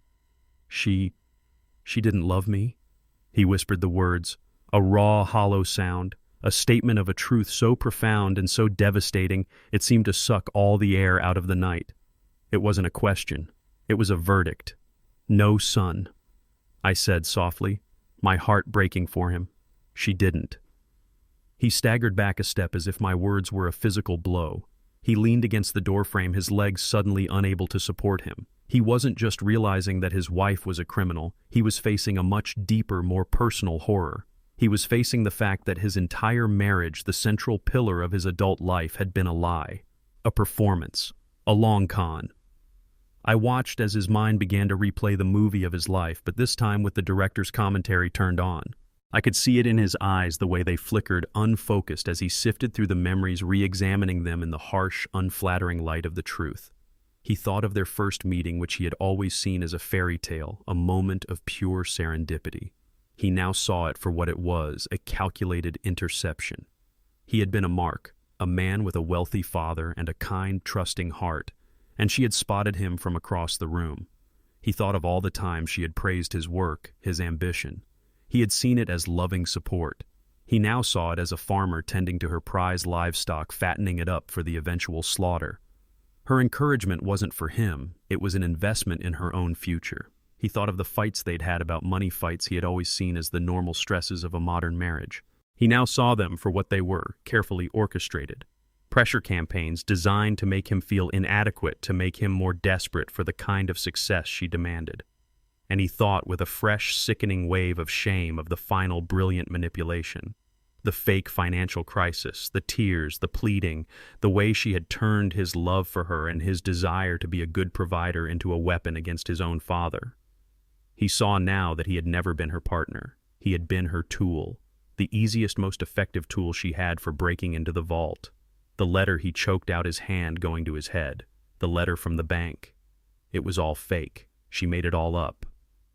S1: She didn't love me? He whispered the words, a raw, hollow sound, a statement of a truth so profound and so devastating it seemed to suck all the air out of the night. It wasn't a question. It was a verdict. No son. I said softly, my heart breaking for him. She didn't. He staggered back a step as if my words were a physical blow. He leaned against the doorframe, his legs suddenly unable to support him. He wasn't just realizing that his wife was a criminal, he was facing a much deeper, more personal horror. He was facing the fact that his entire marriage, the central pillar of his adult life, had been a lie, a performance, a long con. I watched as his mind began to replay the movie of his life, but this time with the director's commentary turned on. I could see it in his eyes, the way they flickered, unfocused, as he sifted through the memories, re-examining them in the harsh, unflattering light of the truth. He thought of their first meeting, which he had always seen as a fairy tale, a moment of pure serendipity. He now saw it for what it was, a calculated interception. He had been a mark, a man with a wealthy father and a kind, trusting heart, and she had spotted him from across the room. He thought of all the times she had praised his work, his ambition. He had seen it as loving support. He now saw it as a farmer tending to her prized livestock, fattening it up for the eventual slaughter. Her encouragement wasn't for him, it was an investment in her own future. He thought of the fights they'd had, about money fights he had always seen as the normal stresses of a modern marriage. He now saw them for what they were, carefully orchestrated. Pressure campaigns designed to make him feel inadequate, to make him more desperate for the kind of success she demanded. And he thought with a fresh, sickening wave of shame of the final brilliant manipulation. The fake financial crisis, the tears, the pleading, the way she had turned his love for her and his desire to be a good provider into a weapon against his own father. He saw now that he had never been her partner. He had been her tool, the easiest, most effective tool she had for breaking into the vault. The letter he choked out, his hand going to his head. The letter from the bank. It was all fake. She made it all up.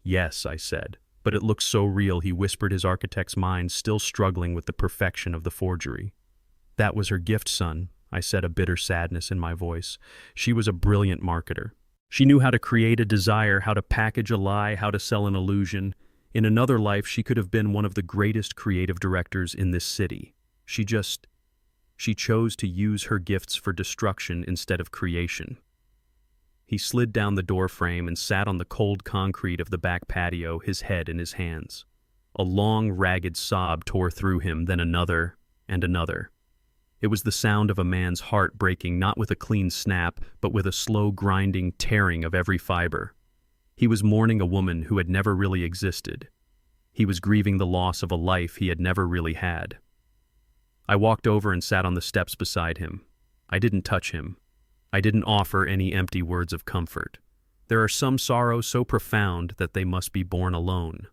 S1: Yes, I said. But it looked so real, he whispered, his architect's mind still struggling with the perfection of the forgery. That was her gift, son, I said, a bitter sadness in my voice. She was a brilliant marketer. She knew how to create a desire, how to package a lie, how to sell an illusion. In another life, she could have been one of the greatest creative directors in this city. She chose to use her gifts for destruction instead of creation. He slid down the door frame and sat on the cold concrete of the back patio, his head in his hands. A long, ragged sob tore through him, then another and another. It was the sound of a man's heart breaking, not with a clean snap, but with a slow grinding, tearing of every fiber. He was mourning a woman who had never really existed. He was grieving the loss of a life he had never really had. I walked over and sat on the steps beside him. I didn't touch him. I didn't offer any empty words of comfort. There are some sorrows so profound that they must be borne alone.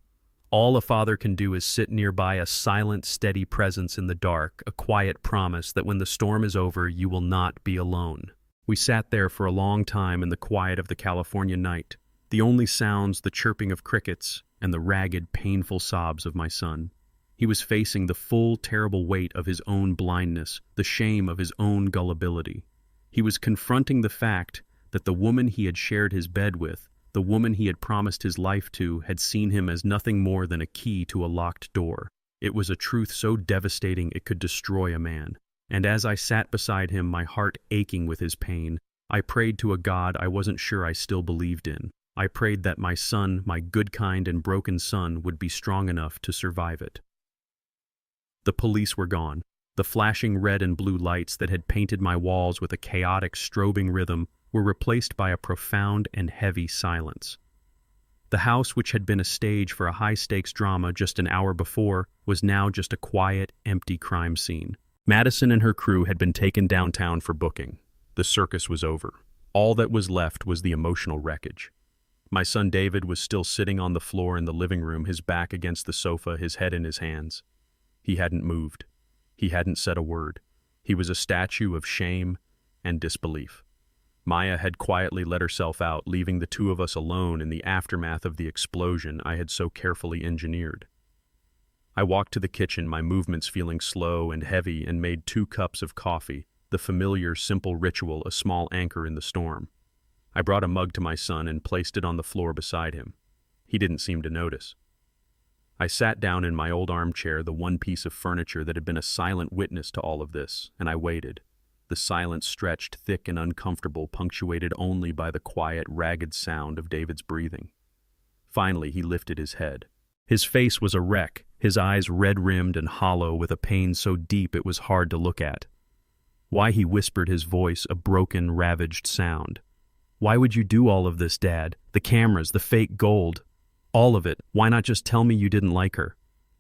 S1: All a father can do is sit nearby, a silent, steady presence in the dark, a quiet promise that when the storm is over, you will not be alone. We sat there for a long time in the quiet of the California night, the only sounds the chirping of crickets and the ragged, painful sobs of my son. He was facing the full, terrible weight of his own blindness, the shame of his own gullibility. He was confronting the fact that the woman he had shared his bed with, the woman he had promised his life to, had seen him as nothing more than a key to a locked door. It was a truth so devastating it could destroy a man. And as I sat beside him, my heart aching with his pain, I prayed to a God I wasn't sure I still believed in. I prayed that my son, my good, kind, and broken son, would be strong enough to survive it. The police were gone. The flashing red and blue lights that had painted my walls with a chaotic, strobing rhythm were replaced by a profound and heavy silence. The house, which had been a stage for a high-stakes drama just an hour before, was now just a quiet, empty crime scene. Madison and her crew had been taken downtown for booking. The circus was over. All that was left was the emotional wreckage. My son David was still sitting on the floor in the living room, his back against the sofa, his head in his hands. He hadn't moved. He hadn't said a word. He was a statue of shame and disbelief. Maya had quietly let herself out, leaving the two of us alone in the aftermath of the explosion I had so carefully engineered. I walked to the kitchen, my movements feeling slow and heavy, and made 2 cups of coffee, the familiar, simple ritual, a small anchor in the storm. I brought a mug to my son and placed it on the floor beside him. He didn't seem to notice. I sat down in my old armchair, the one piece of furniture that had been a silent witness to all of this, and I waited. The silence stretched thick and uncomfortable, punctuated only by the quiet, ragged sound of David's breathing. Finally, he lifted his head. His face was a wreck, his eyes red-rimmed and hollow with a pain so deep it was hard to look at. Why, he whispered, his voice a broken, ravaged sound. Why would you do all of this, Dad? The cameras, the fake gold. All of it. Why not just tell me you didn't like her?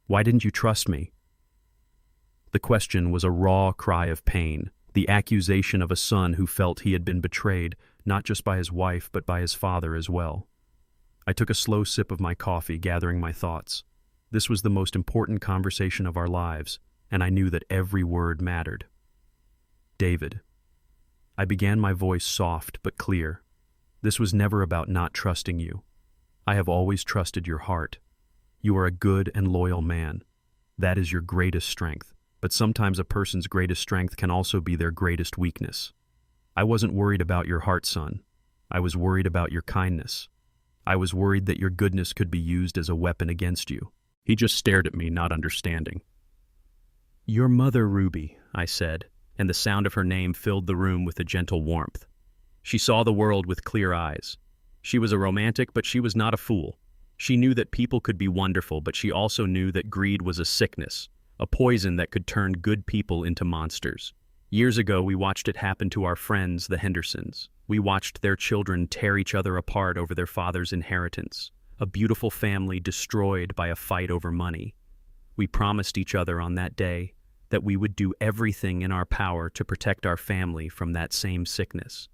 S1: Why didn't you trust me? The question was a raw cry of pain, the accusation of a son who felt he had been betrayed, not just by his wife, but by his father as well. I took a slow sip of my coffee, gathering my thoughts. This was the most important conversation of our lives, and I knew that every word mattered. David. I began, my voice soft but clear. This was never about not trusting you. I have always trusted your heart. You are a good and loyal man. That is your greatest strength, but sometimes a person's greatest strength can also be their greatest weakness. I wasn't worried about your heart, son. I was worried about your kindness. I was worried that your goodness could be used as a weapon against you. He just stared at me, not understanding. Your mother, Ruby, I said, and the sound of her name filled the room with a gentle warmth. She saw the world with clear eyes. She was a romantic, but she was not a fool. She knew that people could be wonderful, but she also knew that greed was a sickness, a poison that could turn good people into monsters. Years ago, we watched it happen to our friends, the Hendersons. We watched their children tear each other apart over their father's inheritance, a beautiful family destroyed by a fight over money. We promised each other on that day that we would do everything in our power to protect our family from that same sickness.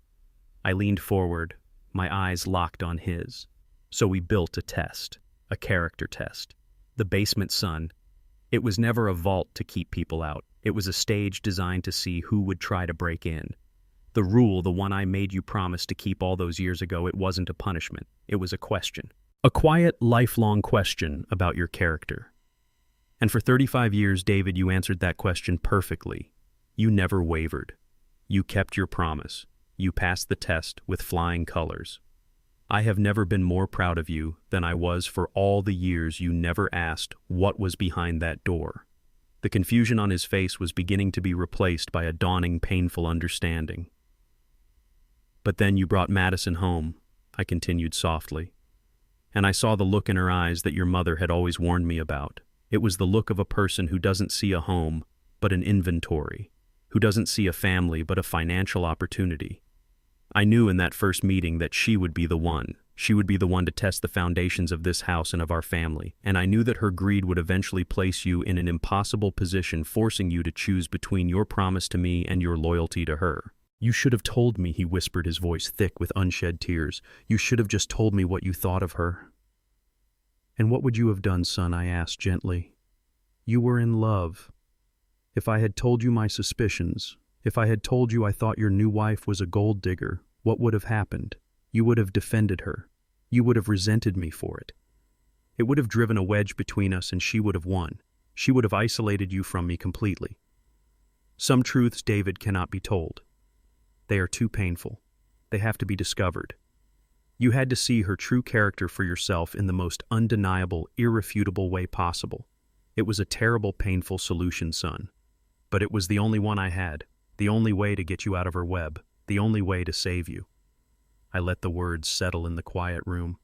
S1: I leaned forward, my eyes locked on his. So we built a test, a character test. The basement son. It was never a vault to keep people out. It was a stage designed to see who would try to break in. The rule, the one I made you promise to keep all those years ago, it wasn't a punishment. It was a question. A quiet, lifelong question about your character. And for 35 years, David, you answered that question perfectly. You never wavered. You kept your promise. You passed the test with flying colors. I have never been more proud of you than I was for all the years you never asked what was behind that door. The confusion on his face was beginning to be replaced by a dawning, painful understanding. But then you brought Madison home, I continued softly, and I saw the look in her eyes that your mother had always warned me about. It was the look of a person who doesn't see a home, but an inventory, who doesn't see a family, but a financial opportunity. I knew in that first meeting that she would be the one. She would be the one to test the foundations of this house and of our family, and I knew that her greed would eventually place you in an impossible position, forcing you to choose between your promise to me and your loyalty to her. You should have told me, he whispered, his voice thick with unshed tears. You should have just told me what you thought of her. And what would you have done, son? I asked gently. You were in love. If I had told you my suspicions, if I had told you I thought your new wife was a gold digger, what would have happened? You would have defended her. You would have resented me for it. It would have driven a wedge between us, and she would have won. She would have isolated you from me completely. Some truths, David, cannot be told. They are too painful. They have to be discovered. You had to see her true character for yourself in the most undeniable, irrefutable way possible. It was a terrible, painful solution, son. But it was the only one I had, the only way to get you out of her web, the only way to save you. I let the words settle in the quiet room.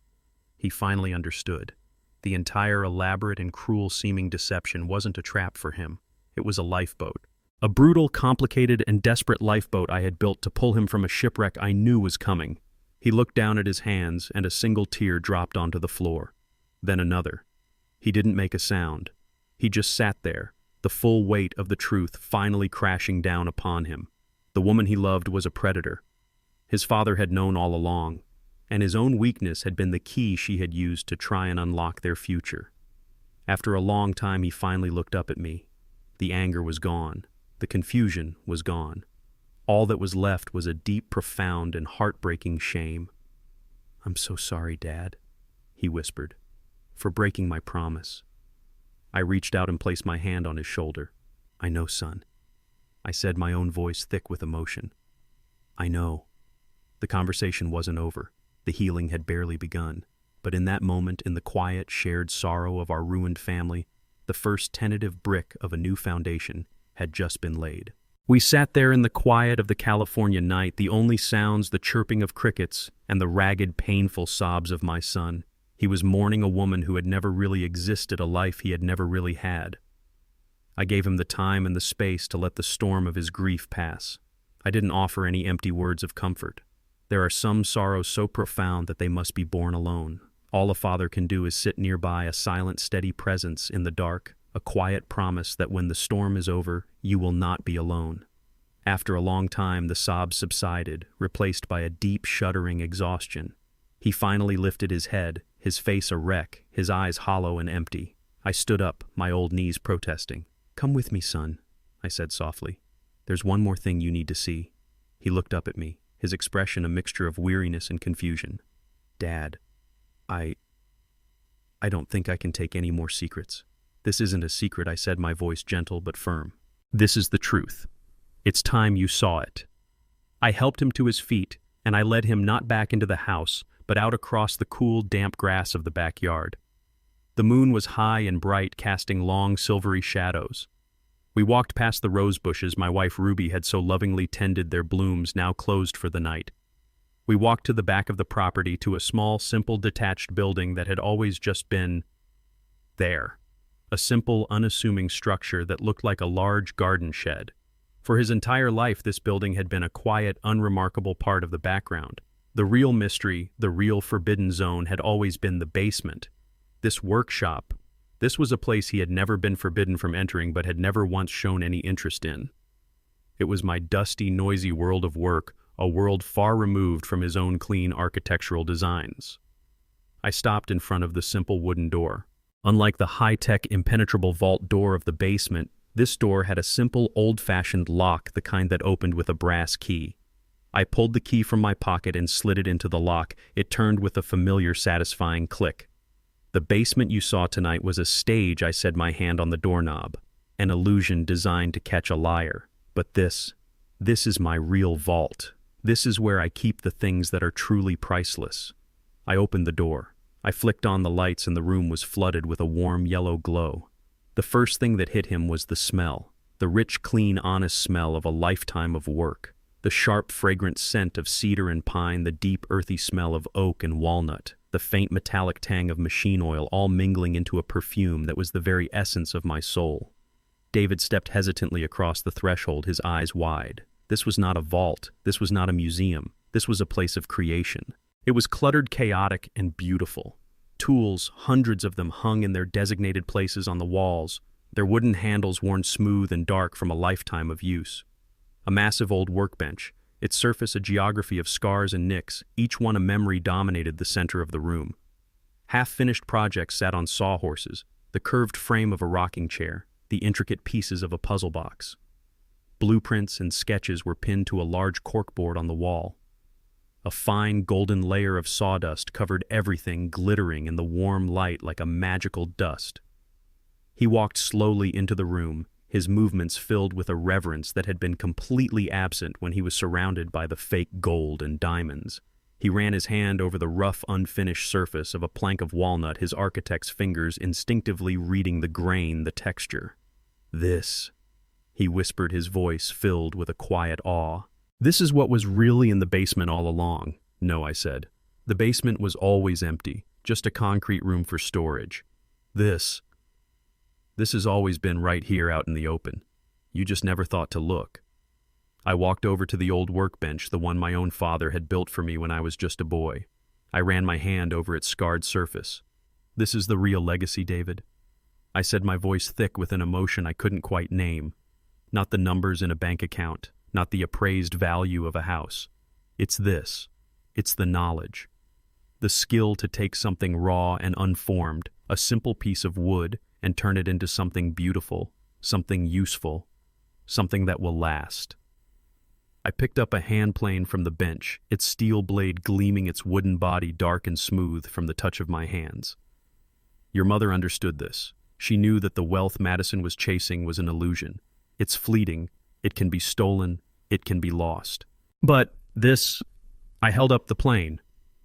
S1: He finally understood. The entire elaborate and cruel-seeming deception wasn't a trap for him. It was a lifeboat. A brutal, complicated, and desperate lifeboat I had built to pull him from a shipwreck I knew was coming. He looked down at his hands, and a single tear dropped onto the floor. Then another. He didn't make a sound. He just sat there, the full weight of the truth finally crashing down upon him. The woman he loved was a predator. His father had known all along, and his own weakness had been the key she had used to try and unlock their future. After a long time, he finally looked up at me. The anger was gone. The confusion was gone. All that was left was a deep, profound, and heartbreaking shame. I'm so sorry, Dad, he whispered, for breaking my promise. I reached out and placed my hand on his shoulder. "I know, son," I said, my own voice thick with emotion. "I know." The conversation wasn't over. The healing had barely begun. But in that moment, in the quiet, shared sorrow of our ruined family, the first tentative brick of a new foundation had just been laid. We sat there in the quiet of the California night, the only sounds the chirping of crickets and the ragged, painful sobs of my son. He was mourning a woman who had never really existed, a life he had never really had. I gave him the time and the space to let the storm of his grief pass. I didn't offer any empty words of comfort. There are some sorrows so profound that they must be borne alone. All a father can do is sit nearby, a silent, steady presence in the dark, a quiet promise that when the storm is over, you will not be alone. After a long time, the sobs subsided, replaced by a deep, shuddering exhaustion. He finally lifted his head, his face a wreck, his eyes hollow and empty. I stood up, my old knees protesting. "Come with me, son," I said softly. "There's one more thing you need to see." He looked up at me, his expression a mixture of weariness and confusion. "Dad, I don't think I can take any more secrets." "This isn't a secret," I said, my voice gentle but firm. "This is the truth. It's time you saw it." I helped him to his feet, and I led him not back into the house, but out across the cool, damp grass of the backyard. The moon was high and bright, casting long, silvery shadows. We walked past the rose bushes my wife Ruby had so lovingly tended, their blooms now closed for the night. We walked to the back of the property, to a small, simple, detached building that had always just been there. A simple, unassuming structure that looked like a large garden shed. For his entire life, this building had been a quiet, unremarkable part of the background. The real mystery, the real forbidden zone, had always been the basement. This workshop, this was a place he had never been forbidden from entering but had never once shown any interest in. It was my dusty, noisy world of work, a world far removed from his own clean architectural designs. I stopped in front of the simple wooden door. Unlike the high-tech, impenetrable vault door of the basement, this door had a simple, old-fashioned lock, the kind that opened with a brass key. I pulled the key from my pocket and slid it into the lock. It turned with a familiar, satisfying click. "The basement you saw tonight was a stage," I said, my hand on the doorknob. "An illusion designed to catch a liar. But this is my real vault. This is where I keep the things that are truly priceless." I opened the door. I flicked on the lights and the room was flooded with a warm yellow glow. The first thing that hit him was the smell. The rich, clean, honest smell of a lifetime of work. The sharp, fragrant scent of cedar and pine, the deep, earthy smell of oak and walnut, the faint metallic tang of machine oil, all mingling into a perfume that was the very essence of my soul. David stepped hesitantly across the threshold, his eyes wide. This was not a vault. This was not a museum. This was a place of creation. It was cluttered, chaotic, and beautiful. Tools, hundreds of them, hung in their designated places on the walls, their wooden handles worn smooth and dark from a lifetime of use. A massive old workbench, its surface a geography of scars and nicks, each one a memory, dominated the center of the room. Half-finished projects sat on sawhorses, the curved frame of a rocking chair, the intricate pieces of a puzzle box. Blueprints and sketches were pinned to a large corkboard on the wall. A fine golden layer of sawdust covered everything, glittering in the warm light like a magical dust. He walked slowly into the room, his movements filled with a reverence that had been completely absent when he was surrounded by the fake gold and diamonds. He ran his hand over the rough, unfinished surface of a plank of walnut, his architect's fingers instinctively reading the grain, the texture. "This," he whispered, his voice filled with a quiet awe. "This is what was really in the basement all along." "No," I said. "The basement was always empty, just a concrete room for storage. This has always been right here out in the open. You just never thought to look." I walked over to the old workbench, the one my own father had built for me when I was just a boy. I ran my hand over its scarred surface. "This is the real legacy, David," I said, my voice thick with an emotion I couldn't quite name. "Not the numbers in a bank account, not the appraised value of a house. It's this. It's the knowledge. The skill to take something raw and unformed, a simple piece of wood, and turn it into something beautiful, something useful, something that will last." I picked up a hand plane from the bench, its steel blade gleaming, its wooden body dark and smooth from the touch of my hands. "Your mother understood this. She knew that the wealth Madison was chasing was an illusion. It's fleeting, it can be stolen, it can be lost. But this, I held up the plane.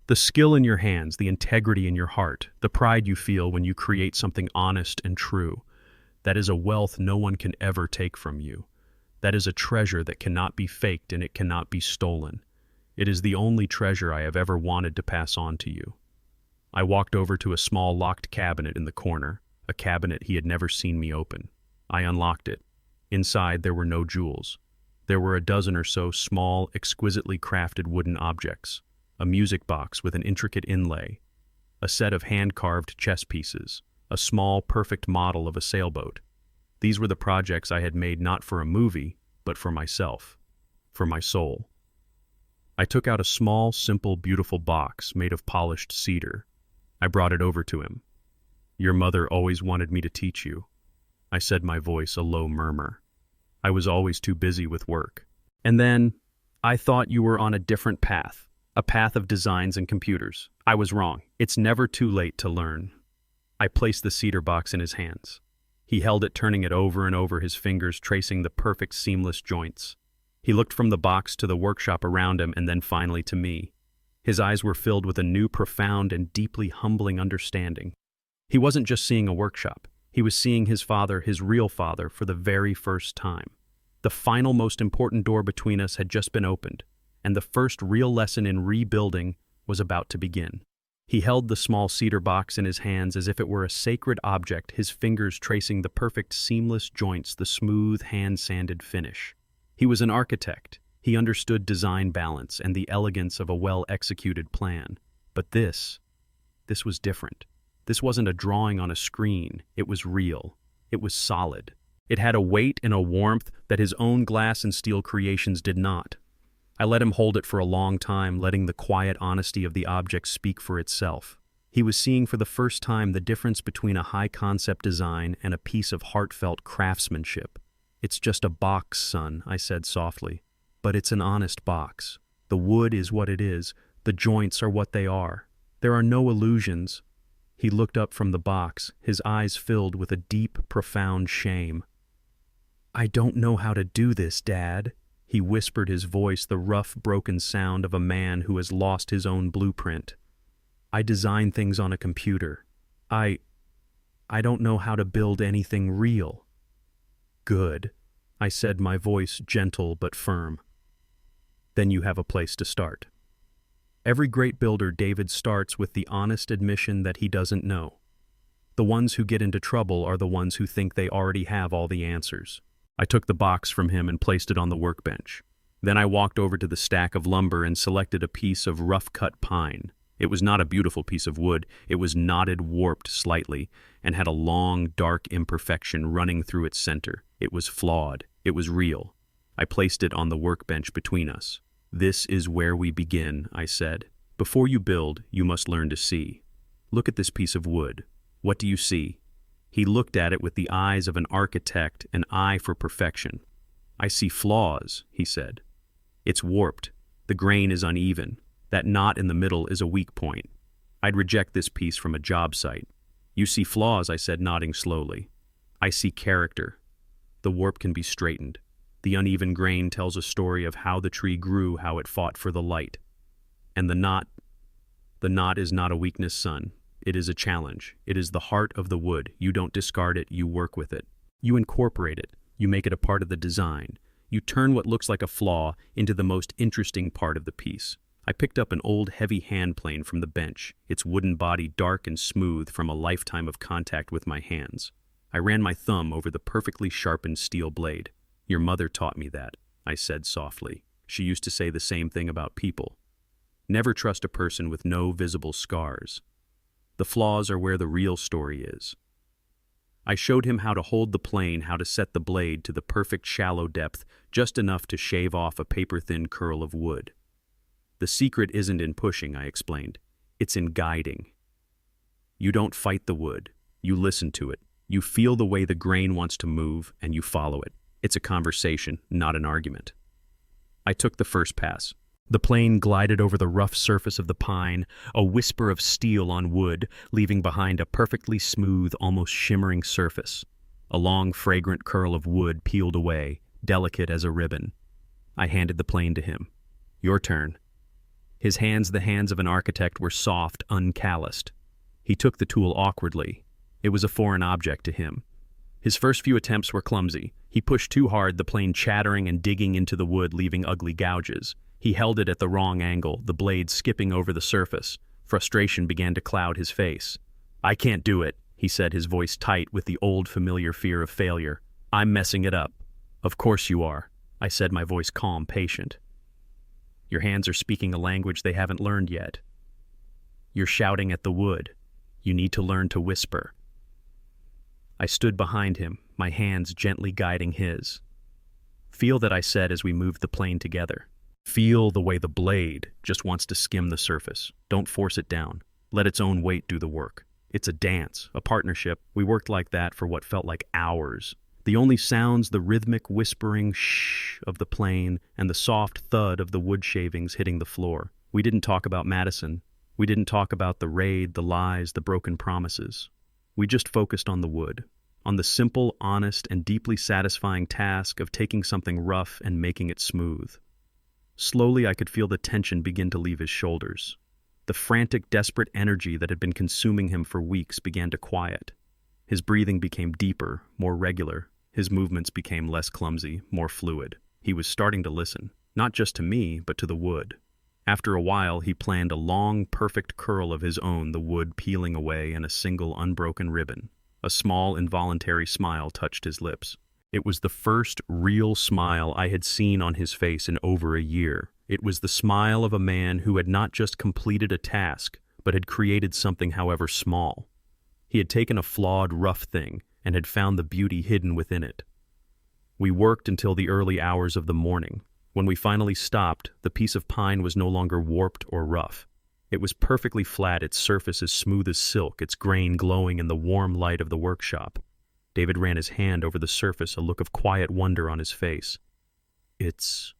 S1: The skill in your hands, the integrity in your heart, the pride you feel when you create something honest and true. That is a wealth no one can ever take from you. That is a treasure that cannot be faked and it cannot be stolen. It is the only treasure I have ever wanted to pass on to you. I walked over to a small locked cabinet in the corner, a cabinet he had never seen me open. I unlocked it. Inside there were no jewels. There were a dozen or so small, exquisitely crafted wooden objects, a music box with an intricate inlay, a set of hand-carved chess pieces, a small, perfect model of a sailboat. These were the projects I had made not for a movie, but for myself, for my soul. I took out a small, simple, beautiful box made of polished cedar. I brought it over to him. "Your mother always wanted me to teach you." I said, my voice a low murmur. "I was always too busy with work. And then, I thought you were on a different path, a path of designs and computers. I was wrong. It's never too late to learn." I placed the cedar box in his hands. He held it, turning it over and over, his fingers tracing the perfect seamless joints. He looked from the box to the workshop around him and then finally to me. His eyes were filled with a new, profound, and deeply humbling understanding. He wasn't just seeing a workshop. He was seeing his father, his real father, for the very first time. The final, most important door between us had just been opened, and the first real lesson in rebuilding was about to begin. He held the small cedar box in his hands as if it were a sacred object, his fingers tracing the perfect seamless joints, the smooth, hand-sanded finish. He was an architect. He understood design balance and the elegance of a well-executed plan. But this was different. This wasn't a drawing on a screen. It was real. It was solid. It had a weight and a warmth that his own glass and steel creations did not. I let him hold it for a long time, letting the quiet honesty of the object speak for itself. He was seeing for the first time the difference between a high-concept design and a piece of heartfelt craftsmanship. "It's just a box, son," I said softly. "But it's an honest box. The wood is what it is. The joints are what they are. There are no illusions." He looked up from the box, his eyes filled with a deep, profound shame. "I don't know how to do this, Dad," he whispered, his voice the rough, broken sound of a man who has lost his own blueprint. "I design things on a computer. I don't know how to build anything real." "Good," I said, my voice gentle but firm. "Then you have a place to start." Every great builder, David, starts with the honest admission that he doesn't know. The ones who get into trouble are the ones who think they already have all the answers. I took the box from him and placed it on the workbench. Then I walked over to the stack of lumber and selected a piece of rough-cut pine. It was not a beautiful piece of wood. It was knotted, warped slightly, and had a long, dark imperfection running through its center. It was flawed. It was real. I placed it on the workbench between us. "This is where we begin," I said. "Before you build, you must learn to see. Look at this piece of wood. What do you see?" He looked at it with the eyes of an architect, an eye for perfection. "I see flaws," he said. "It's warped. The grain is uneven. That knot in the middle is a weak point. I'd reject this piece from a job site." "You see flaws," I said, nodding slowly. "I see character. The warp can be straightened. The uneven grain tells a story of how the tree grew, how it fought for the light. And the knot is not a weakness, son. It is a challenge. It is the heart of the wood. You don't discard it, you work with it. You incorporate it. You make it a part of the design. You turn what looks like a flaw into the most interesting part of the piece." I picked up an old, heavy hand plane from the bench, its wooden body dark and smooth from a lifetime of contact with my hands. I ran my thumb over the perfectly sharpened steel blade. "Your mother taught me that," I said softly. "She used to say the same thing about people. Never trust a person with no visible scars. The flaws are where the real story is." I showed him how to hold the plane, how to set the blade to the perfect shallow depth, just enough to shave off a paper-thin curl of wood. "The secret isn't in pushing," I explained. "It's in guiding. You don't fight the wood. You listen to it. You feel the way the grain wants to move, and you follow it. It's a conversation, not an argument." I took the first pass. The plane glided over the rough surface of the pine, a whisper of steel on wood, leaving behind a perfectly smooth, almost shimmering surface. A long, fragrant curl of wood peeled away, delicate as a ribbon. I handed the plane to him. "Your turn." His hands, the hands of an architect, were soft, uncalloused. He took the tool awkwardly. It was a foreign object to him. His first few attempts were clumsy. He pushed too hard, the plane chattering and digging into the wood, leaving ugly gouges. He held it at the wrong angle, the blade skipping over the surface. Frustration began to cloud his face. "I can't do it," he said, his voice tight with the old familiar fear of failure. "I'm messing it up." "Of course you are," I said, my voice calm, patient. "Your hands are speaking a language they haven't learned yet. You're shouting at the wood. You need to learn to whisper." I stood behind him, my hands gently guiding his. "Feel that," I said as we moved the plane together. "Feel the way the blade just wants to skim the surface. Don't force it down. Let its own weight do the work. It's a dance, a partnership." We worked like that for what felt like hours. The only sounds, the rhythmic whispering shh of the plane and the soft thud of the wood shavings hitting the floor. We didn't talk about Madison. We didn't talk about the raid, the lies, the broken promises. We just focused on the wood, on the simple, honest, and deeply satisfying task of taking something rough and making it smooth. Slowly, I could feel the tension begin to leave his shoulders. The frantic, desperate energy that had been consuming him for weeks began to quiet. His breathing became deeper, more regular. His movements became less clumsy, more fluid. He was starting to listen, not just to me, but to the wood. After a while, he planned a long, perfect curl of his own, the wood peeling away in a single, unbroken ribbon. A small, involuntary smile touched his lips. It was the first real smile I had seen on his face in over a year. It was the smile of a man who had not just completed a task, but had created something, however small. He had taken a flawed, rough thing and had found the beauty hidden within it. We worked until the early hours of the morning. When we finally stopped, the piece of pine was no longer warped or rough. It was perfectly flat, its surface as smooth as silk, its grain glowing in the warm light of the workshop. David ran his hand over the surface, a look of quiet wonder on his face. "It's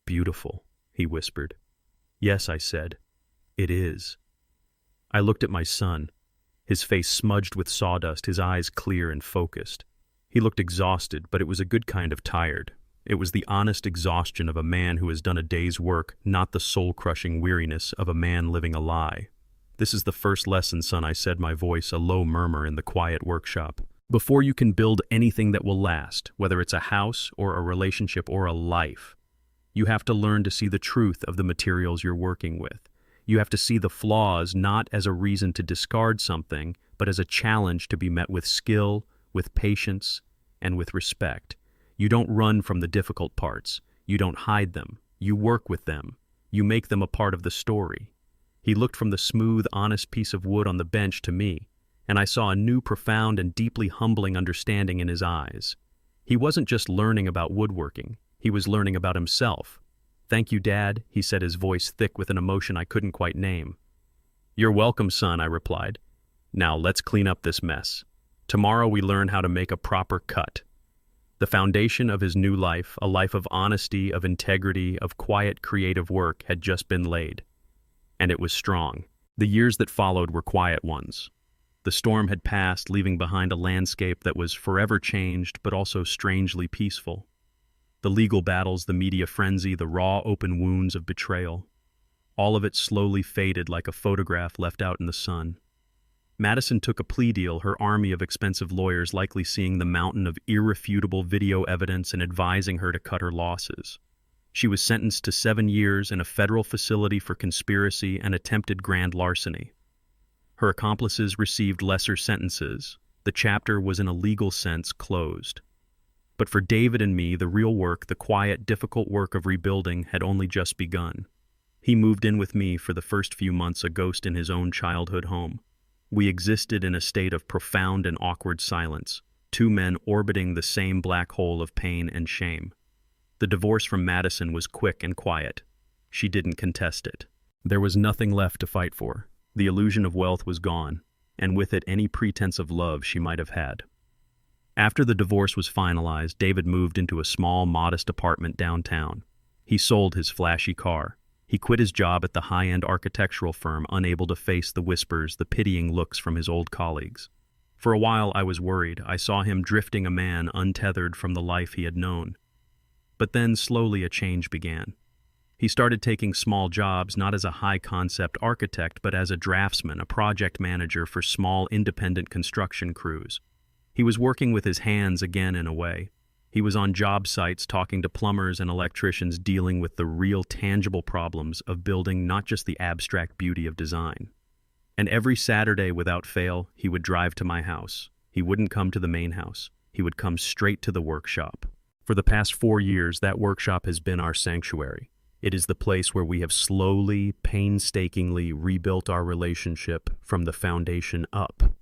S1: beautiful," he whispered. "Yes," I said. "It is." I looked at my son, his face smudged with sawdust, his eyes clear and focused. He looked exhausted, but it was a good kind of tired. It was the honest exhaustion of a man who has done a day's work, not the soul-crushing weariness of a man living a lie. "This is the first lesson, son," I said, my voice a low murmur in the quiet workshop. "Before you can build anything that will last, whether it's a house or a relationship or a life, you have to learn to see the truth of the materials you're working with. You have to see the flaws not as a reason to discard something, but as a challenge to be met with skill, with patience, and with respect. You don't run from the difficult parts. You don't hide them. You work with them. You make them a part of the story." He looked from the smooth, honest piece of wood on the bench to me, and I saw a new, profound, and deeply humbling understanding in his eyes. He wasn't just learning about woodworking. He was learning about himself. "Thank you, Dad," he said, his voice thick with an emotion I couldn't quite name. "You're welcome, son," I replied. "Now let's clean up this mess. Tomorrow we learn how to make a proper cut." The foundation of his new life, a life of honesty, of integrity, of quiet, creative work, had just been laid. And it was strong. The years that followed were quiet ones. The storm had passed, leaving behind a landscape that was forever changed, but also strangely peaceful. The legal battles, the media frenzy, the raw, open wounds of betrayal. All of it slowly faded like a photograph left out in the sun. Madison took a plea deal, her army of expensive lawyers likely seeing the mountain of irrefutable video evidence and advising her to cut her losses. She was sentenced to 7 years in a federal facility for conspiracy and attempted grand larceny. Her accomplices received lesser sentences. The chapter was in a legal sense closed. But for David and me, the real work, the quiet, difficult work of rebuilding, had only just begun. He moved in with me for the first few months, a ghost in his own childhood home. We existed in a state of profound and awkward silence, two men orbiting the same black hole of pain and shame. The divorce from Madison was quick and quiet. She didn't contest it. There was nothing left to fight for. The illusion of wealth was gone, and with it any pretense of love she might have had. After the divorce was finalized, David moved into a small, modest apartment downtown. He sold his flashy car. He quit his job at the high-end architectural firm, unable to face the whispers, the pitying looks from his old colleagues. For a while I was worried. I saw him drifting, a man untethered from the life he had known. But then slowly a change began. He started taking small jobs, not as a high-concept architect, but as a draftsman, a project manager for small independent construction crews. He was working with his hands again in a way. He was on job sites talking to plumbers and electricians, dealing with the real tangible problems of building, not just the abstract beauty of design. And every Saturday, without fail, he would drive to my house. He wouldn't come to the main house. He would come straight to the workshop. For the past 4 years, that workshop has been our sanctuary. It is the place where we have slowly, painstakingly rebuilt our relationship from the foundation up.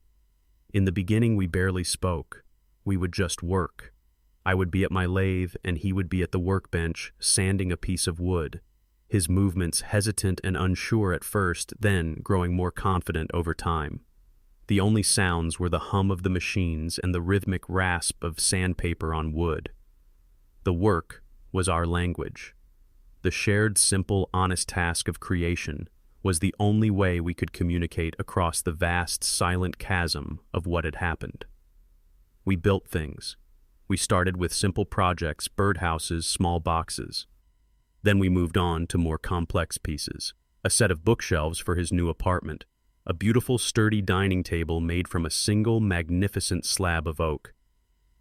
S1: In the beginning, we barely spoke. We would just work. I would be at my lathe, and he would be at the workbench, sanding a piece of wood. His movements hesitant and unsure at first, then growing more confident over time. The only sounds were the hum of the machines and the rhythmic rasp of sandpaper on wood. The work was our language. The shared, simple, honest task of creation was the only way we could communicate across the vast, silent chasm of what had happened. We built things. We started with simple projects, birdhouses, small boxes. Then we moved on to more complex pieces, a set of bookshelves for his new apartment, a beautiful, sturdy dining table made from a single, magnificent slab of oak.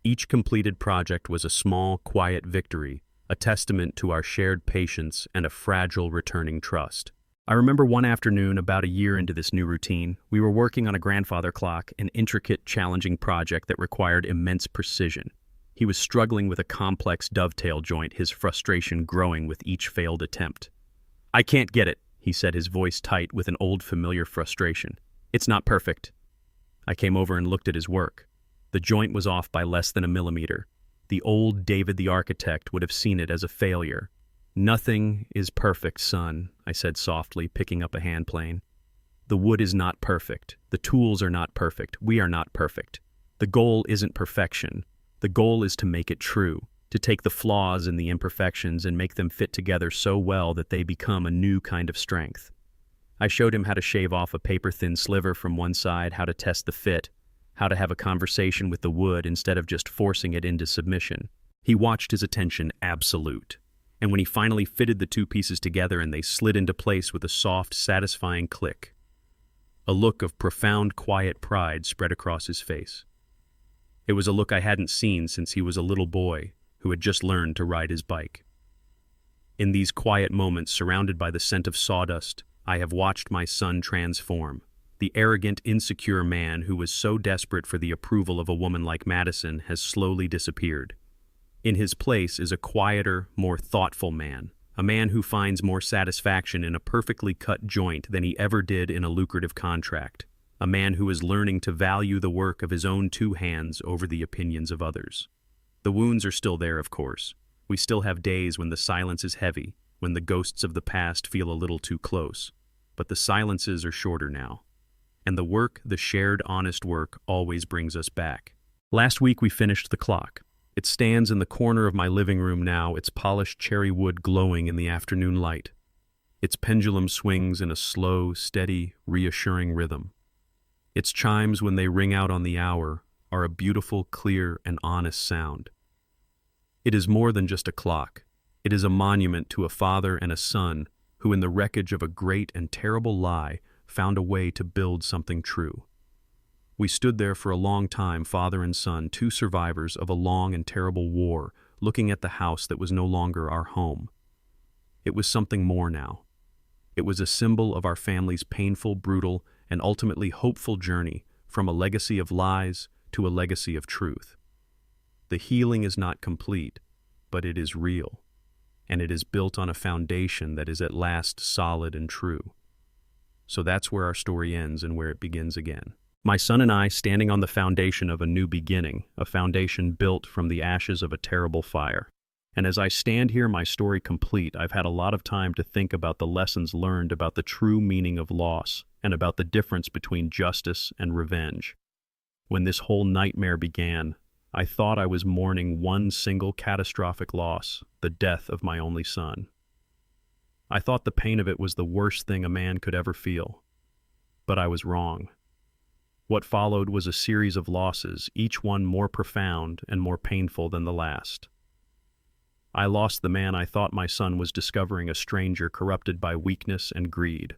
S1: Each completed project was a small, quiet victory, a testament to our shared patience and a fragile, returning trust. I remember one afternoon, about a year into this new routine, we were working on a grandfather clock, an intricate, challenging project that required immense precision. He was struggling with a complex dovetail joint, his frustration growing with each failed attempt. "I can't get it," he said, his voice tight with an old familiar frustration. "It's not perfect." I came over and looked at his work. The joint was off by less than a millimeter. The old David the architect would have seen it as a failure. "Nothing is perfect, son," I said softly, picking up a hand plane. "The wood is not perfect. The tools are not perfect. We are not perfect. The goal isn't perfection. The goal is to make it true, to take the flaws and the imperfections and make them fit together so well that they become a new kind of strength." I showed him how to shave off a paper-thin sliver from one side, how to test the fit, how to have a conversation with the wood instead of just forcing it into submission. He watched, his attention absolute. And when he finally fitted the two pieces together and they slid into place with a soft, satisfying click, a look of profound, quiet pride spread across his face. It was a look I hadn't seen since he was a little boy who had just learned to ride his bike. In these quiet moments, surrounded by the scent of sawdust, I have watched my son transform. The arrogant, insecure man who was so desperate for the approval of a woman like Madison has slowly disappeared. In his place is a quieter, more thoughtful man, a man who finds more satisfaction in a perfectly cut joint than he ever did in a lucrative contract, a man who is learning to value the work of his own two hands over the opinions of others. The wounds are still there, of course. We still have days when the silence is heavy, when the ghosts of the past feel a little too close. But the silences are shorter now. And the work, the shared, honest work, always brings us back. Last week we finished the clock. It stands in the corner of my living room now, its polished cherry wood glowing in the afternoon light. Its pendulum swings in a slow, steady, reassuring rhythm. Its chimes, when they ring out on the hour, are a beautiful, clear, and honest sound. It is more than just a clock. It is a monument to a father and a son who, in the wreckage of a great and terrible lie, found a way to build something true. We stood there for a long time, father and son, two survivors of a long and terrible war, looking at the house that was no longer our home. It was something more now. It was a symbol of our family's painful, brutal, and ultimately hopeful journey from a legacy of lies to a legacy of truth. The healing is not complete, but it is real, and it is built on a foundation that is at last solid and true. So that's where our story ends and where it begins again. My son and I standing on the foundation of a new beginning, a foundation built from the ashes of a terrible fire. And as I stand here, my story complete, I've had a lot of time to think about the lessons learned about the true meaning of loss and about the difference between justice and revenge. When this whole nightmare began, I thought I was mourning one single catastrophic loss, the death of my only son. I thought the pain of it was the worst thing a man could ever feel. But I was wrong. What followed was a series of losses, each one more profound and more painful than the last. I lost the man I thought my son was discovering, a stranger corrupted by weakness and greed.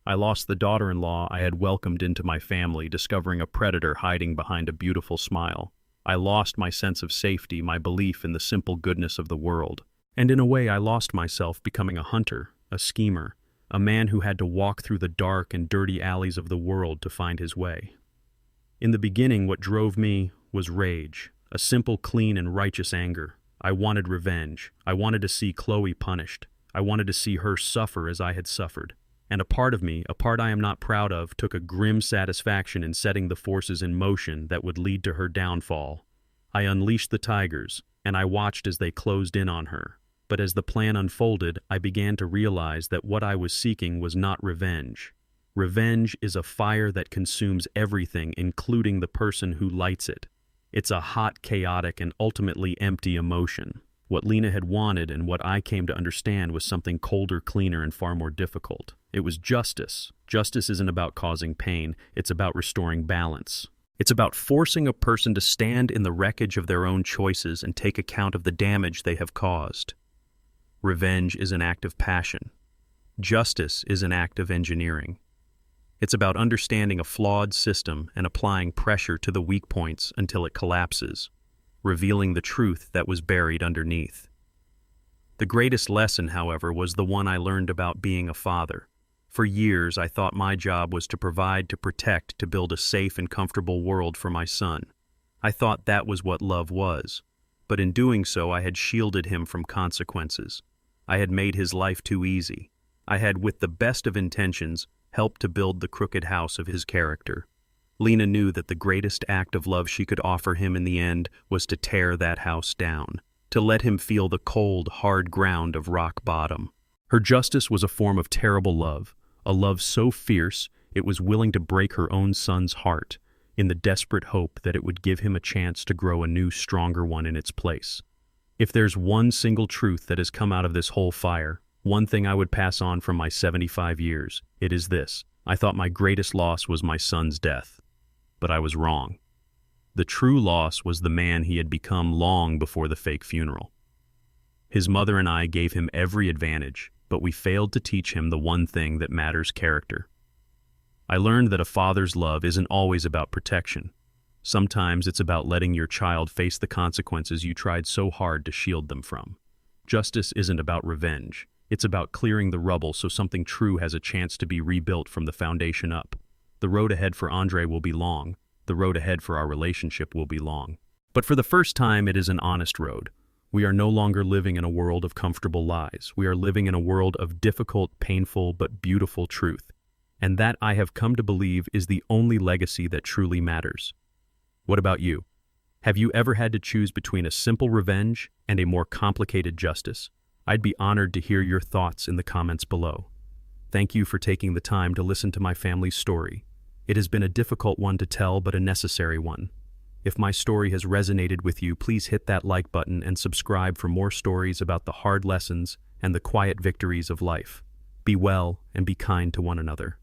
S1: I lost the daughter-in-law I had welcomed into my family, discovering a predator hiding behind a beautiful smile. I lost my sense of safety, my belief in the simple goodness of the world. And in a way, I lost myself, becoming a hunter, a schemer, a man who had to walk through the dark and dirty alleys of the world to find his way. In the beginning, what drove me was rage, a simple, clean, and righteous anger. I wanted revenge. I wanted to see Chloe punished. I wanted to see her suffer as I had suffered. And a part of me, a part I am not proud of, took a grim satisfaction in setting the forces in motion that would lead to her downfall. I unleashed the tigers, and I watched as they closed in on her. But as the plan unfolded, I began to realize that what I was seeking was not revenge. Revenge is a fire that consumes everything, including the person who lights it. It's a hot, chaotic, and ultimately empty emotion. What Lena had wanted and what I came to understand was something colder, cleaner, and far more difficult. It was justice. Justice isn't about causing pain, it's about restoring balance. It's about forcing a person to stand in the wreckage of their own choices and take account of the damage they have caused. Revenge is an act of passion. Justice is an act of engineering. It's about understanding a flawed system and applying pressure to the weak points until it collapses, revealing the truth that was buried underneath. The greatest lesson, however, was the one I learned about being a father. For years, I thought my job was to provide, to protect, to build a safe and comfortable world for my son. I thought that was what love was. But in doing so, I had shielded him from consequences. I had made his life too easy. I had, with the best of intentions, helped to build the crooked house of his character. Lena knew that the greatest act of love she could offer him in the end was to tear that house down, to let him feel the cold, hard ground of rock bottom. Her justice was a form of terrible love, a love so fierce it was willing to break her own son's heart, in the desperate hope that it would give him a chance to grow a new, stronger one in its place. If there's one single truth that has come out of this whole fire, one thing I would pass on from my 75 years, it is this: I thought my greatest loss was my son's death. But I was wrong. The true loss was the man he had become long before the fake funeral. His mother and I gave him every advantage, but we failed to teach him the one thing that matters: character. I learned that a father's love isn't always about protection. Sometimes it's about letting your child face the consequences you tried so hard to shield them from. Justice isn't about revenge. It's about clearing the rubble so something true has a chance to be rebuilt from the foundation up. The road ahead for Andre will be long. The road ahead for our relationship will be long. But for the first time, it is an honest road. We are no longer living in a world of comfortable lies. We are living in a world of difficult, painful, but beautiful truth. And that, I have come to believe, is the only legacy that truly matters. What about you? Have you ever had to choose between a simple revenge and a more complicated justice? I'd be honored to hear your thoughts in the comments below. Thank you for taking the time to listen to my family's story. It has been a difficult one to tell, but a necessary one. If my story has resonated with you, please hit that like button and subscribe for more stories about the hard lessons and the quiet victories of life. Be well and be kind to one another.